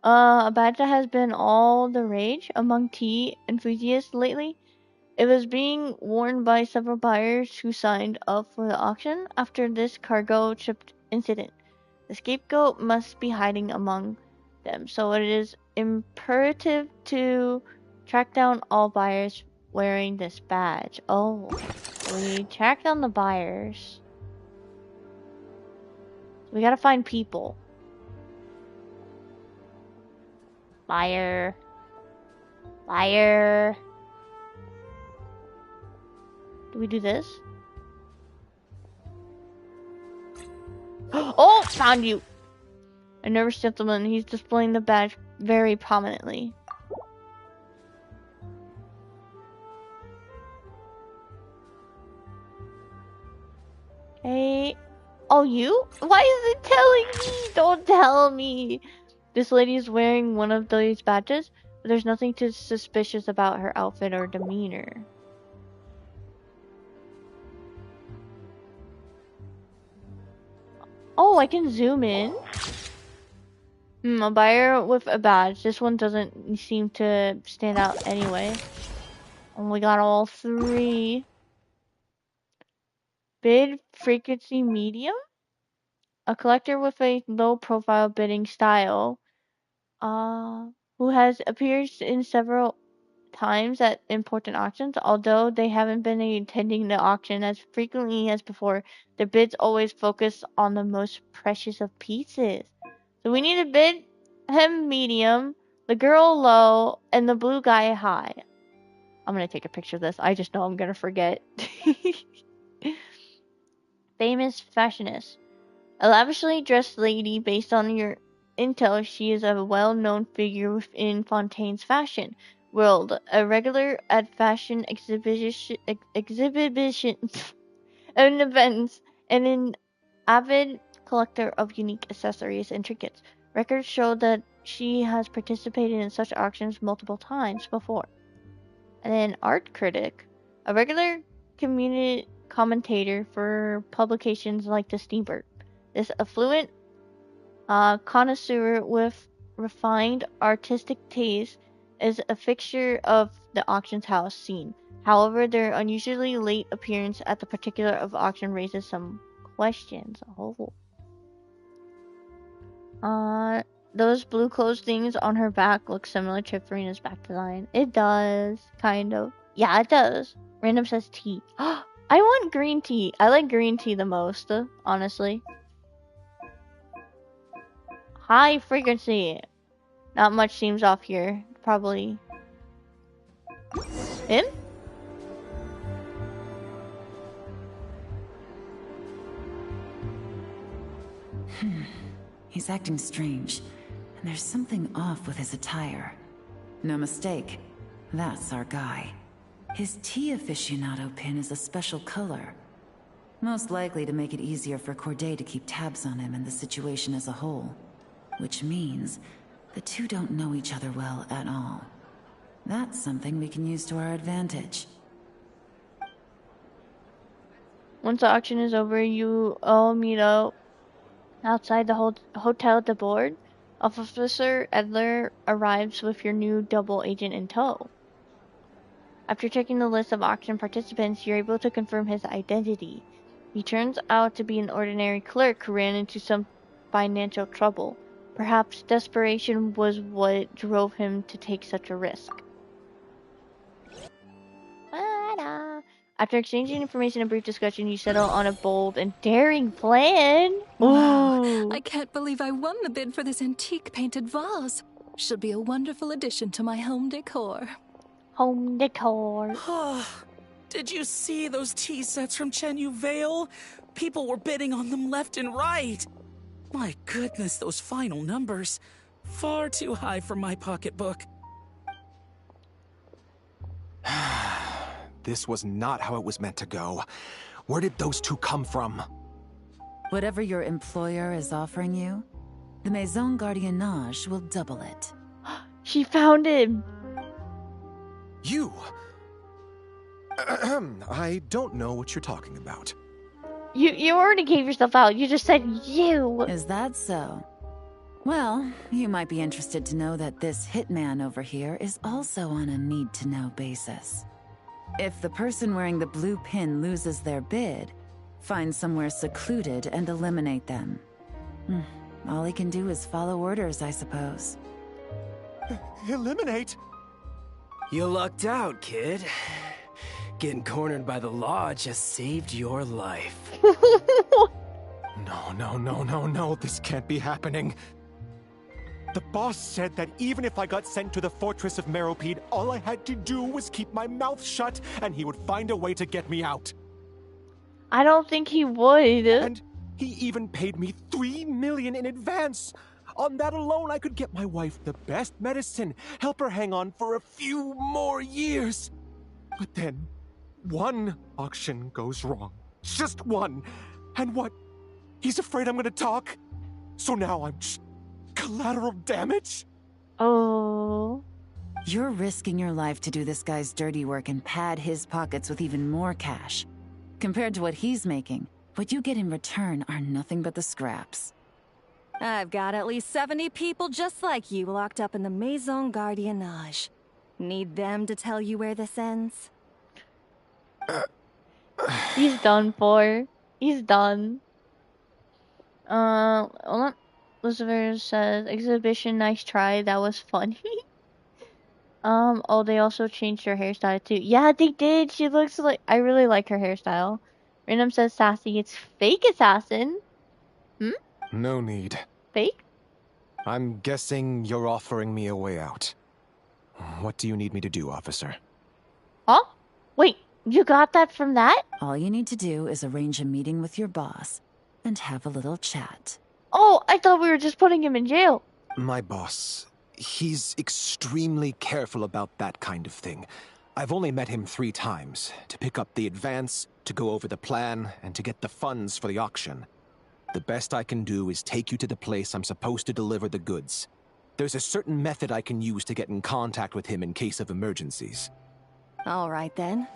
A badge that has been all the rage among tea enthusiasts lately. It was being worn by several buyers who signed up for the auction after this cargo ship incident. The scapegoat must be hiding among them, so it is imperative to track down all buyers wearing this badge. Oh, we track down the buyers. We gotta find people. Buyer. Do we do this? Oh, found you! A nervous gentleman. He's displaying the badge very prominently. Hey. Oh, you? Why is it telling me? Don't tell me. This lady is wearing one of these badges, but there's nothing too suspicious about her outfit or demeanor. Oh, I can zoom in. A buyer with a badge. This one doesn't seem to stand out anyway. And we got all three. Bid frequency medium? A collector with a low profile bidding style. Who has appeared in several times at important auctions. Although they haven't been attending the auction as frequently as before, their bids always focus on the most precious of pieces. So we need to bid him medium, the girl low, and the blue guy high. I'm gonna take a picture of this. I just know I'm gonna forget. Famous fashionist. A lavishly dressed lady. Based on your intel, she is a well-known figure within Fontaine's fashion world, a regular at fashion exhibitions and events, and an avid collector of unique accessories and trinkets. Records show that she has participated in such auctions multiple times before. And then art critic, a regular community commentator for publications like The Steambird. This affluent connoisseur with refined artistic taste is a fixture of the auction's house scene. However, their unusually late appearance at the particular of auction raises some questions. Those blue clothes things on her back look similar to Farina's back design. It does, kind of. Yeah, it does. Random says tea. I want green tea. I like green tea the most, honestly. High frequency. Not much seems off here. Probably him? He's acting strange, and there's something off with his attire. No mistake, that's our guy. His tea aficionado pin is a special color. Most likely to make it easier for Corday to keep tabs on him and the situation as a whole. Which means the two don't know each other well at all. That's something we can use to our advantage. Once the auction is over, you all meet up Outside the hotel de board, Officer Edler arrives with your new double agent in tow. After checking the list of auction participants, you're able to confirm his identity. He turns out to be an ordinary clerk who ran into some financial trouble. Perhaps desperation was what drove him to take such a risk. Ta-da. After exchanging information and brief discussion, you settle on a bold and daring plan. Wow, Ooh. I can't believe I won the bid for this antique painted vase. Should be a wonderful addition to my home decor. Home decor. Did you see those tea sets from Chenyu Vale? People were bidding on them left and right. My goodness, those final numbers. Far too high for my pocketbook. This was not how it was meant to go. Where did those two come from? Whatever your employer is offering you, the Maison Gardiennage will double it. She found him. You? I don't know what you're talking about. You already gave yourself out. You just said you. Is that so? Well, you might be interested to know that this hitman over here is also on a need-to-know basis. If the person wearing the blue pin loses their bid, find somewhere secluded and eliminate them. All he can do is follow orders, I suppose. Eliminate? You lucked out, kid. Getting cornered by the law just saved your life. No, this can't be happening. The boss said that even if I got sent to the fortress of Meropide, all I had to do was keep my mouth shut and he would find a way to get me out. I don't think he would. And he even paid me $3 million in advance. On that alone, I could get my wife the best medicine, help her hang on for a few more years. But then, one auction goes wrong. Just one. And what? He's afraid I'm gonna talk? So now I'm just collateral damage? Oh. You're risking your life to do this guy's dirty work and pad his pockets with even more cash. Compared to what he's making, what you get in return are nothing but the scraps. I've got at least 70 people just like you locked up in the Maison Gardiennage. Need them to tell you where this ends? He's done for. He's done. Hold on. Lucifer says, exhibition, nice try. That was funny. Oh, they also changed her hairstyle too. Yeah, they did. She looks like, I really like her hairstyle. Random says, sassy, it's fake assassin. No need. Fake? I'm guessing you're offering me a way out. What do you need me to do, officer? Huh? Wait, you got that from that? All you need to do is arrange a meeting with your boss and have a little chat. Oh, I thought we were just putting him in jail. My boss, he's extremely careful about that kind of thing. I've only met him 3 times, to pick up the advance, to go over the plan, and to get the funds for the auction. The best I can do is take you to the place I'm supposed to deliver the goods. There's a certain method I can use to get in contact with him in case of emergencies. All right then.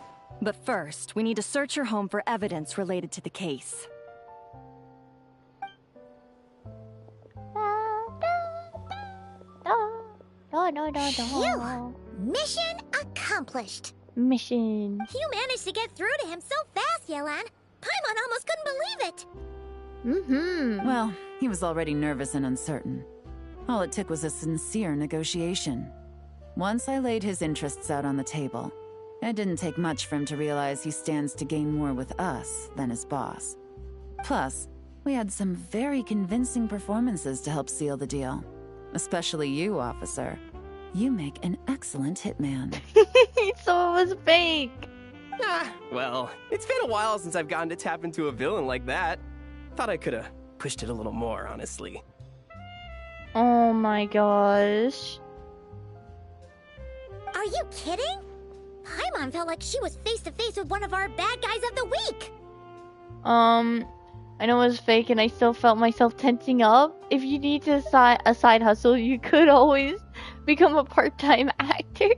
But first, we need to search your home for evidence related to the case. Phew! Mission accomplished. Mission. You managed to get through to him so fast, Yelan. Paimon almost couldn't believe it. Well, he was already nervous and uncertain. All it took was a sincere negotiation. Once I laid his interests out on the table, it didn't take much for him to realize he stands to gain more with us than his boss. Plus, we had some very convincing performances to help seal the deal. Especially you, officer. You make an excellent hitman. So it was fake. Well, it's been a while since I've gotten to tap into a villain like that. Thought I could have pushed it a little more, honestly. Oh my gosh. Are you kidding? Paimon felt like she was face to face with one of our bad guys of the week. I know it was fake and I still felt myself tensing up. If you need a side hustle, you could always become a part-time actor.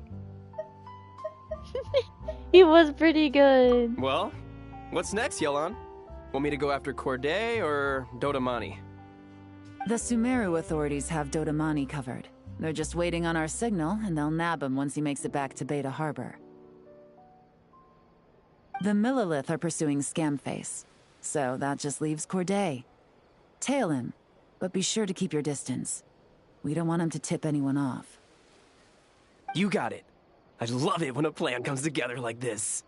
He was pretty good. Well, what's next, Yelan? Want me to go after Corday or Dodamani? The Sumeru authorities have Dodamani covered. They're just waiting on our signal, and they'll nab him once he makes it back to Beta Harbor. The Millilith are pursuing Scamface, so that just leaves Corday. Tail him, but be sure to keep your distance. We don't want him to tip anyone off. You got it. I love it when a plan comes together like this.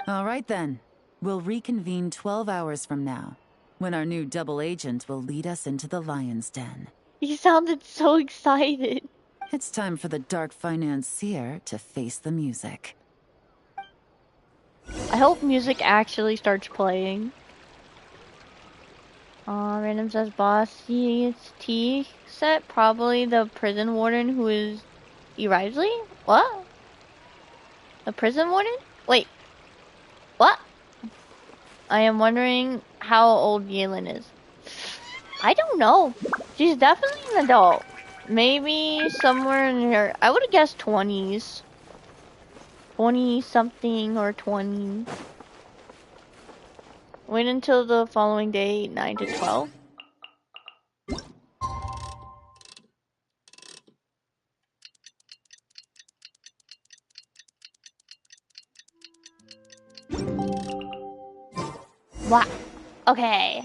All right then. We'll reconvene 12 hours from now, when our new double agent will lead us into the Lion's Den. You sounded so excited. It's time for the Dark Financier to face the music. I hope music actually starts playing. Random says boss T set, probably the prison warden who is Risley? What? The prison warden? Wait. What? I am wondering how old Yalen is. I don't know. She's definitely an adult. Maybe somewhere in her... I would have guessed 20s. 20-something or 20. Wait until the following day, 9 to 12. Wow. Okay.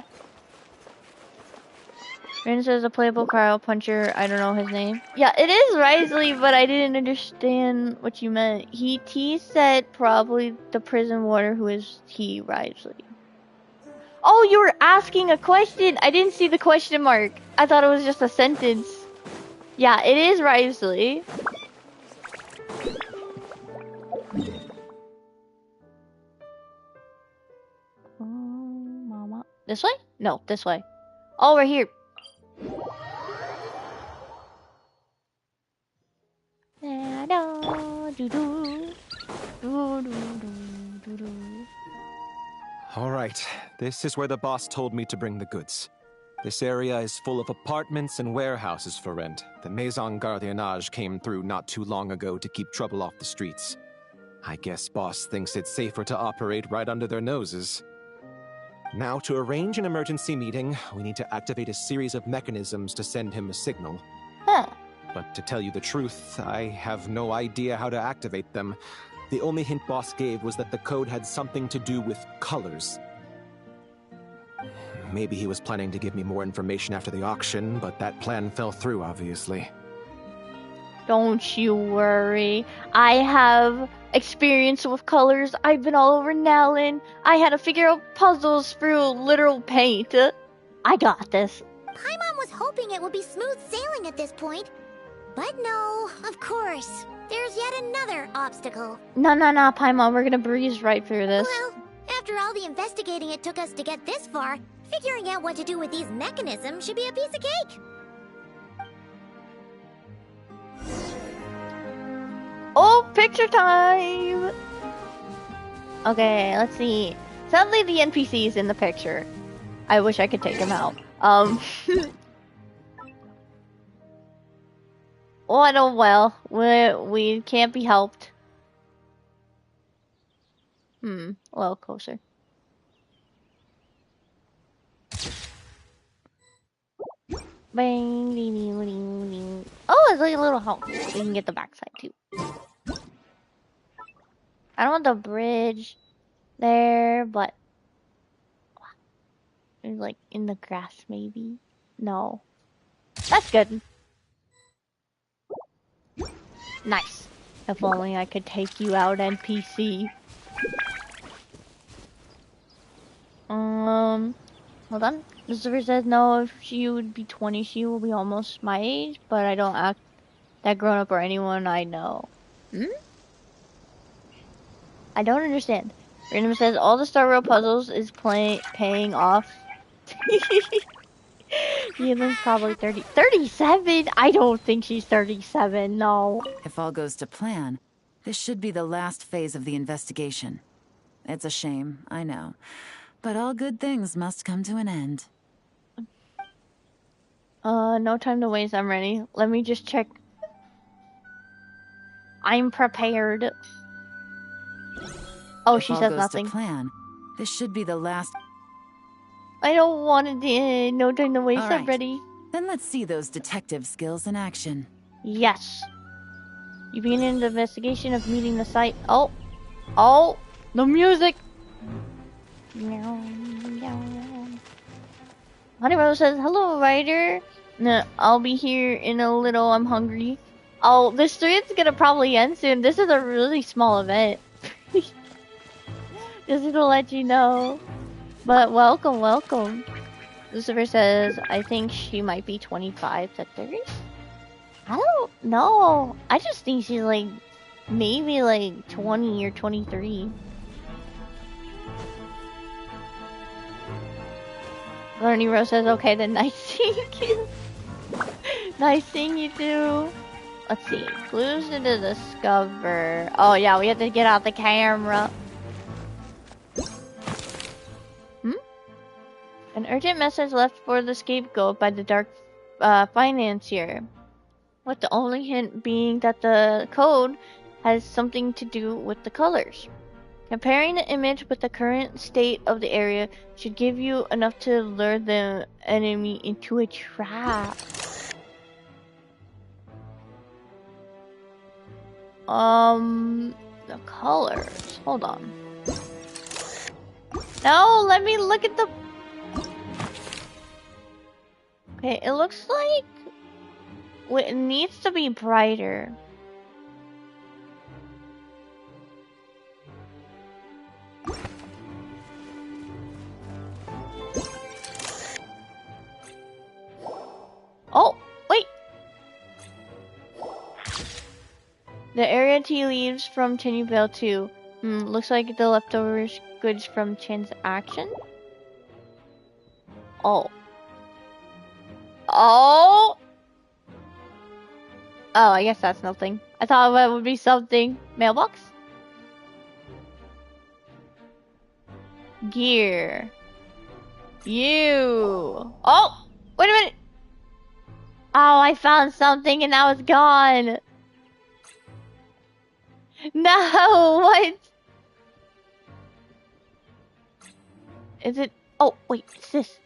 Rin says a playable cryo puncher. I don't know his name. Yeah, it is Risley, but I didn't understand what you meant. T said probably the prison warder who is Risley. Oh, you were asking a question. I didn't see the question mark. I thought it was just a sentence. Yeah, it is Risley. Oh, mama. This way? No, this way. Oh, we're here. All right, this is where the boss told me to bring the goods. This area is full of apartments and warehouses for rent. The Maison Gardiennage came through not too long ago to keep trouble off the streets. I guess boss thinks it's safer to operate right under their noses. Now, to arrange an emergency meeting, we need to activate a series of mechanisms to send him a signal. Huh. But to tell you the truth, I have no idea how to activate them. The only hint boss gave was that the code had something to do with colors. Maybe he was planning to give me more information after the auction, but that plan fell through, obviously. Don't you worry. I have experience with colors. I've been all over Nalin. I had to figure out puzzles through literal paint. I got this. Paimon was hoping it would be smooth sailing at this point. But no, of course. There's yet another obstacle. No, Paimon, we're gonna breeze right through this. Well, after all the investigating it took us to get this far, figuring out what to do with these mechanisms should be a piece of cake. Oh, picture time! Okay, let's see. Sadly, the NPC is in the picture. I wish I could take him out. Oh, well, we can't be helped. A little closer. Bang, ding, ding, ding, ding. Oh, it's like a little home. We can get the backside too. I don't want the bridge there, but like in the grass maybe. No, that's good. Nice. If only I could take you out, NPC. Hold on. Lucifer says no, if she would be 20, she will be almost my age, but I don't act that grown up or anyone I know. I don't understand. Random says all the Star Rail puzzles is paying off. Yelin's probably 37? I don't think she's 37, no. If all goes to plan, this should be the last phase of the investigation. It's a shame, I know. But all good things must come to an end. No time to waste, I'm ready. Let me just check. I'm prepared. Oh, she says nothing. If all goes to plan, this should be the last... I don't want to. No time to waste. All I'm right. ready. Then let's see those detective skills in action. Yes. You begin an investigation of meeting the site. Oh, oh, the music. Honey Rose says, "Hello, writer. No, I'll be here in a little. I'm hungry. Oh, this stream's gonna probably end soon. This is a really small event. Just to let you know. But welcome, welcome." Lucifer says, "I think she might be 25 to 30. I don't know. I just think she's like, maybe like 20 or 23. Learning Rose says, "Okay, then nice seeing you." Nice seeing you too. Let's see. Clues to discover. Oh yeah, we have to get out the camera. An urgent message left for the scapegoat by the dark financier. With the only hint being that the code has something to do with the colors. Comparing the image with the current state of the area should give you enough to lure the enemy into a trap. The colors. Hold on. No, let me look at the... Okay, it looks like it needs to be brighter. Oh, wait. The area tea leaves from Tenyu Vale too. Looks like the leftovers goods from transaction. Oh. Oh! Oh, I guess that's nothing. I thought that would be something. Mailbox? Gear. You. Oh! Wait a minute! Oh, I found something and now it's gone. No, what? Is it? Oh, wait, what's this?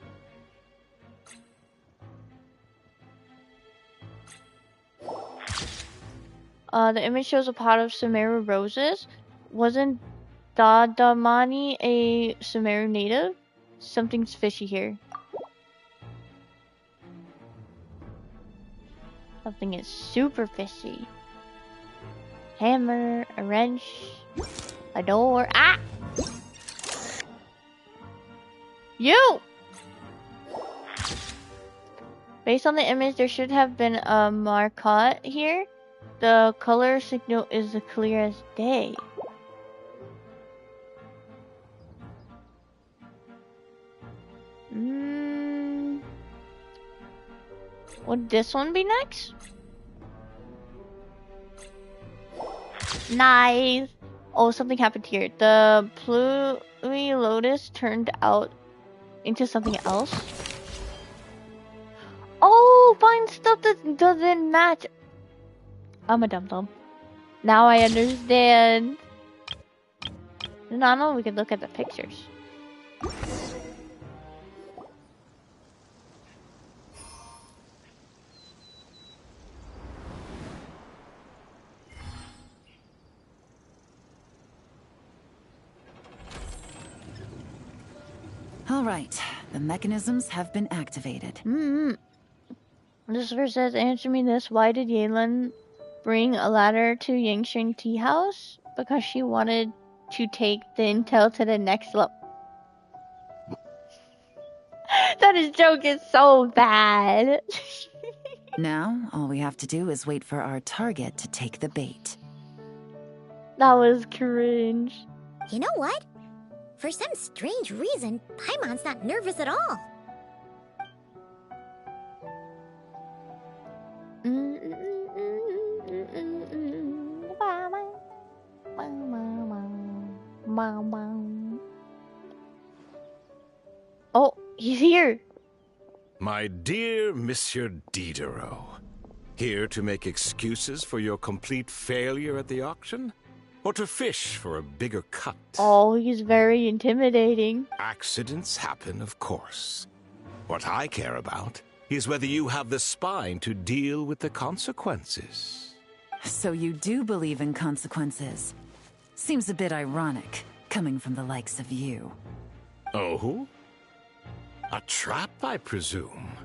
The image shows a pot of Sumeru roses. Wasn't Dadamani a Sumeru native? Something's fishy here. Something is super fishy. Hammer, a wrench, a door. Ah! You! Based on the image, there should have been a marcotte here. The color signal is as clear as day. Would this one be next? Nice! Oh, something happened here. The Plumy Lotus turned out into something else. Oh, find stuff that doesn't match. I'm a dum-dum. Now I understand. No, we could look at the pictures. All right, the mechanisms have been activated. Lucifer says, "Answer me this. Why did Yelan bring a ladder to Yangsheng Tea House? Because she wanted to take the intel to the next level." That joke is so bad. Now, all we have to do is wait for our target to take the bait. That was cringe. You know what? For some strange reason, Paimon's not nervous at all. Oh, he's here. My dear Monsieur Diderot, here to make excuses for your complete failure at the auction? or to fish for a bigger cut. Oh, he's very intimidating. Accidents happen, of course. What I care about is whether you have the spine to deal with the consequences. So you do believe in consequences. Seems a bit ironic, coming from the likes of you. Oh? A trap, I presume.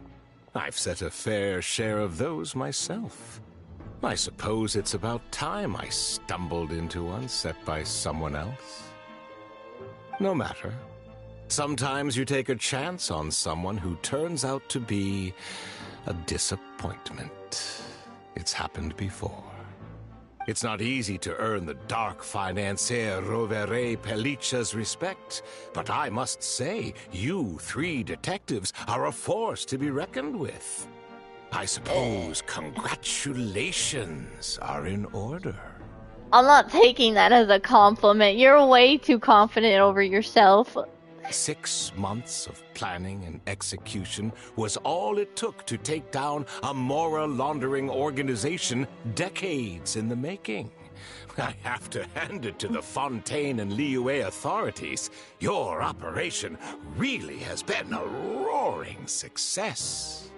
I've set a fair share of those myself. I suppose it's about time I stumbled into one set by someone else. No matter. Sometimes you take a chance on someone who turns out to be a disappointment. It's happened before. It's not easy to earn the dark financier Rovere Pelliccia's respect, but I must say, you three detectives are a force to be reckoned with. I suppose congratulations are in order. I'm not taking that as a compliment. You're way too confident over yourself. 6 months of planning and execution was all it took to take down a moral laundering organization decades in the making. I have to hand it to the Fontaine and Liyue authorities. Your operation really has been a roaring success.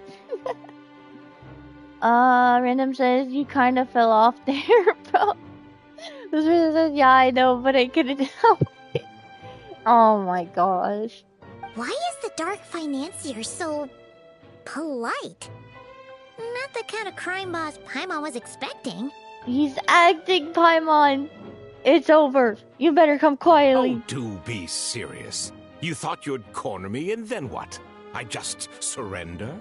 Random says you kind of fell off there, bro. This person says, yeah, I know, but I couldn't help it. Oh my gosh. Why is the Dark Financier so polite? Not the kind of crime boss Paimon was expecting. He's acting, Paimon. It's over. You better come quietly. Oh, do be serious. You thought you'd corner me, and then what? I just surrender?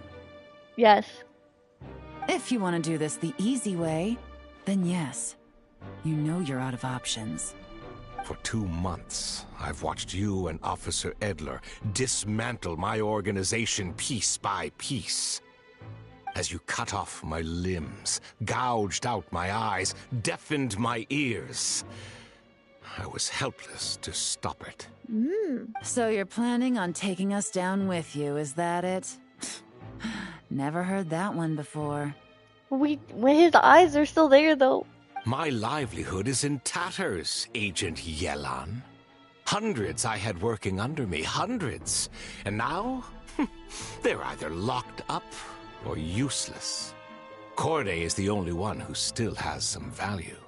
Yes. If you want to do this the easy way, then yes. You know you're out of options. For 2 months, I've watched you and Officer Edler dismantle my organization piece by piece. As you cut off my limbs, gouged out my eyes, deafened my ears, I was helpless to stop it. So you're planning on taking us down with you, is that it? Never heard that one before. When his eyes are still there, though. My livelihood is in tatters, Agent Yellan. Hundreds I had working under me, hundreds. And now, they're either locked up or useless. Corday is the only one who still has some value.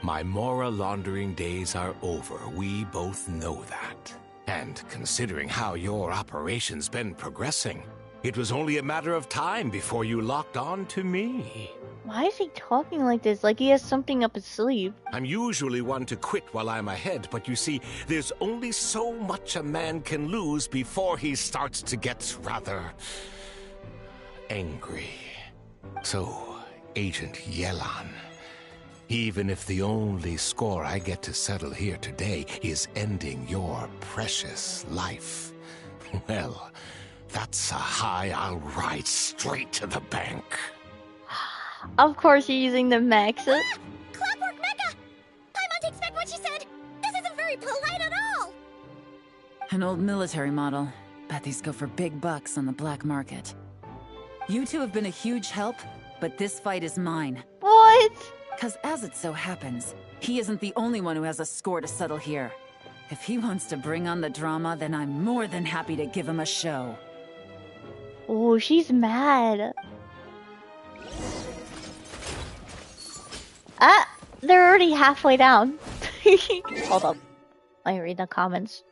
My moral laundering days are over, we both know that. And considering how your operation's been progressing, it was only a matter of time before you locked on to me. Why is he talking like this? Like he has something up his sleeve. I'm usually one to quit while I'm ahead, but you see, there's only so much a man can lose before he starts to get rather angry. So, Agent Yellan, even if the only score I get to settle here today is ending your precious life, well, that's a high I'll ride straight to the bank. Of course you're using the max. Clockwork Mecha! Paimon takes back what she said! This isn't very polite at all! An old military model. Bet these go for big bucks on the black market. You two have been a huge help, but this fight is mine. What? Because as it so happens, he isn't the only one who has a score to settle here. If he wants to bring on the drama, then I'm more than happy to give him a show. Oh, she's mad. Ah, they're already halfway down. Hold up. Let me read the comments.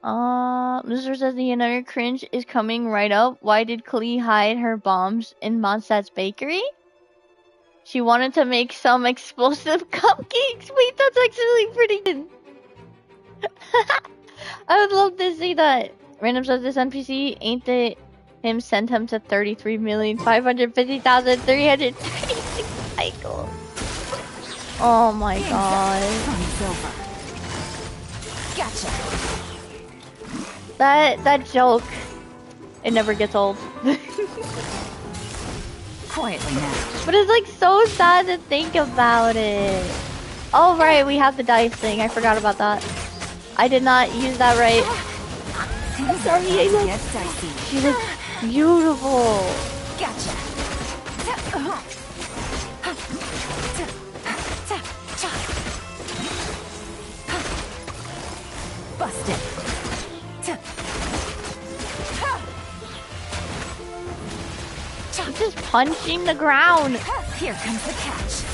Mr. says the another cringe is coming right up. Why did Klee hide her bombs in Mondstadt's bakery? She wanted to make some explosive cupcakes. Wait, that's actually pretty good. I would love to see that. Random says this NPC ain't it him sent him to 33,550,336 cycles. Oh my god. Gotcha. That joke, it never gets old. Quietly now. But it's like so sad to think about it. Oh right, we have the dice thing. I forgot about that. I did not use that right. I'm sorry, she looks beautiful. Gotcha. punching the ground. Here comes the catch.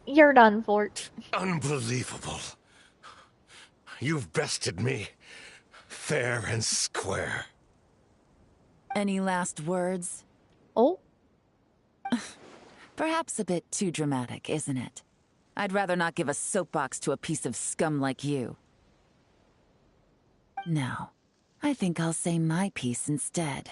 You're done for. Unbelievable. You've bested me. Fair and square. Any last words? Oh? Perhaps a bit too dramatic, isn't it? I'd rather not give a soapbox to a piece of scum like you. No, I think I'll say my piece instead.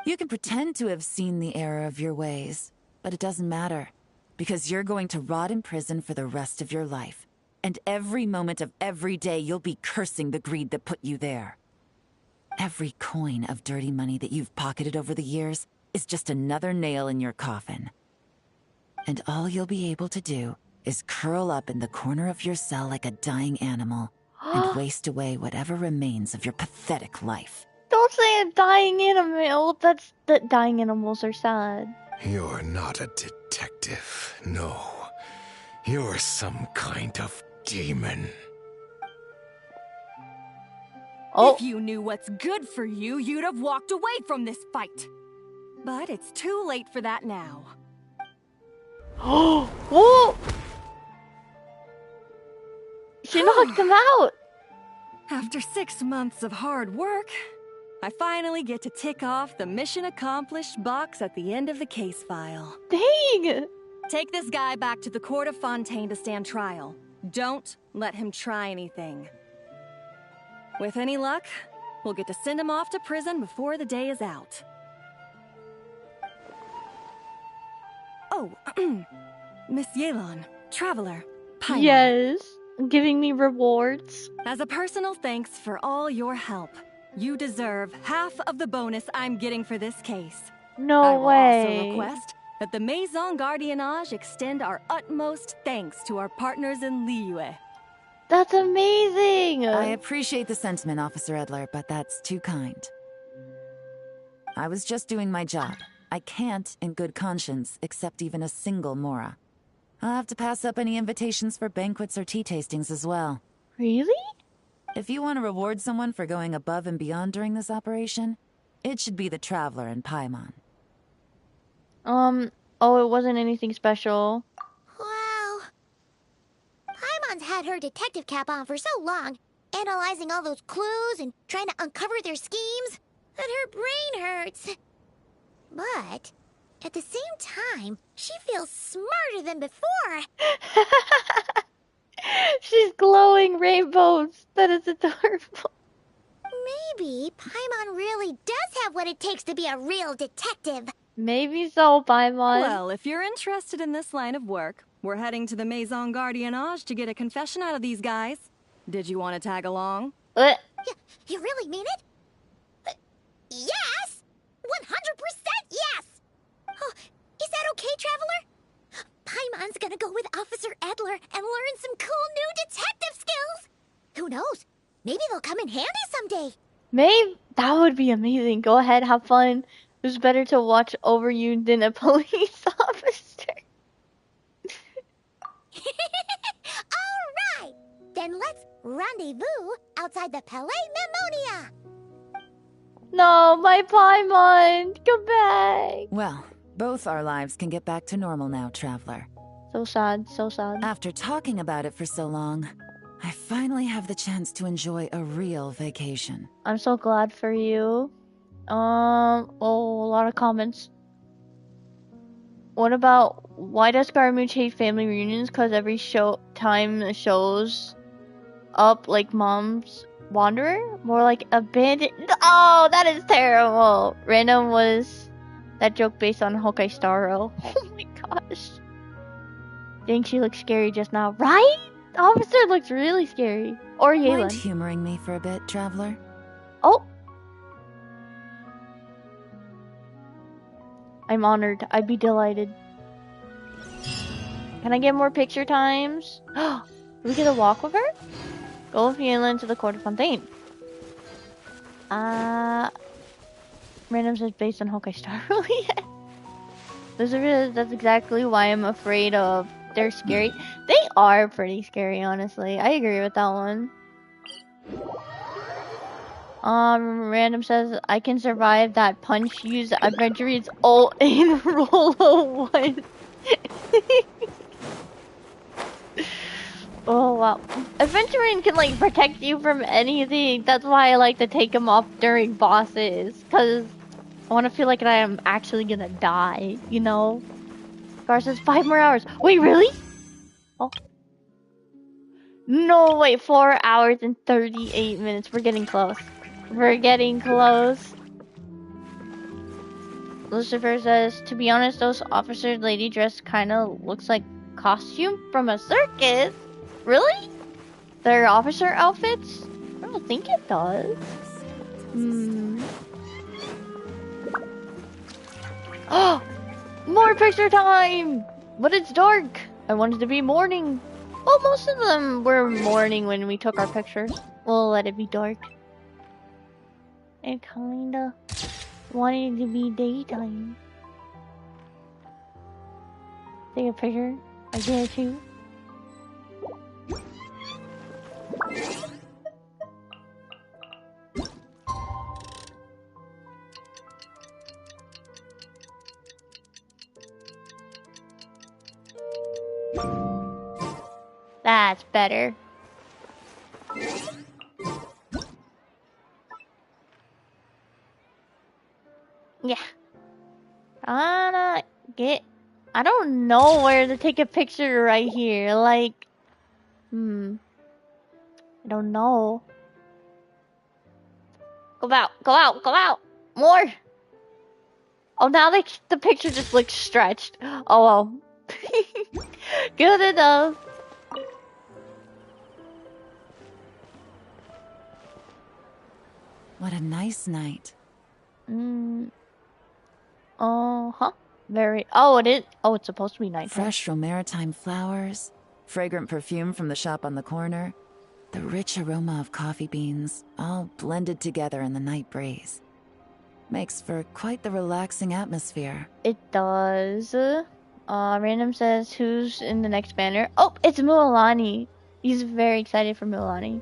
You can pretend to have seen the error of your ways, but it doesn't matter, because you're going to rot in prison for the rest of your life. And every moment of every day you'll be cursing the greed that put you there. Every coin of dirty money that you've pocketed over the years is just another nail in your coffin. And all you'll be able to do is curl up in the corner of your cell like a dying animal and waste away whatever remains of your pathetic life. Don't say a dying animal. That dying animals are sad. You're not a detective, no. You're some kind of demon. If you knew what's good for you, you'd have walked away from this fight. But it's too late for that now. Whoa! She knocked him out! After 6 months of hard work, I finally get to tick off the mission accomplished box at the end of the case file. Dang! Take this guy back to the court of Fontaine to stand trial. Don't let him try anything. With any luck, we'll get to send him off to prison before the day is out. Oh, Miss Yelan, Traveler, Paimon. Yes, giving me rewards. As a personal thanks for all your help, you deserve half of the bonus I'm getting for this case. No way. I will also request that the Maison Gardiennage extend our utmost thanks to our partners in Liyue. That's amazing! I appreciate the sentiment, Officer Edler, but that's too kind. I was just doing my job. I can't, in good conscience, accept even a single Mora. I'll have to pass up any invitations for banquets or tea tastings as well. Really? If you want to reward someone for going above and beyond during this operation, it should be the Traveler and Paimon. Oh, it wasn't anything special. Wow. Paimon's had her detective cap on for so long, analyzing all those clues and trying to uncover their schemes, that her brain hurts. But, at the same time, she feels smarter than before. She's glowing rainbows. That is adorable. Maybe Paimon really does have what it takes to be a real detective. Maybe so, Paimon. Well, if you're interested in this line of work, we're heading to the Maison Gardiennage to get a confession out of these guys. Did you want to tag along? You really mean it? Yes! 100% yes! Oh, is that okay, Traveler? Paimon's gonna go with Officer Edler and learn some cool new detective skills! Who knows? Maybe they'll come in handy someday. Maybe that would be amazing. Go ahead, have fun. Who's better to watch over you than a police officer? Alright! Then let's rendezvous outside the Palais Mnemonia! No, my Paimon! Come back! Well, both our lives can get back to normal now, Traveler. So sad, so sad. After talking about it for so long, I finally have the chance to enjoy a real vacation. I'm so glad for you. Oh, a lot of comments. What about, why does Scaramouche hate family reunions? Because every time shows up like Mom's Wanderer? More like abandoned. Oh, that is terrible. Random was that joke based on Hokai Starro. Oh my gosh. Think she looks scary just now, right? The officer looks really scary. Or Yelan. Mind humoring me for a bit, Traveler? Oh. I'm honored. I'd be delighted. Can I get more picture times? Do we get a walk with her? Go with Yelan to the Court of Fontaine. Random says based on Hokai Star. That's exactly why I'm afraid of. They're scary. They are pretty scary, honestly. I agree with that one. Random says I can survive that punch. Use adventure's ult in roll of one. Oh wow. Adventuring can like protect you from anything. That's why I like to take him off during bosses. Cause I wanna feel like I am actually gonna die, you know? Gar says 5 more hours. Wait, really? Oh. No, wait, 4 hours and 38 minutes. We're getting close. We're getting close. Lucifer says, to be honest, those officers lady dress kinda looks like costume from a circus. Really? Their officer outfits? I don't think it does. Oh! More picture time! But it's dark. I wanted to be morning. Well, most of them were morning when we took our pictures. We'll let it be dark. I kinda wanted to be daytime. Take a picture. I dare too. That's better. Yeah. I don't know where to take a picture right here. Like, I don't know. Go out, go out, go out. More. Oh, now the picture just looks stretched. Oh well. Good enough. What a nice night. Uh-huh. Very. Oh, it is. Oh, it's supposed to be nighttime. Fresh from maritime flowers, fragrant perfume from the shop on the corner, the rich aroma of coffee beans, all blended together in the night breeze. Makes for quite the relaxing atmosphere. It does. Random says, who's in the next banner? Oh, it's Mualani. He's very excited for Mualani.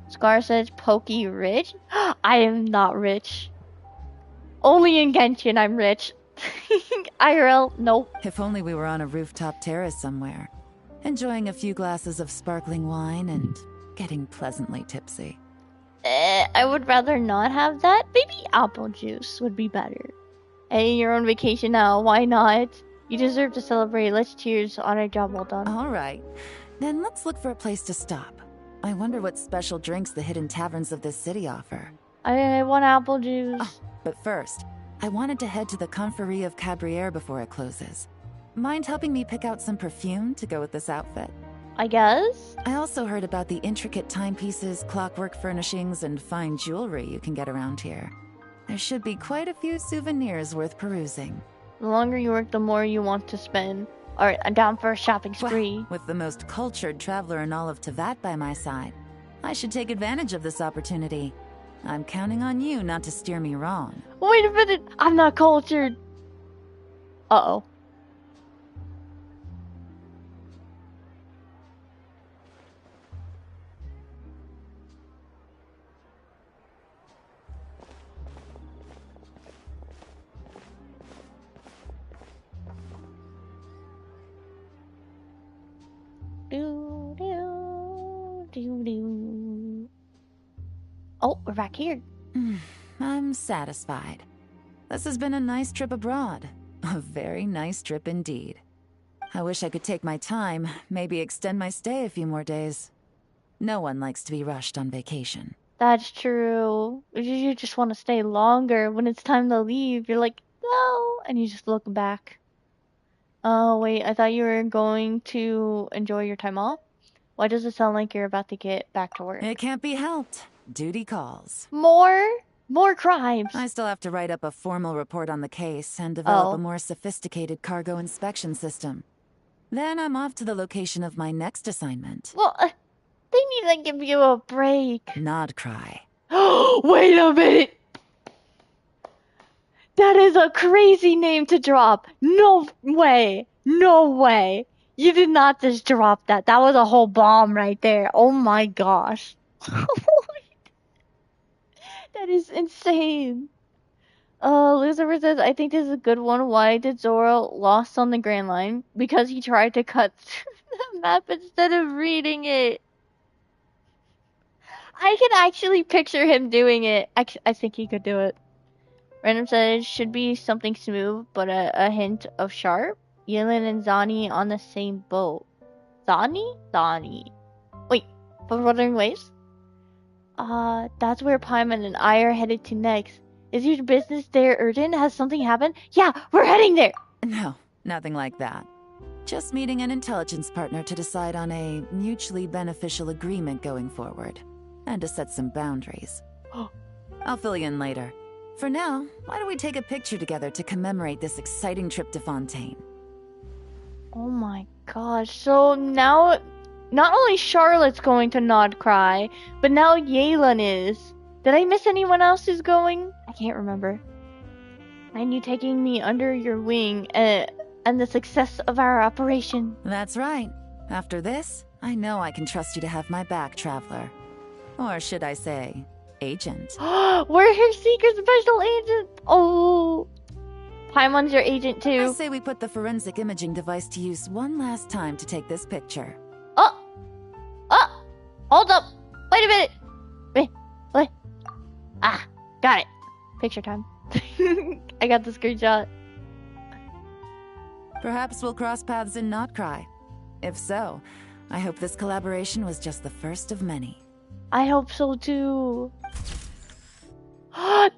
Scar says, Pokey rich? I am not rich. Only in Genshin I'm rich. IRL, nope. If only we were on a rooftop terrace somewhere, enjoying a few glasses of sparkling wine and getting pleasantly tipsy. I would rather not have that. Maybe apple juice would be better. Hey, you're on vacation now. Why not? You deserve to celebrate. Let's cheers on a job well done. All right. Then let's look for a place to stop. I wonder what special drinks the hidden taverns of this city offer. I want apple juice. Oh, but first, I wanted to head to the Conferee of Cabriere before it closes. Mind helping me pick out some perfume to go with this outfit? I guess. I also heard about the intricate timepieces, clockwork furnishings, and fine jewelry you can get around here. There should be quite a few souvenirs worth perusing. The longer you work, the more you want to spend. Alright, I'm down for a shopping spree. Well, with the most cultured traveler in all of Tevat by my side, I should take advantage of this opportunity. I'm counting on you not to steer me wrong. Wait a minute, I'm not cultured. Uh-oh. Oh, we're back here. I'm satisfied. This has been a nice trip abroad. A very nice trip indeed. I wish I could take my time, maybe extend my stay a few more days. No one likes to be rushed on vacation. That's true. You just want to stay longer. When it's time to leave, you're like, no, and you just look back. Oh, wait, I thought you were going to enjoy your time off? Why does it sound like you're about to get back to work? It can't be helped. Duty calls. More crimes. I still have to write up a formal report on the case and develop a more sophisticated cargo inspection system. Then I'm off to the location of my next assignment. Well, they need to give you a break. Nod cry. Wait a minute! That is a crazy name to drop. No way. No way. You did not just drop that. That was a whole bomb right there. Oh my gosh. That is insane. Lucifer says, I think this is a good one. Why did Zoro lost on the Grand Line? Because he tried to cut through the map instead of reading it. I can actually picture him doing it. I think he could do it. Random says, should be something smooth, but a hint of sharp. Yelin and Zani on the same boat. Zani? Zani. Wait, but Wuthering Waves? That's where Paimon and I are headed to next. Is your business there urgent? Has something happened? Yeah, we're heading there! No, nothing like that. Just meeting an intelligence partner to decide on a mutually beneficial agreement going forward. And to set some boundaries. I'll fill you in later. For now, why don't we take a picture together to commemorate this exciting trip to Fontaine? Oh my gosh, so now not only Charlotte's going to Nod Cry, but now Yelan is. Did I miss anyone else who's going? I can't remember. And you taking me under your wing, and the success of our operation. That's right. After this, I know I can trust you to have my back, Traveler. Or should I say, agent. We're her secret special agent! Oh! Paimon's your agent too. I say we put the forensic imaging device to use one last time to take this picture. Oh! Hold up! Wait a minute! Wait. Got it. Picture time. I got the screenshot. Perhaps we'll cross paths in Not Cry. If so, I hope this collaboration was just the first of many. I hope so too. That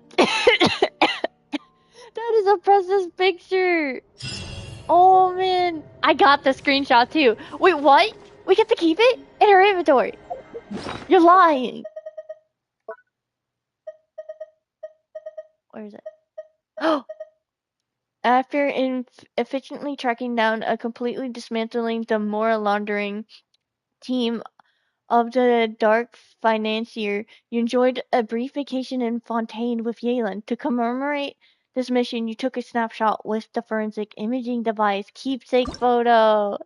is a precious picture. Oh man, I got the screenshot too. Wait, what? We get to keep it in our inventory? You're lying. Where is it? Oh. After efficiently tracking down a completely dismantling the more laundering team of the dark financier, you enjoyed a brief vacation in Fontaine with Yelan. To commemorate this mission, you took a snapshot with the forensic imaging device keepsake photo.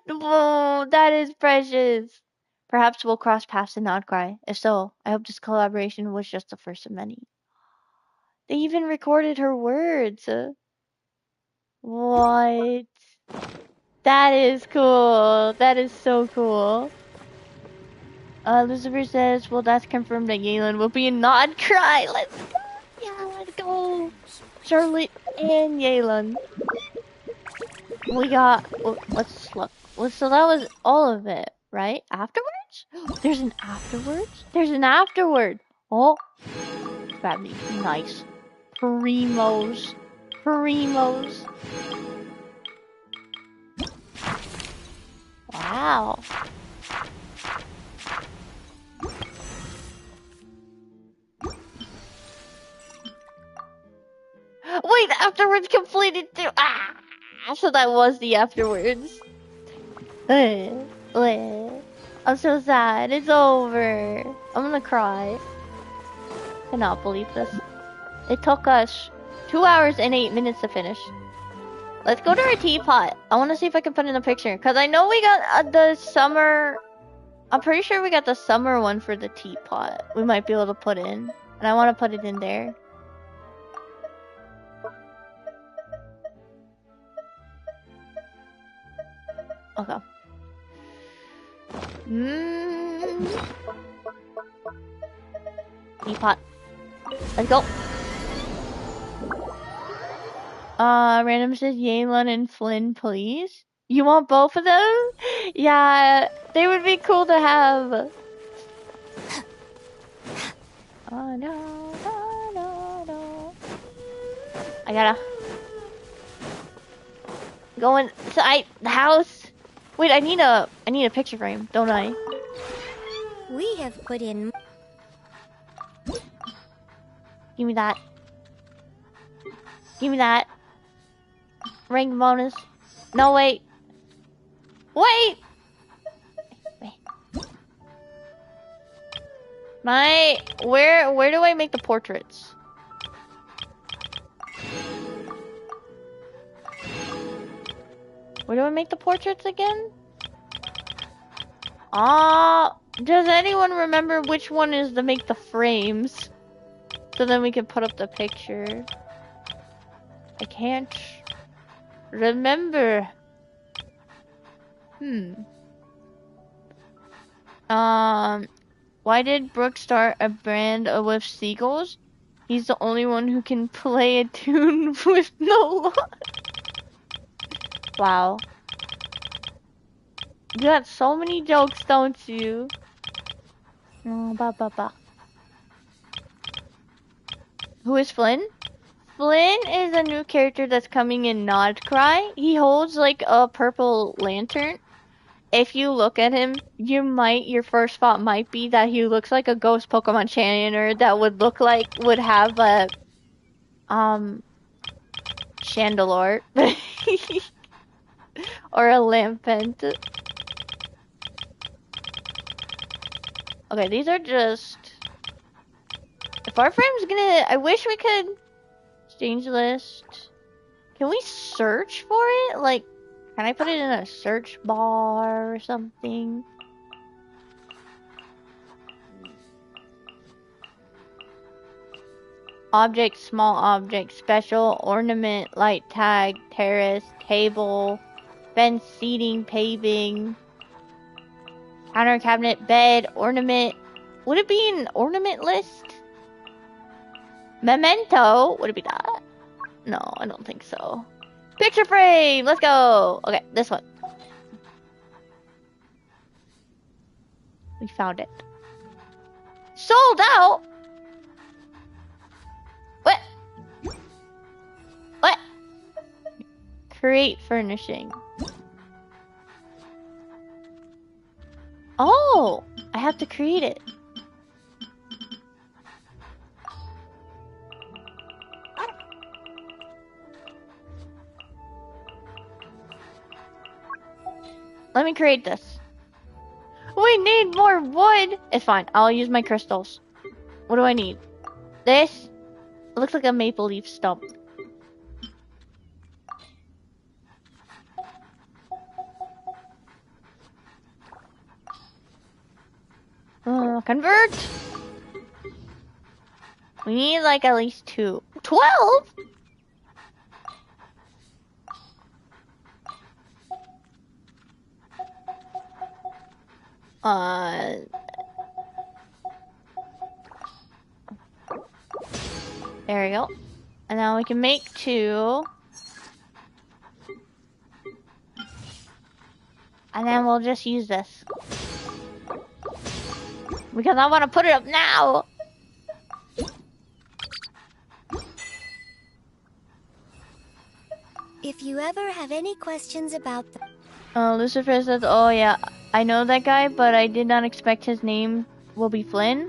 Whoa, that is precious. Perhaps we'll cross paths in Outcry. If so, I hope this collaboration was just the first of many. They even recorded her words. What? That is cool. That is so cool. Lucifer says, well, that's confirmed that Yelan will be in Nod Cry. Let's go. Yeah, let's go. Charlotte and Yelan. We got, let's look. Well, so that was all of it, right? Afterwards? There's an afterwards? There's an afterward. Oh, family. Nice. Primos. Wow. Wait, afterwards completed too. So that was the afterwards. I'm so sad. It's over. I'm gonna cry. Cannot believe this. It took us 2 hours and 8 minutes to finish. Let's go to our teapot. I want to see if I can put in a picture. Because I know we got the summer... I'm pretty sure we got the summer one for the teapot. We might be able to put in. And I want to put it in there. Okay. Teapot. Let's go. Random says Yelan and Flynn, please. You want both of them? Yeah, they would be cool to have. Oh no. I gotta go inside the house. Wait, I need a picture frame, don't I? We have put in. Give me that. Give me that. Rank bonus. No, wait. Wait! Where do I make the portraits? Where do I make the portraits again? Does anyone remember which one is to make the frames? So then we can put up the picture. I can't remember. Why did Brooke start a brand with seagulls? He's the only one who can play a tune with no Wow. You got so many jokes, don't you? Oh, Who is Flynn? Flynn is a new character that's coming in Nod Cry. He holds like a purple lantern. If you look at him, your first thought might be that he looks like a ghost Pokemon trainer that would have a, Chandelure. Or a Lampent. Okay, these are just... If our frame's gonna... I wish we could... Exchange list. Can we search for it? Like, can I put it in a search bar or something? Object, small object, special, ornament, light tag, terrace, table, fence, seating, paving, counter, cabinet, bed, ornament. Would it be an ornament list? Memento? Would it be that? No, I don't think so. Picture frame! Let's go! Okay, this one. We found it. Sold out? What? What? Create furnishing. Oh! I have to create it. Let me create this. We need more wood! It's fine. I'll use my crystals. What do I need? This? It looks like a maple leaf stump. Convert! We need like at least 2. 12? There we go. And now we can make 2. And then we'll just use this. Because I want to put it up now! If you ever have any questions about the... Lucifer says, oh yeah, I know that guy, but I did not expect his name will be Flynn.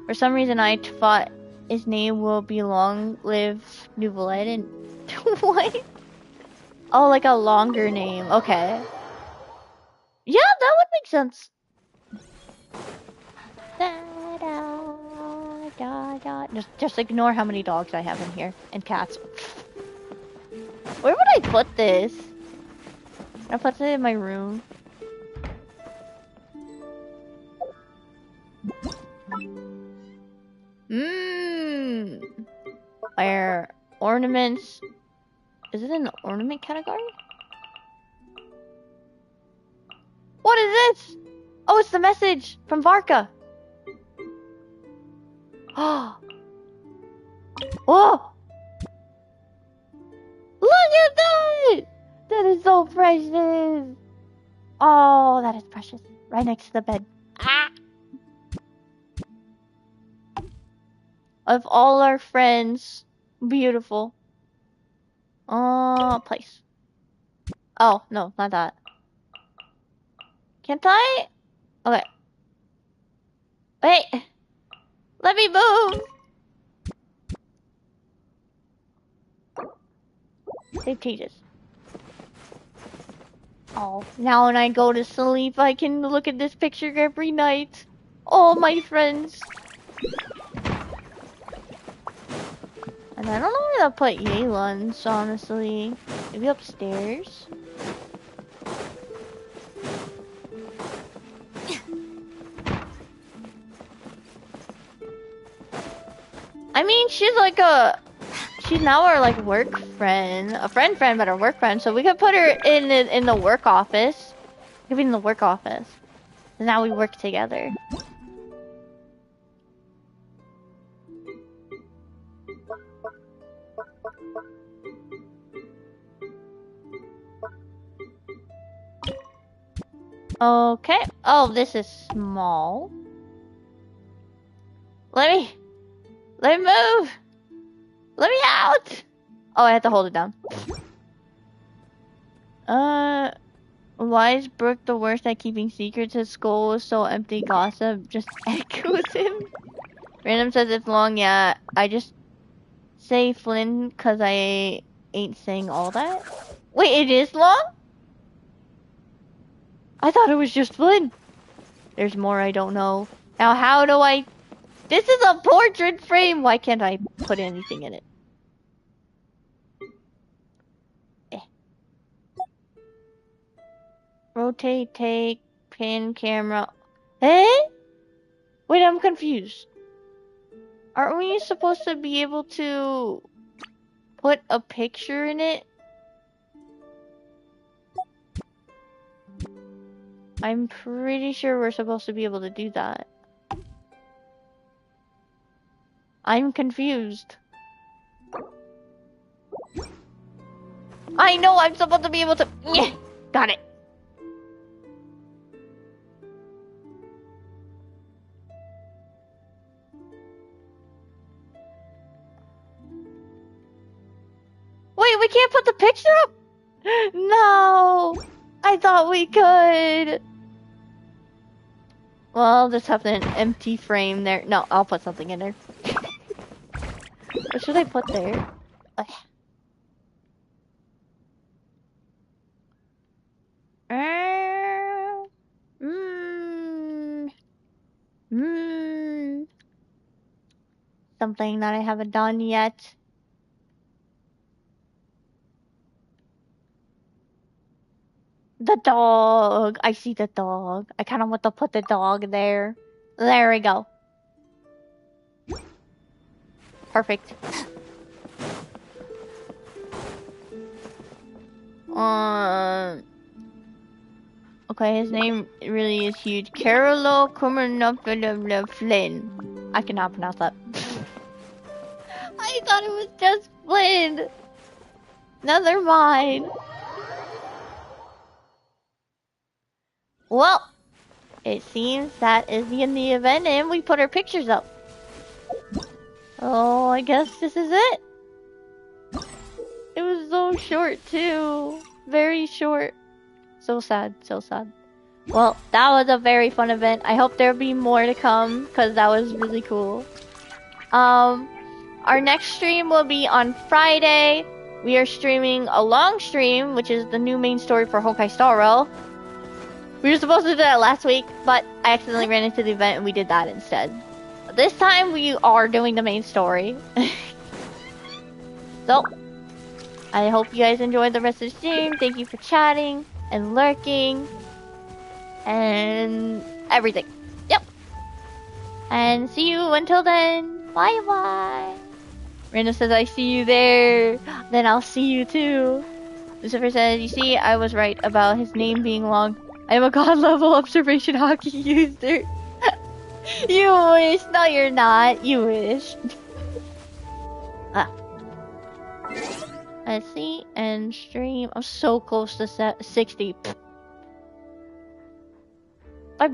For some reason, I thought his name will be Long Live Nouvelette and... What? Oh, like a longer name. Okay. Yeah, that would make sense. Just ignore how many dogs I have in here. And cats. Where would I put this? I put it in my room. Where ornaments... Is it an ornament category? What is this? Oh, it's the message from Varka. Oh. Whoa! Look at that! That is so precious. Oh, that is precious. Right next to the bed. Ah! Of all our friends. Beautiful. Place. Oh, no, not that. Can't I? Okay. Wait! Let me move! Save changes. Oh, now when I go to sleep, I can look at this picture every night. Oh, my friends. And I don't know where to put Yelan's, honestly. Maybe upstairs? I mean, she's now our like work friend, a friend, but our work friend. So we could put her in the work office. Could be in the work office. And now we work together. Okay. Oh, this is small. Let me move. Let me out. Oh, I have to hold it down. Why is Brooke the worst at keeping secrets? His skull was so empty. Gossip just echoes him. Random says it's long. Yeah, I just say Flynn because I ain't saying all that. Wait, it is long? I thought it was just Flynn. There's more I don't know. Now, how do I... This is a portrait frame! Why can't I put anything in it? Rotate, take, pin, camera... Eh? Wait, I'm confused. Aren't we supposed to be able to put a picture in it? I'm pretty sure we're supposed to be able to do that. I'm confused. I know I'm supposed to be able to... Got it. Wait, we can't put the picture up? No! I thought we could. Well, I'll just have an empty frame there. No, I'll put something in there. What should I put there? Something that I haven't done yet. The dog. I see the dog. I kind of want to put the dog there. There we go. Perfect. Okay, his name really is huge. Carolo Flynn. I cannot pronounce that. I thought it was just Flynn. Never mind. Well, it seems that is the end of the event and we put our pictures up. Oh, I guess this is it. It was so short too. Very short. So sad, so sad. Well, that was a very fun event. I hope there'll be more to come because that was really cool. Our next stream will be on Friday. We are streaming a long stream, which is the new main story for Honkai Star Rail. We were supposed to do that last week, but I accidentally ran into the event and we did that instead. This time we are doing the main story. So, I hope you guys enjoyed the rest of the stream. Thank you for chatting and lurking and everything. Yep. And see you until then. Bye bye. Random says I see you there. Then I'll see you too. Lucifer says, you see, I was right about his name being long. I am a god level observation hockey user. You wish. No, you're not. You wish. Let's see. And stream. I'm so close to 60. Bye bye.